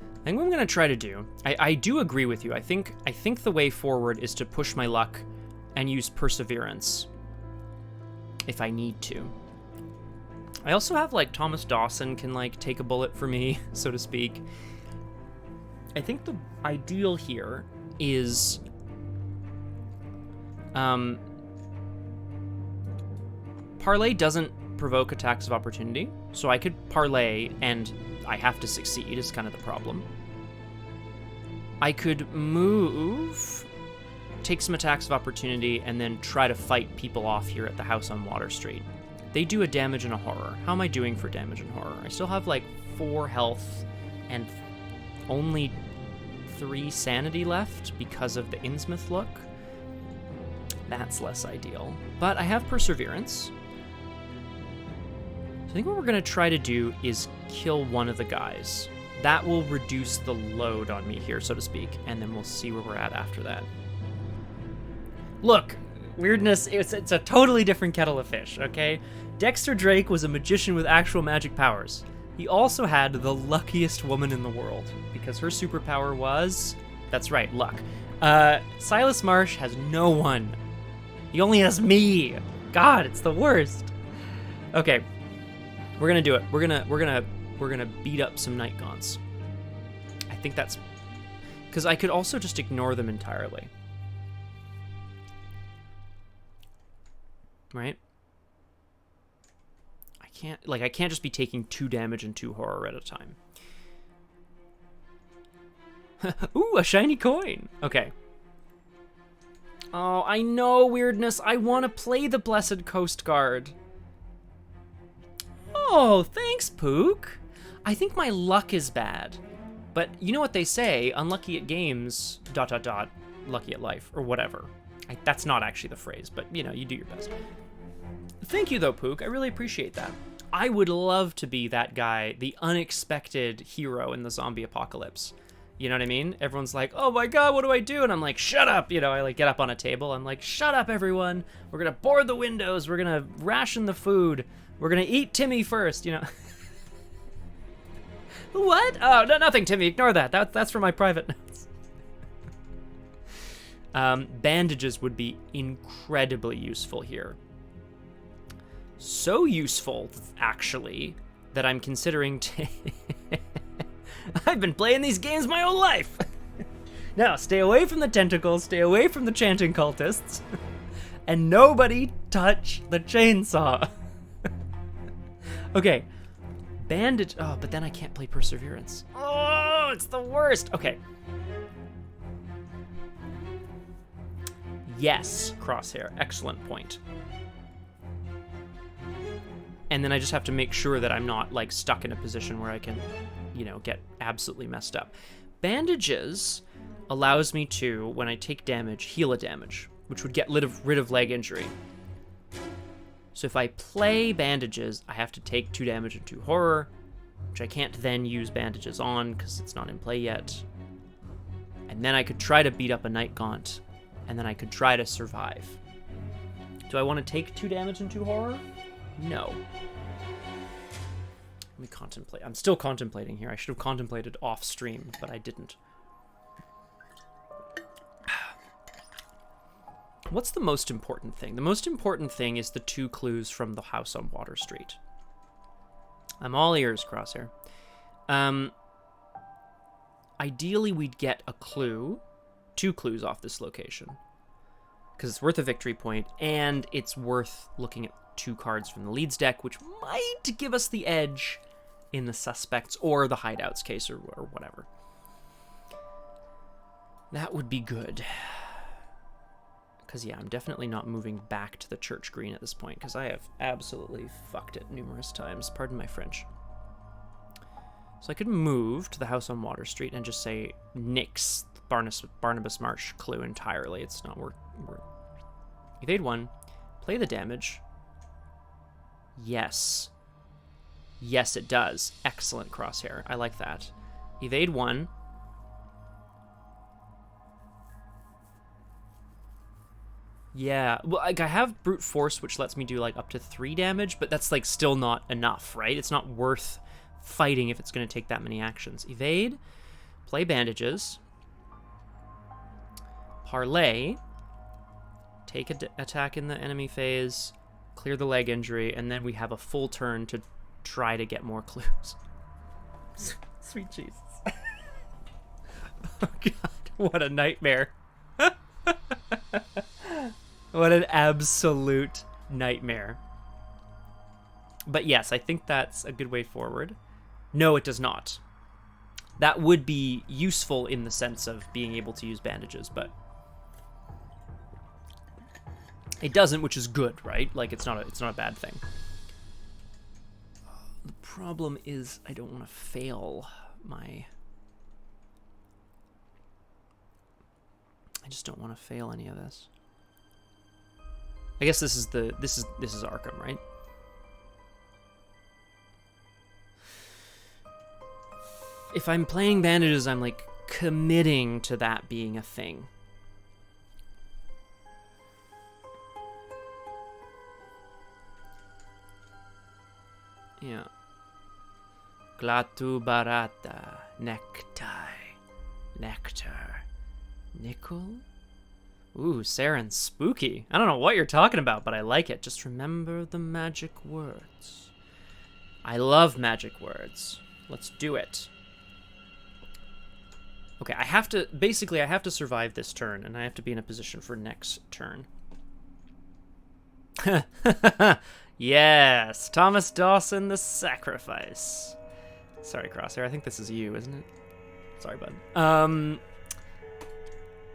I think what I'm going to try to do, I do agree with you. I think the way forward is to push my luck and use Perseverance if I need to. I also have, like, Thomas Dawson can, like, take a bullet for me, so to speak. I think the ideal here is Parlay doesn't provoke attacks of opportunity, so I could parlay and I have to succeed is kind of the problem. I could move, take some attacks of opportunity, and then try to fight people off here at the house on Water Street. They do a damage and a horror. How am I doing for damage and horror? I still have like 4 health and only 3 sanity left because of the Innsmouth look. That's less ideal. But I have Perseverance. So I think what we're going to try to do is kill one of the guys. That will reduce the load on me here, so to speak, and then we'll see where we're at after that. Look, weirdness, it's a totally different kettle of fish, okay? Dexter Drake was a magician with actual magic powers. He also had the luckiest woman in the world, because her superpower was... That's right, luck. Silas Marsh has no one. He only has me. God, it's the worst. Okay, we're gonna do it. We're gonna beat up some Night Gaunts. I think that's... Because I could also just ignore them entirely. Right? I can't just be taking 2 damage and 2 horror at a time. Ooh, a shiny coin. Okay. Oh, I know, weirdness. I want to play the Blessed Coast Guard. Oh, thanks, Pook. I think my luck is bad. But you know what they say, unlucky at games, ... lucky at life, or whatever. That's not actually the phrase, but, you know, you do your best. Thank you, though, Pook. I really appreciate that. I would love to be that guy, the unexpected hero in the zombie apocalypse. You know what I mean? Everyone's like, oh my god, what do I do? And I'm like, shut up! You know, I like get up on a table. I'm like, shut up, everyone! We're gonna board the windows. We're gonna ration the food. We're gonna eat Timmy first, you know? What? Oh, no, nothing, Timmy. Ignore that. That's for my private notes. Bandages would be incredibly useful here. So useful, actually, that I'm considering... I've been playing these games my whole life! Now, stay away from the tentacles, stay away from the chanting cultists, and nobody touch the chainsaw. Okay. Bandage... Oh, but then I can't play Perseverance. Oh, it's the worst! Okay. Yes, Crosshair. Excellent point. And then I just have to make sure that I'm not, like, stuck in a position where I can, you know, get absolutely messed up. Bandages allows me to, when I take damage, heal a damage, which would get rid of leg injury. So if I play bandages, I have to take 2 damage and 2 horror, which I can't then use bandages on because it's not in play yet. And then I could try to beat up a Night Gaunt, and then I could try to survive. Do I want to take 2 damage and 2 horror? No. Let me contemplate. I'm still contemplating here. I should have contemplated off stream, but I didn't. What's the most important thing? The most important thing is the 2 clues from the house on Water Street. I'm all ears, Crosshair. Ideally, we'd get a clue, 2 clues off this location, because it's worth a victory point, and it's worth looking at 2 cards from the Leeds deck, which might give us the edge in the suspects or the hideouts case or whatever. That would be good. Because, yeah, I'm definitely not moving back to the church green at this point, because I have absolutely fucked it numerous times. Pardon my French. So I could move to the house on Water Street and just say nix Barnabas Marsh clue entirely. It's not worth. Evade 1. Play the damage. Yes. Yes, it does. Excellent crosshair. I like that. Evade 1. Yeah, well, like, I have Brute Force, which lets me do, like, up to 3 damage, but that's, like, still not enough, right? It's not worth fighting if it's going to take that many actions. Evade, play Bandages, Parlay, take an attack in the enemy phase, clear the leg injury, and then we have a full turn to try to get more clues. Sweet Jesus. Oh, God, what a nightmare. What an absolute nightmare. But yes, I think that's a good way forward. No, it does not. That would be useful in the sense of being able to use bandages, but it doesn't, which is good, right? Like, it's not a bad thing. The problem is I don't want to fail my... I just don't want to fail any of this. I guess this is Arkham, right? If I'm playing bandages, I'm like committing to that being a thing. Yeah. Glatu barata, necktie, nectar, nickel. Ooh, Saren's spooky. I don't know what you're talking about, but I like it. Just remember the magic words. I love magic words. Let's do it. Okay, I have to survive this turn, and I have to be in a position for next turn. Yes, Thomas Dawson, the sacrifice. Sorry, Crosshair, I think this is you, isn't it? Sorry, bud.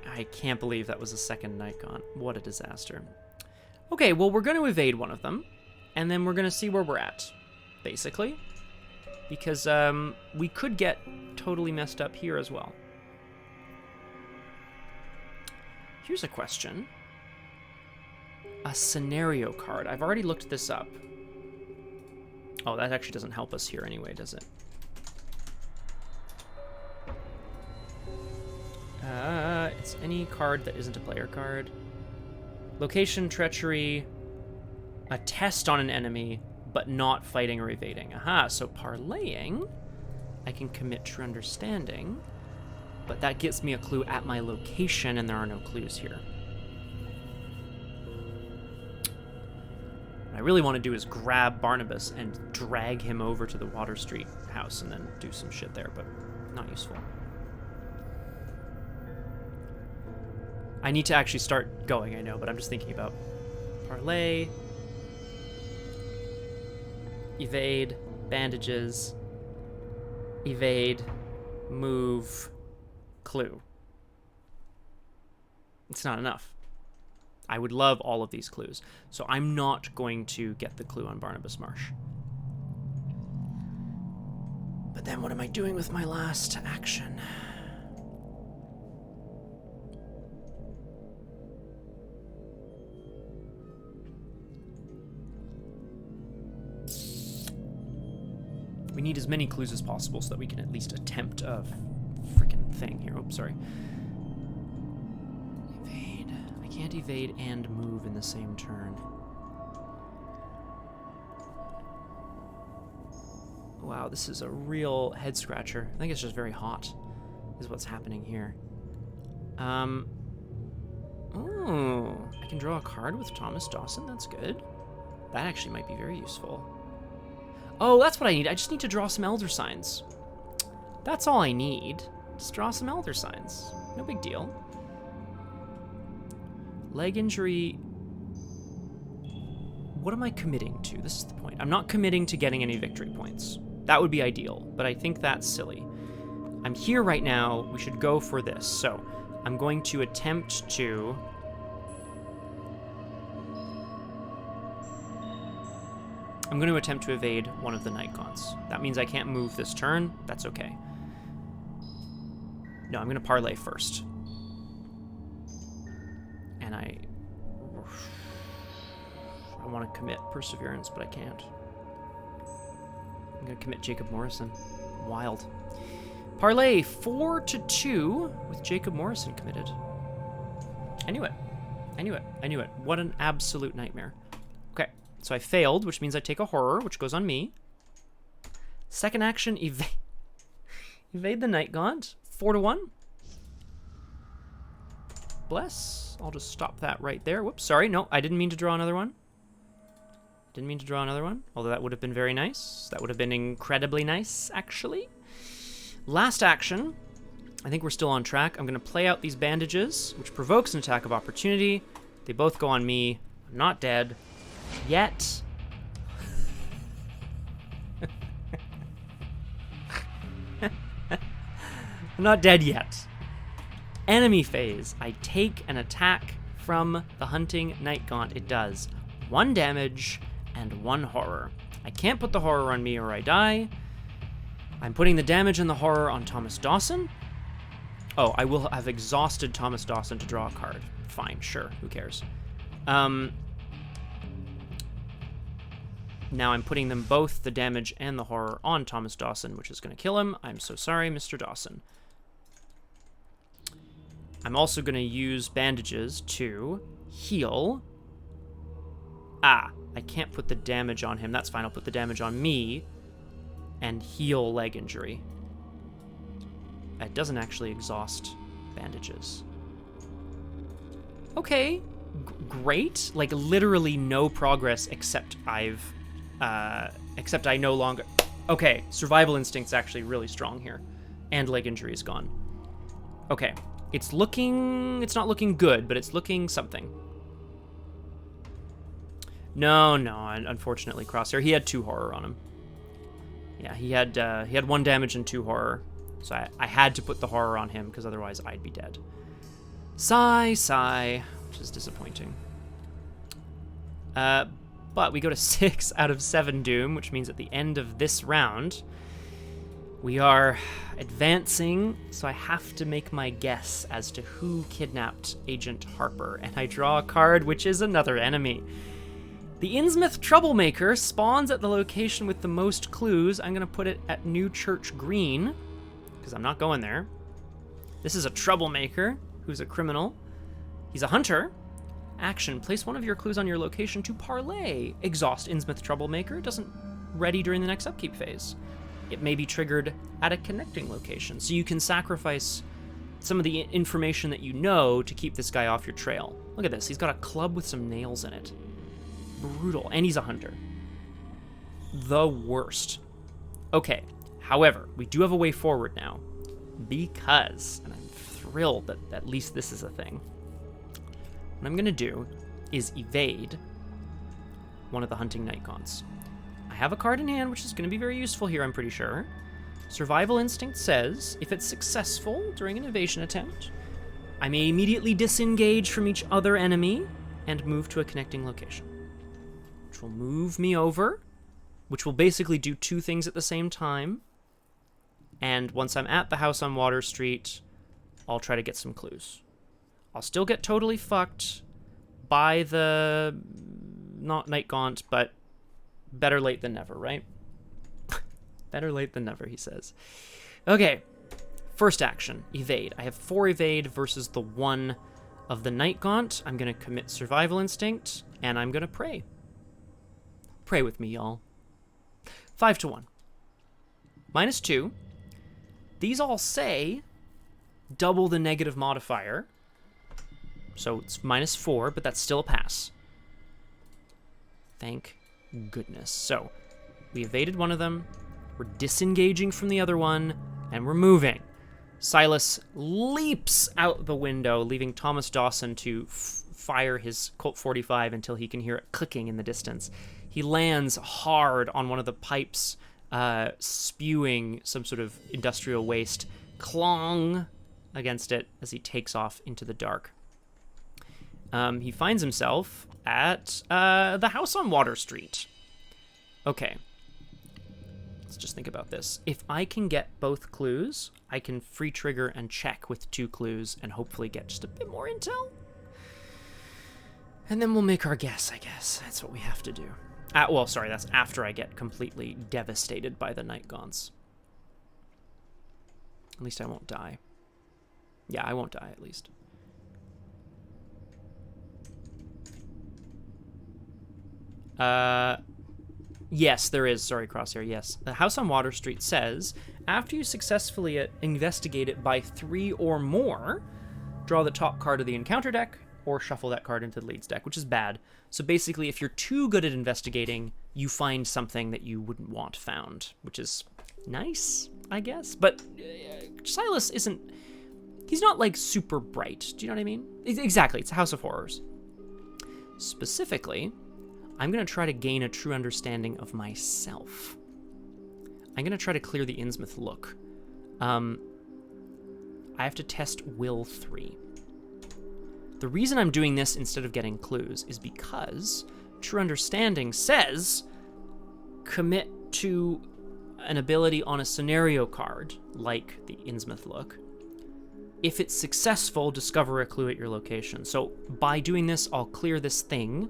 I can't believe that was a second night gone. What a disaster. Okay, well, we're going to evade one of them, and then we're going to see where we're at, basically. Because we could get totally messed up here as well. Here's a question. A scenario card. I've already looked this up. Oh, that actually doesn't help us here anyway, does it? It's any card that isn't a player card. Location, treachery, a test on an enemy, but not fighting or evading. Aha, so parlaying, I can commit true understanding, but that gives me a clue at my location, and there are no clues here. What I really want to do is grab Barnabas and drag him over to the Water Street house and then do some shit there, but not useful. I need to actually start going, I know, but I'm just thinking about parlay, evade, bandages, evade, move, clue. It's not enough. I would love all of these clues, so I'm not going to get the clue on Barnabas Marsh. But then what am I doing with my last action? We need as many clues as possible so that we can at least attempt a freaking thing here. Oops, sorry. Evade. I can't evade and move in the same turn. Wow, this is a real head scratcher. I think it's just very hot, is what's happening here. Oh, I can draw a card with Thomas Dawson. That's good. That actually might be very useful. Oh, that's what I need. I just need to draw some Elder Signs. That's all I need. Just draw some Elder Signs. No big deal. Leg injury. What am I committing to? This is the point. I'm not committing to getting any victory points. That would be ideal, but I think that's silly. I'm here right now. We should go for this. So I'm going to attempt to I'm going to attempt to evade one of the night gaunts. That means I can't move this turn. That's okay. No, I'm going to parlay first. And I want to commit Perseverance, but I can't. I'm going to commit Jacob Morrison. Wild. Parlay 4-2 with Jacob Morrison committed. I knew it. I knew it. I knew it. What an absolute nightmare. Okay, so I failed, which means I take a horror, which goes on me. Second action, evade the Night Gaunt. 4-1. Bless. I'll just stop that right there. Whoops, sorry. No, I didn't mean to draw another one. Didn't mean to draw another one, although that would have been very nice. That would have been incredibly nice, actually. Last action. I think we're still on track. I'm going to play out these bandages, which provokes an attack of opportunity. They both go on me. I'm not dead. Yet. I'm not dead yet. Enemy phase. I take an attack from the Hunting Night Gaunt. It does 1 damage and 1 horror. I can't put the horror on me or I die. I'm putting the damage and the horror on Thomas Dawson. Oh, I will have exhausted Thomas Dawson to draw a card. Fine, sure, who cares? Now I'm putting them both, the damage and the horror, on Thomas Dawson, which is going to kill him. I'm so sorry, Mr. Dawson. I'm also going to use bandages to heal. Ah, I can't put the damage on him. That's fine, I'll put the damage on me and heal leg injury. It doesn't actually exhaust bandages. Okay, great. Like, literally no progress except I no longer... Okay, survival instinct's actually really strong here. And leg injury is gone. Okay, it's not looking good, but it's looking something. No, unfortunately, Crosshair. He had 2 horror on him. Yeah, he had 1 damage and 2 horror. So I had to put the horror on him, because otherwise I'd be dead. Sigh, which is disappointing. But we go to 6 out of 7 Doom, which means at the end of this round, we are advancing, so I have to make my guess as to who kidnapped Agent Harper, and I draw a card, which is another enemy. The Innsmouth Troublemaker spawns at the location with the most clues. I'm going to put it at New Church Green, because I'm not going there. This is a troublemaker who's a criminal. He's a hunter. Action, place one of your clues on your location to parlay. Exhaust Innsmouth Troublemaker. Doesn't ready during the next upkeep phase. It may be triggered at a connecting location, so you can sacrifice some of the information that you know to keep this guy off your trail. Look at this, he's got a club with some nails in it. Brutal, and he's a hunter. The worst. Okay, however, we do have a way forward now, because, and I'm thrilled that at least this is a thing, what I'm going to do is evade one of the Hunting Night Gaunts. I have a card in hand, which is going to be very useful here, I'm pretty sure. Survival Instinct says, if it's successful during an evasion attempt, I may immediately disengage from each other enemy and move to a connecting location, which will move me over, which will basically do 2 things at the same time. And once I'm at the house on Water Street, I'll try to get some clues. I'll still get totally fucked by the, not Night Gaunt, but better late than never, right? Better late than never, he says. Okay, first action, evade. I have 4 evade versus the 1 of the Night Gaunt. I'm going to commit Survival Instinct, and I'm going to pray. Pray with me, y'all. 5-1. -2. These all say double the negative modifier. So it's -4, but that's still a pass. Thank goodness. So we evaded one of them. We're disengaging from the other one, and we're moving. Silas leaps out the window, leaving Thomas Dawson to fire his Colt 45 until he can hear it clicking in the distance. He lands hard on one of the pipes, spewing some sort of industrial waste, clong against it as he takes off into the dark. He finds himself at the house on Water Street. Okay. Let's just think about this. If I can get both clues, I can free trigger and check with 2 clues and hopefully get just a bit more intel. And then we'll make our guess, I guess. That's what we have to do. Well, sorry, that's after I get completely devastated by the night gaunts. At least I won't die. Yeah, I won't die, at least. Yes, there is. Sorry, Crosshair, yes. The house on Water Street says, after you successfully investigate it by 3 or more, draw the top card of the encounter deck, or shuffle that card into the leads deck, which is bad. So basically, if you're too good at investigating, you find something that you wouldn't want found, which is nice, I guess. But Silas isn't... He's not, like, super bright. Do you know what I mean? Exactly, it's a House of Horrors. Specifically, I'm going to try to gain a true understanding of myself. I'm going to try to clear the Innsmouth look. I have to test Will 3. The reason I'm doing this instead of getting clues is because True Understanding says commit to an ability on a scenario card, like the Innsmouth look. If it's successful, discover a clue at your location. So by doing this, I'll clear this thing,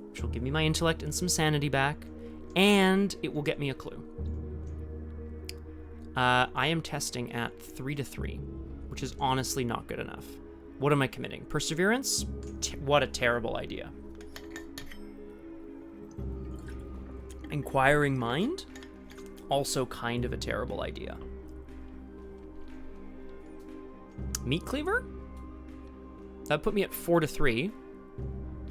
which will give me my intellect and some sanity back, and it will get me a clue. I am testing at 3 to 3, which is honestly not good enough. What am I committing? Perseverance? What a terrible idea. Inquiring Mind? Also kind of a terrible idea. Meat Cleaver? That put me at 4 to 3.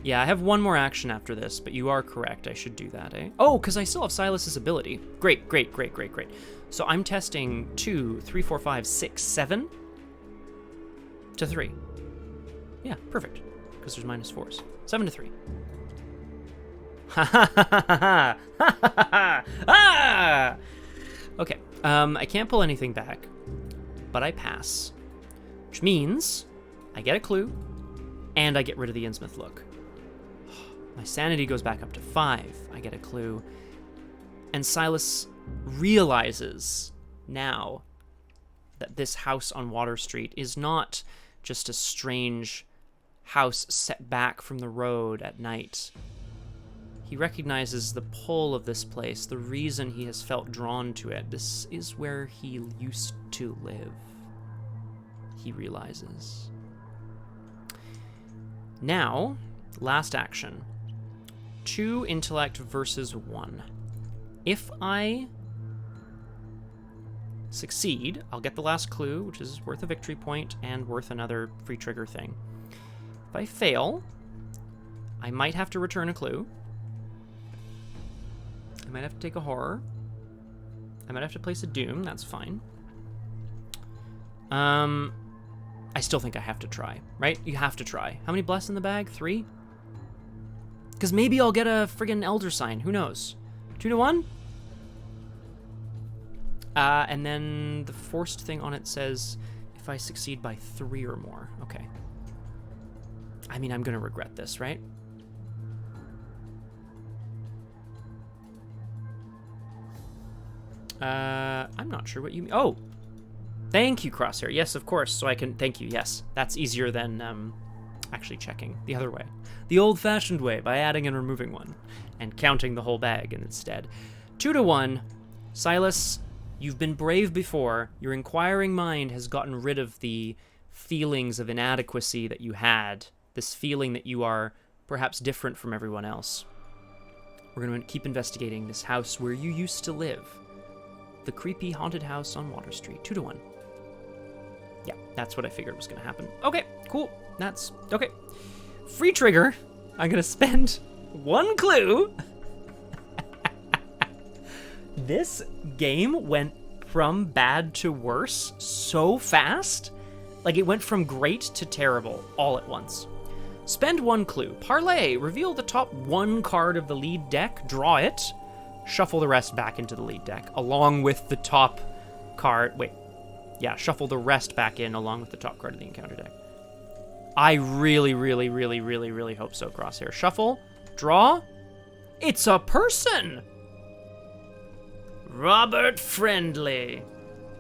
Yeah, I have one more action after this, but you are correct. I should do that, eh? Oh, because I still have Silas's ability. Great, great, great, great, great. So I'm testing 2, 3, 4, 5, 6, 7 to 3. Yeah, perfect. Because there's -4s. 7 to 3. Ha ha ha ha ha ha ha! Okay, I can't pull anything back, but I pass. Which means I get a clue, and I get rid of the Innsmouth look. My sanity goes back up to 5. I get a clue. And Silas realizes now that this house on Water Street is not just a strange house set back from the road at night. He recognizes the pull of this place, the reason he has felt drawn to it. This is where he used to live, he realizes. Now, last action. 2 intellect versus 1. If I succeed, I'll get the last clue, which is worth a victory point and worth another free trigger thing. If I fail, I might have to return a clue. I might have to take a horror. I might have to place a doom, that's fine. I still think I have to try, right? You have to try. How many bless in the bag? 3? Because maybe I'll get a friggin' Elder Sign, who knows? 2 to 1? And then the forced thing on it says, if I succeed by 3 or more. Okay. I mean, I'm gonna regret this, right? I'm not sure what you mean. Oh! Thank you, Crosshair. Yes, of course. So I can... Thank you, yes. That's easier than actually checking the other way. The old-fashioned way, by adding and removing one. And counting the whole bag instead. 2 to 1. Silas, you've been brave before. Your inquiring mind has gotten rid of the feelings of inadequacy that you had. This feeling that you are perhaps different from everyone else. We're going to keep investigating this house where you used to live. The creepy haunted house on Water Street. 2 to 1. Yeah, that's what I figured was going to happen. Okay, cool. That's... Okay. Free trigger. I'm going to spend 1 clue. This game went from bad to worse so fast. Like, it went from great to terrible all at once. Spend 1 clue. Parlay. Reveal the top 1 card of the lead deck. Draw it. Shuffle the rest back into the lead deck, along with the top card. Wait. Yeah, shuffle the rest back in along with the top card of the encounter deck. I really, really, really, really, really hope so, Crosshair. Shuffle. Draw. It's a person! Robert Friendly.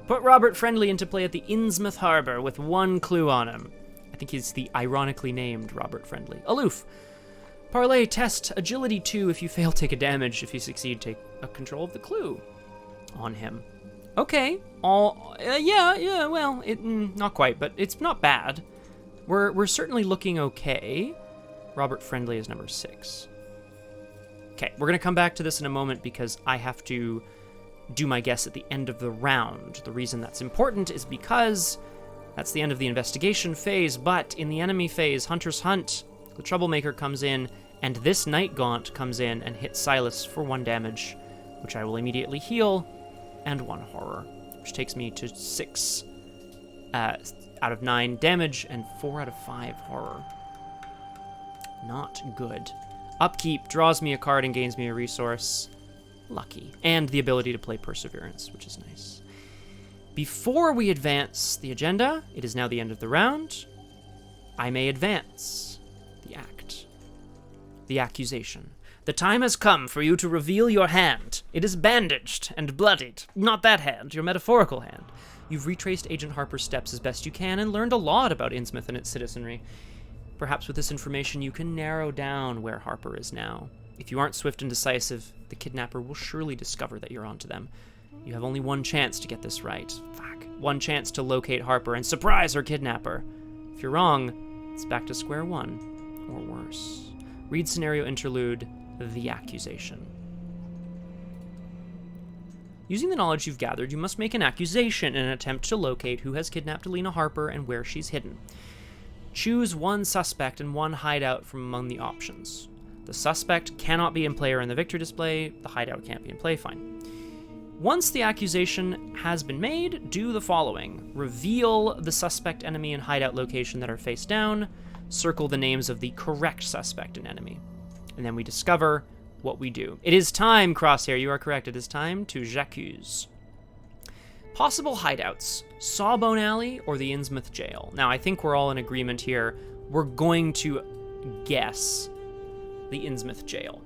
Put Robert Friendly into play at the Innsmouth Harbor with 1 clue on him. I think he's the ironically named Robert Friendly. Aloof. Parlay test agility 2. If you fail, take a damage. If you succeed, take a control of the clue on him. Okay. Well, not quite, but it's not bad. We're certainly looking okay. Robert Friendly is number 6. Okay, we're going to come back to this in a moment because I have to do my guess at the end of the round. The reason that's important is because that's the end of the investigation phase, but in the enemy phase, Hunter's Hunt, the Troublemaker comes in, and this Night Gaunt comes in and hits Silas for 1 damage, which I will immediately heal, and 1 horror, which takes me to 6 out of 9 damage and 4 out of 5 horror. Not good. Upkeep draws me a card and gains me a resource. Lucky. And the ability to play Perseverance, which is nice. Before we advance the agenda, it is now the end of the round. I may advance the act. The accusation. The time has come for you to reveal your hand. It is bandaged and bloodied. Not that hand, your metaphorical hand. You've retraced Agent Harper's steps as best you can and learned a lot about Innsmouth and its citizenry. Perhaps with this information you can narrow down where Harper is now. If you aren't swift and decisive, the kidnapper will surely discover that you're onto them. You have only 1 chance to get this right. Fuck. 1 chance to locate Harper and surprise her kidnapper. If you're wrong, it's back to square 1, or worse. Read scenario interlude, The Accusation. Using the knowledge you've gathered, you must make an accusation in an attempt to locate who has kidnapped Elina Harper and where she's hidden. Choose 1 suspect and 1 hideout from among the options. The suspect cannot be in play or in the victory display. The hideout can't be in play, fine. Once the accusation has been made, do the following. Reveal the suspect, enemy, and hideout location that are face down. Circle the names of the correct suspect and enemy. And then we discover what we do. It is time, Crosshair, you are correct. It is time to j'accuse. Possible hideouts. Sawbone Alley or the Innsmouth Jail. Now, I think we're all in agreement here. We're going to guess the Innsmouth Jail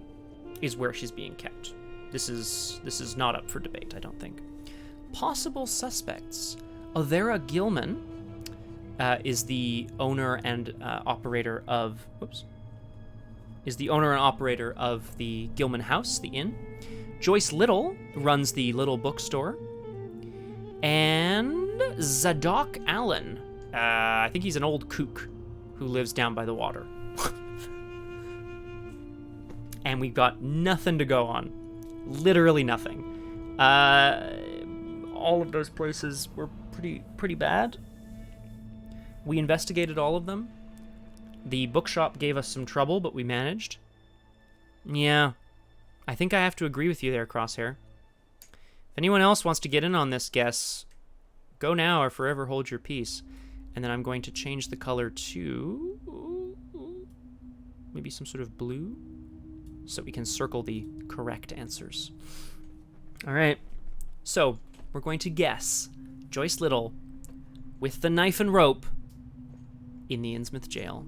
is where she's being kept. This is not up for debate, I don't think. Possible suspects. Avera Gilman is the owner and operator of... is the owner and operator of the Gilman House, the inn. Joyce Little runs the Little Bookstore. And Zadok Allen. I think he's an old kook who lives down by the water. And we've got nothing to go on. Literally nothing. All of those places were pretty bad. We investigated all of them. The bookshop gave us some trouble, but we managed. Yeah, I think I have to agree with you there, Crosshair. If anyone else wants to get in on this guess, go now or forever hold your peace. And then I'm going to change the color to maybe some sort of blue, so we can circle the correct answers. All right, so we're going to guess Joyce Little with the knife and rope in the Innsmouth Jail.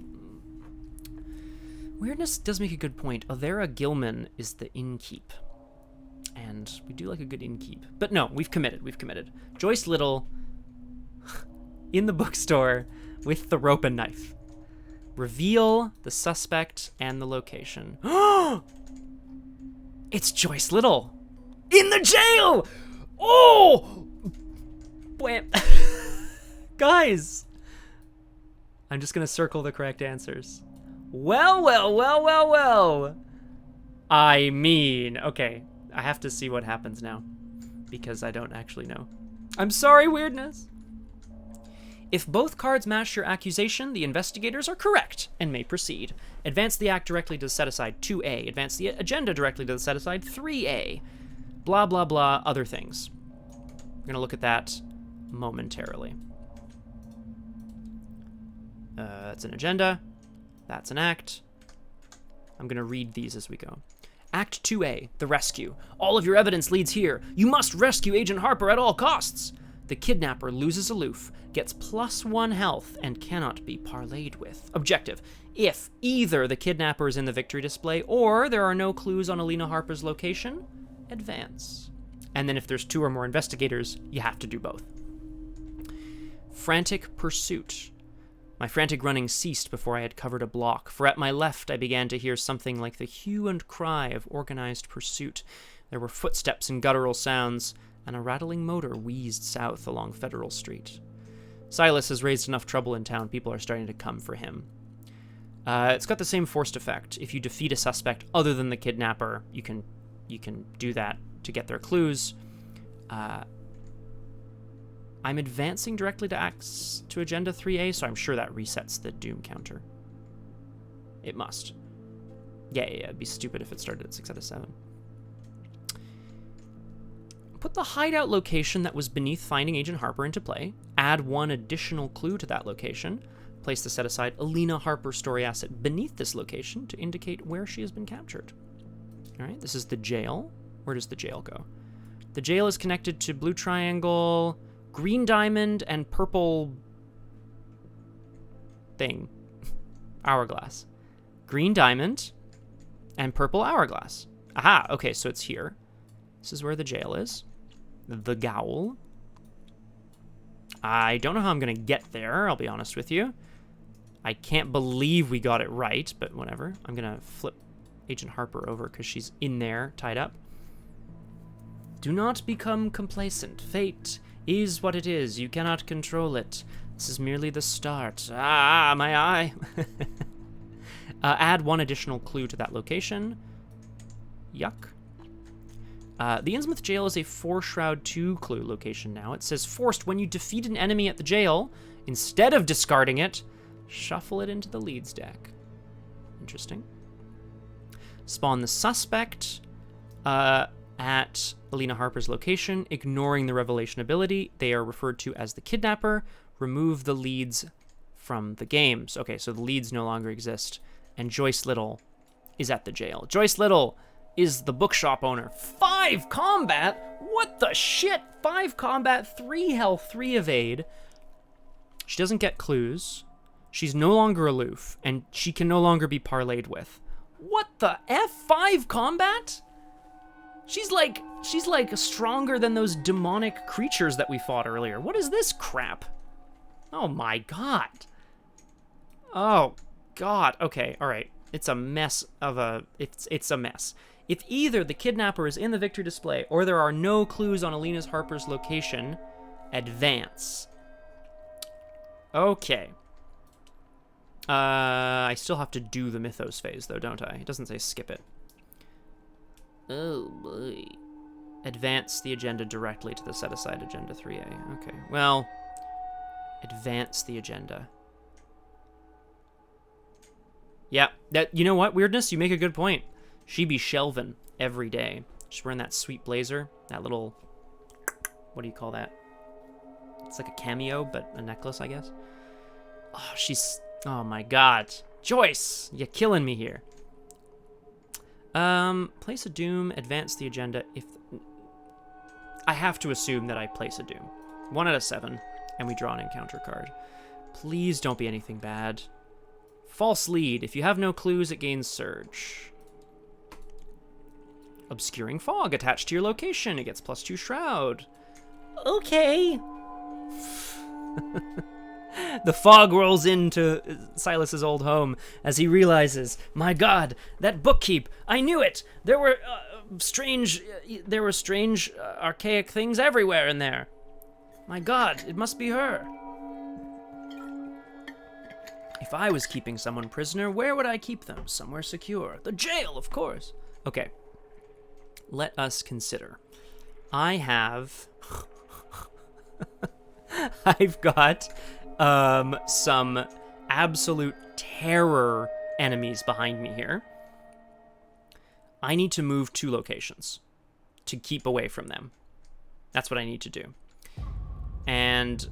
Weirdness does make a good point. Avera Gilman is the innkeep, and we do like a good innkeep. But no, we've committed. Joyce Little in the bookstore with the rope and knife. Reveal the suspect and the location. It's Joyce Little in the jail! Oh! Bam. Guys, I'm just going to circle the correct answers. Well. I mean, okay, I have to see what happens now because I don't actually know. I'm sorry, Weirdness. If both cards match your accusation, the investigators are correct and may proceed. Advance the act directly to the set-aside 2A. Advance the agenda directly to the set-aside 3A. Blah, blah, blah, other things. We're going to look at that momentarily. That's an agenda. That's an act. I'm going to read these as we go. Act 2A, the rescue. All of your evidence leads here. You must rescue Agent Harper at all costs. The kidnapper loses aloof, gets +1 health, and cannot be parlayed with. Objective. If either the kidnapper is in the victory display or there are no clues on Elina Harper's location, advance. And then if there's 2 or more investigators, you have to do both. Frantic pursuit. My frantic running ceased before I had covered a block, for at my left I began to hear something like the hue and cry of organized pursuit. There were footsteps and guttural sounds, and a rattling motor wheezed south along Federal Street. Silas has raised enough trouble in town, people are starting to come for him. It's got the same forced effect. If you defeat a suspect other than the kidnapper, you can do that to get their clues. I'm advancing directly to Agenda 3A, so I'm sure that resets the Doom counter. It must. Yeah, it'd be stupid if it started at 6 out of 7. Put the hideout location that was beneath finding Agent Harper into play. Add 1 additional clue to that location. Place the set-aside Elina Harper story asset beneath this location to indicate where she has been captured. All right, this is the jail. Where does the jail go? The jail is connected to Blue Triangle, Green Diamond, and Purple thing. Hourglass. Green Diamond and Purple Hourglass. Aha, okay, so it's here. This is where the jail is. The Gowl. I don't know how I'm going to get there, I'll be honest with you. I can't believe we got it right, but whatever. I'm going to flip Agent Harper over because she's in there, tied up. Do not become complacent. Fate is what it is. You cannot control it. This is merely the start. Ah, my eye. Add 1 additional clue to that location. Yuck. The Innsmouth Jail is a 4-shroud 2 clue location now. It says forced when you defeat an enemy at the jail, instead of discarding it, shuffle it into the leads deck. Interesting. Spawn the suspect at Elina Harper's location, ignoring the revelation ability. They are referred to as the kidnapper. Remove the leads from the games. Okay, so the leads no longer exist. And Joyce Little is at the jail. Joyce Little is the bookshop owner. 5 combat? What the shit? 5 combat, 3 health, 3 evade. She doesn't get clues. She's no longer aloof, and she can no longer be parlayed with. What the F? 5 combat? She's like stronger than those demonic creatures that we fought earlier. What is this crap? Oh my god. Oh god. Okay, all right. It's a mess of a... It's a mess. If either the kidnapper is in the victory display or there are no clues on Elina Harper's location, advance. Okay. I still have to do the Mythos phase, though, don't I? It doesn't say skip it. Oh, boy. Advance the agenda directly to the set-aside Agenda 3A. Okay, well, advance the agenda. Yeah, you know what, Weirdness? You make a good point. She be shelving every day. She's wearing that sweet blazer, that little... What do you call that? It's like a cameo, but a necklace, I guess. Oh, she's... Oh, my God. Joyce, you're killing me here. Place a doom, advance the agenda. If I have to assume that I place a doom. 1 out of 7, and we draw an encounter card. Please don't be anything bad. False lead. If you have no clues, it gains surge. Obscuring fog attached to your location. It gets +2 shroud. Okay. The fog rolls into Silas's old home as he realizes, my God, that bookkeep, I knew it. There were strange, archaic things everywhere in there. My God, it must be her. If I was keeping someone prisoner, where would I keep them? Somewhere secure. The jail, of course. Okay. Let us consider. I have... I've got some absolute terror enemies behind me here. I need to move 2 locations to keep away from them. That's what I need to do. And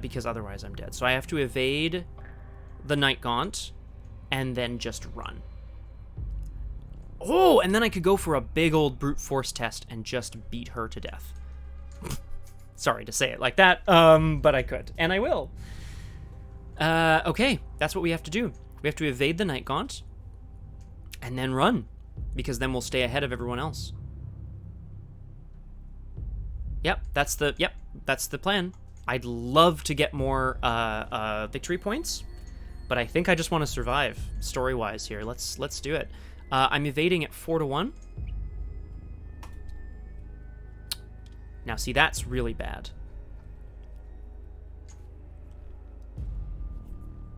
because otherwise I'm dead. So I have to evade the Night Gaunt and then just run. Oh, and then I could go for a big old brute force test and just beat her to death. Sorry to say it like that, but I could, and I will. Okay, that's what we have to do. We have to evade the Night Gaunt, and then run, because then we'll stay ahead of everyone else. Yep, that's the plan. I'd love to get more victory points, but I think I just want to survive story-wise here. Let's do it. I'm evading at 4-1. Now, see, that's really bad.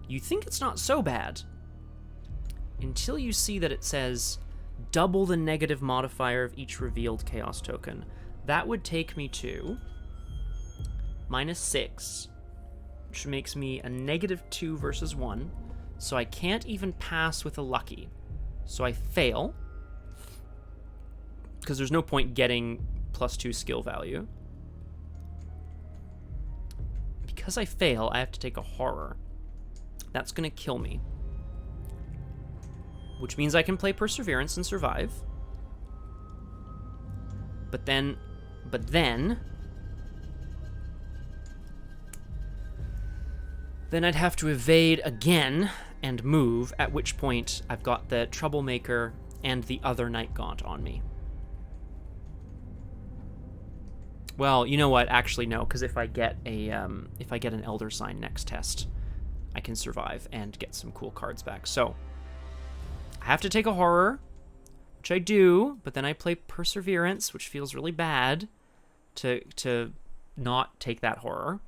You think it's not so bad until you see that it says double the negative modifier of each revealed chaos token. That would take me to -6, which makes me a -2 versus 1, so I can't even pass with a lucky. So I fail, because there's no point getting +2 skill value. Because I fail, I have to take a horror. That's going to kill me, which means I can play Perseverance and survive. But then I'd have to evade again and move, at which point I've got the Troublemaker and the other Night Gaunt on me. Well, you know what? Actually, no, because if I get an Elder Sign next test, I can survive and get some cool cards back. So I have to take a horror, which I do, but then I play Perseverance, which feels really bad to not take that horror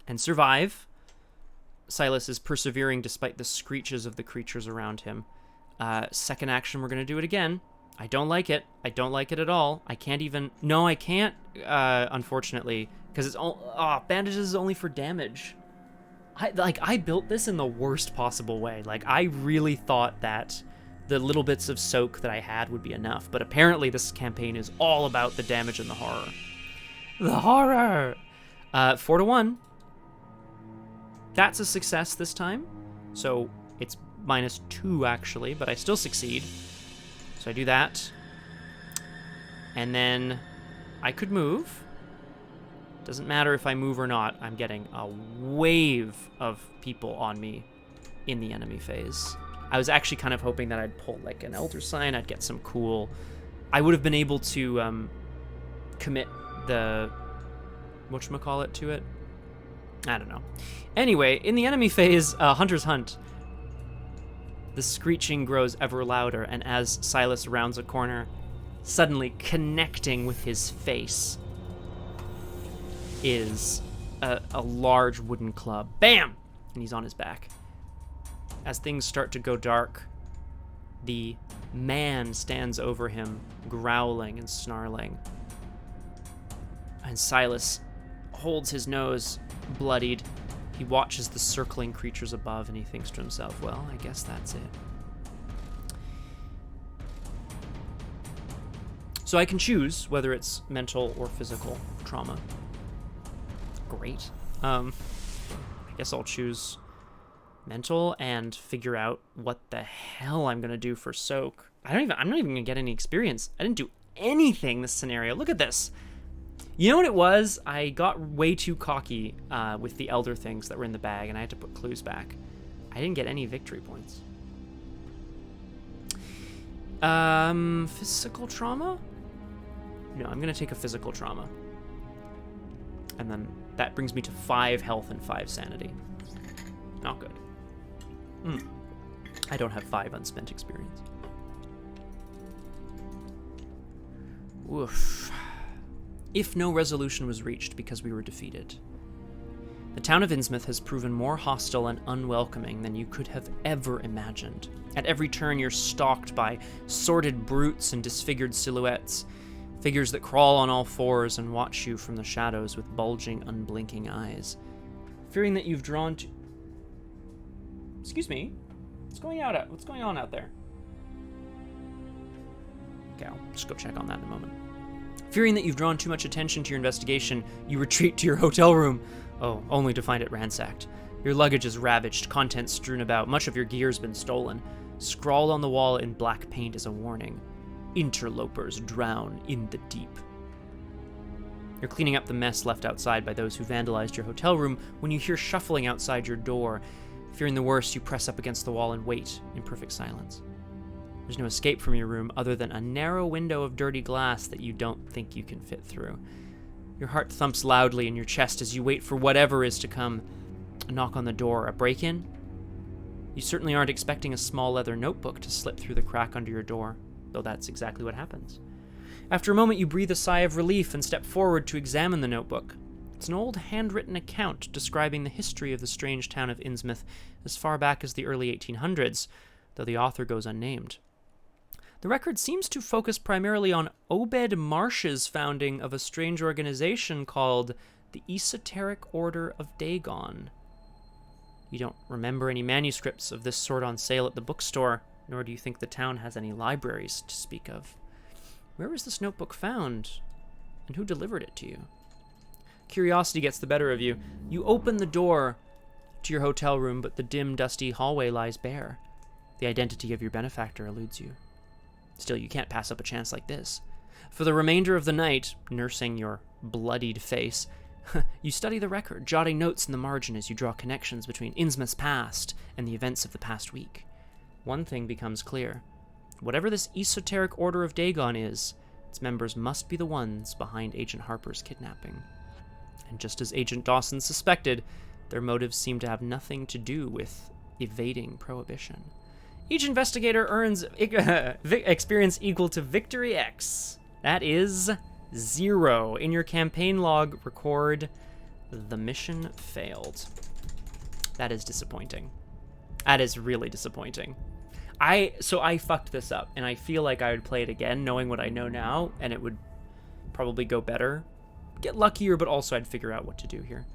and survive. Silas is persevering despite the screeches of the creatures around him. Second action, we're going to do it again. I don't like it. I don't like it at all. I can't even... No, I can't, unfortunately, because it's all... bandages is only for damage. I built this in the worst possible way. Like, I really thought that the little bits of soak that I had would be enough, but apparently this campaign is all about the damage and the horror. The horror! 4-1. That's a success this time. So it's -2, actually, but I still succeed. So I do that. And then I could move. Doesn't matter if I move or not. I'm getting a wave of people on me in the enemy phase. I was actually kind of hoping that I'd pull like an Elder Sign. I'd get some cool... I would have been able to commit the... whatchamacallit to it? I don't know. Anyway, in the enemy phase, Hunter's Hunt, the screeching grows ever louder, and as Silas rounds a corner, suddenly connecting with his face is a large wooden club. Bam! And he's on his back. As things start to go dark, the man stands over him, growling and snarling. And Silas holds his nose, bloodied. He watches the circling creatures above, and he thinks to himself, well, I guess that's it. So I can choose whether it's mental or physical trauma. Great. I guess I'll choose mental and figure out what the hell I'm gonna do for soak. I'm not even gonna get any experience. I didn't do anything this scenario. Look at this. You know what it was? I got way too cocky with the elder things that were in the bag, and I had to put clues back. I didn't get any victory points. Physical trauma? No, I'm gonna take a physical trauma. And then that brings me to 5 health and 5 sanity. Not good. I don't have 5 unspent experience. Woof. If no resolution was reached because we were defeated. The town of Innsmouth has proven more hostile and unwelcoming than you could have ever imagined. At every turn, you're stalked by sordid brutes and disfigured silhouettes, figures that crawl on all fours and watch you from the shadows with bulging, unblinking eyes. Fearing that you've drawn to... Excuse me? What's going on out there? Okay, I'll just go check on that in a moment. Fearing that you've drawn too much attention to your investigation, you retreat to your hotel room. Oh, only to find it ransacked. Your luggage is ravaged, contents strewn about, much of your gear's been stolen. Scrawled on the wall in black paint is a warning. Interlopers drown in the deep. You're cleaning up the mess left outside by those who vandalized your hotel room when you hear shuffling outside your door. Fearing the worst, you press up against the wall and wait in perfect silence. There's no escape from your room other than a narrow window of dirty glass that you don't think you can fit through. Your heart thumps loudly in your chest as you wait for whatever is to come. A knock on the door, a break-in? You certainly aren't expecting a small leather notebook to slip through the crack under your door, though that's exactly what happens. After a moment, you breathe a sigh of relief and step forward to examine the notebook. It's an old handwritten account describing the history of the strange town of Innsmouth as far back as the early 1800s, though the author goes unnamed. The record seems to focus primarily on Obed Marsh's founding of a strange organization called the Esoteric Order of Dagon. You don't remember any manuscripts of this sort on sale at the bookstore, nor do you think the town has any libraries to speak of. Where was this notebook found, and who delivered it to you? Curiosity gets the better of you. You open the door to your hotel room, but the dim, dusty hallway lies bare. The identity of your benefactor eludes you. Still, you can't pass up a chance like this. For the remainder of the night, nursing your bloodied face, you study the record, jotting notes in the margin as you draw connections between Innsmouth's past and the events of the past week. One thing becomes clear. Whatever this esoteric order of Dagon is, its members must be the ones behind Agent Harper's kidnapping. And just as Agent Dawson suspected, their motives seem to have nothing to do with evading prohibition. Each investigator earns experience equal to Victory X. That is 0. In your campaign log, record the mission failed. That is disappointing. That is really disappointing. I fucked this up, and I feel like I would play it again knowing what I know now, and it would probably go better. Get luckier, but also I'd figure out what to do here.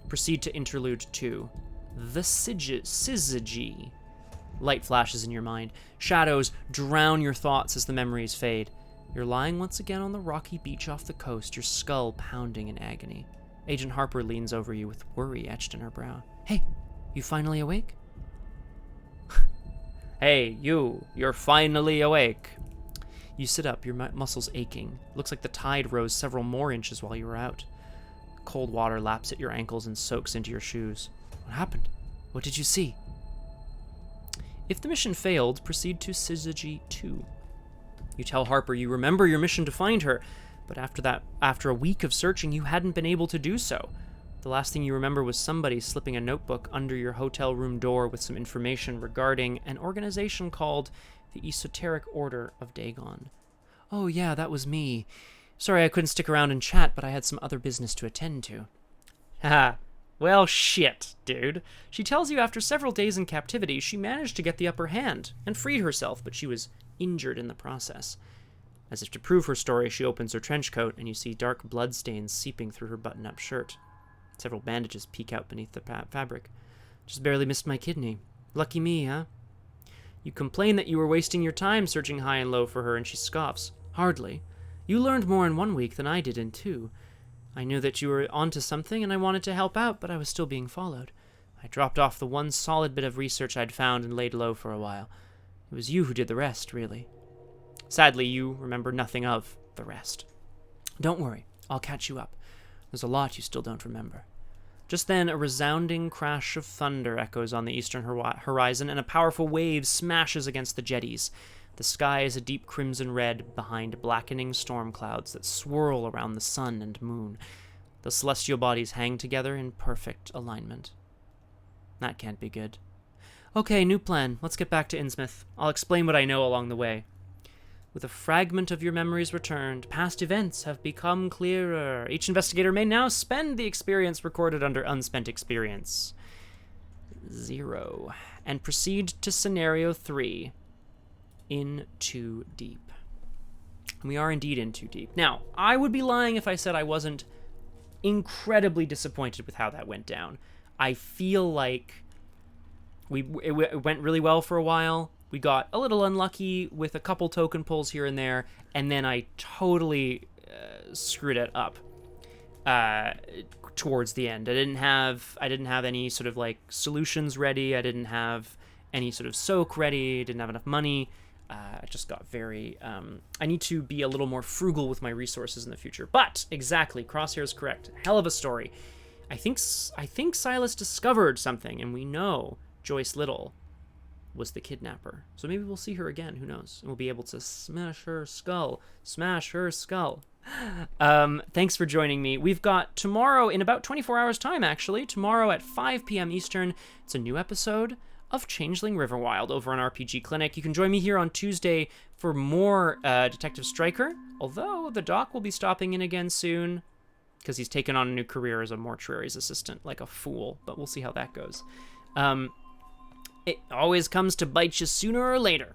Proceed to Interlude 2. The Syzygy. Light flashes in your mind. Shadows drown your thoughts as the memories fade. You're lying once again on the rocky beach off the coast, your skull pounding in agony. Agent Harper leans over you with worry etched in her brow. Hey, you finally awake? Hey, you're finally awake. You sit up, your muscles aching. Looks like the tide rose several more inches while you were out. Cold water laps at your ankles and soaks into your shoes. What happened? What did you see? If the mission failed, proceed to Syzygy 2. You tell Harper you remember your mission to find her, but after a week of searching, you hadn't been able to do so. The last thing you remember was somebody slipping a notebook under your hotel room door with some information regarding an organization called the Esoteric Order of Dagon. Oh yeah, that was me. Sorry I couldn't stick around and chat, but I had some other business to attend to. Haha. Well, shit, dude. She tells you after several days in captivity, she managed to get the upper hand and freed herself, but she was injured in the process. As if to prove her story, she opens her trench coat, and you see dark bloodstains seeping through her button-up shirt. Several bandages peek out beneath the fabric. Just barely missed my kidney. Lucky me, huh? You complain that you were wasting your time searching high and low for her, and she scoffs. Hardly. You learned more in 1 week than I did in 2. I knew that you were onto something, and I wanted to help out, but I was still being followed. I dropped off the one solid bit of research I'd found and laid low for a while. It was you who did the rest, really. Sadly, you remember nothing of the rest. Don't worry, I'll catch you up. There's a lot you still don't remember. Just then, a resounding crash of thunder echoes on the eastern horizon, and a powerful wave smashes against the jetties. The sky is a deep crimson red behind blackening storm clouds that swirl around the sun and moon. The celestial bodies hang together in perfect alignment. That can't be good. Okay, new plan. Let's get back to Innsmouth. I'll explain what I know along the way. With a fragment of your memories returned, past events have become clearer. Each investigator may now spend the experience recorded under unspent experience. 0. And proceed to Scenario 3. In too deep. We are indeed in too deep. Now, I would be lying if I said I wasn't incredibly disappointed with how that went down. I feel like it went really well for a while. We got a little unlucky with a couple token pulls here and there, and then I totally screwed it up towards the end. I didn't have any sort of like solutions ready. I didn't have any sort of soak ready. Didn't have enough money. I just got very... I need to be a little more frugal with my resources in the future. But, exactly, Crosshair's correct. Hell of a story. I think Silas discovered something, and we know Joyce Little was the kidnapper. So maybe we'll see her again, who knows? And we'll be able to smash her skull. Smash her skull. Thanks for joining me. We've got tomorrow, in about 24 hours time actually, tomorrow at 5 p.m. Eastern, it's a new episode of Changeling Riverwild over on RPG Clinic. You can join me here on Tuesday for more Detective Striker, although the doc will be stopping in again soon because he's taken on a new career as a mortuary's assistant, like a fool, but we'll see how that goes. It always comes to bite you sooner or later.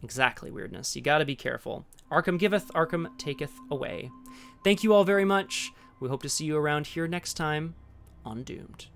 Exactly, weirdness. You gotta be careful. Arkham giveth, Arkham taketh away. Thank you all very much. We hope to see you around here next time on Doomed.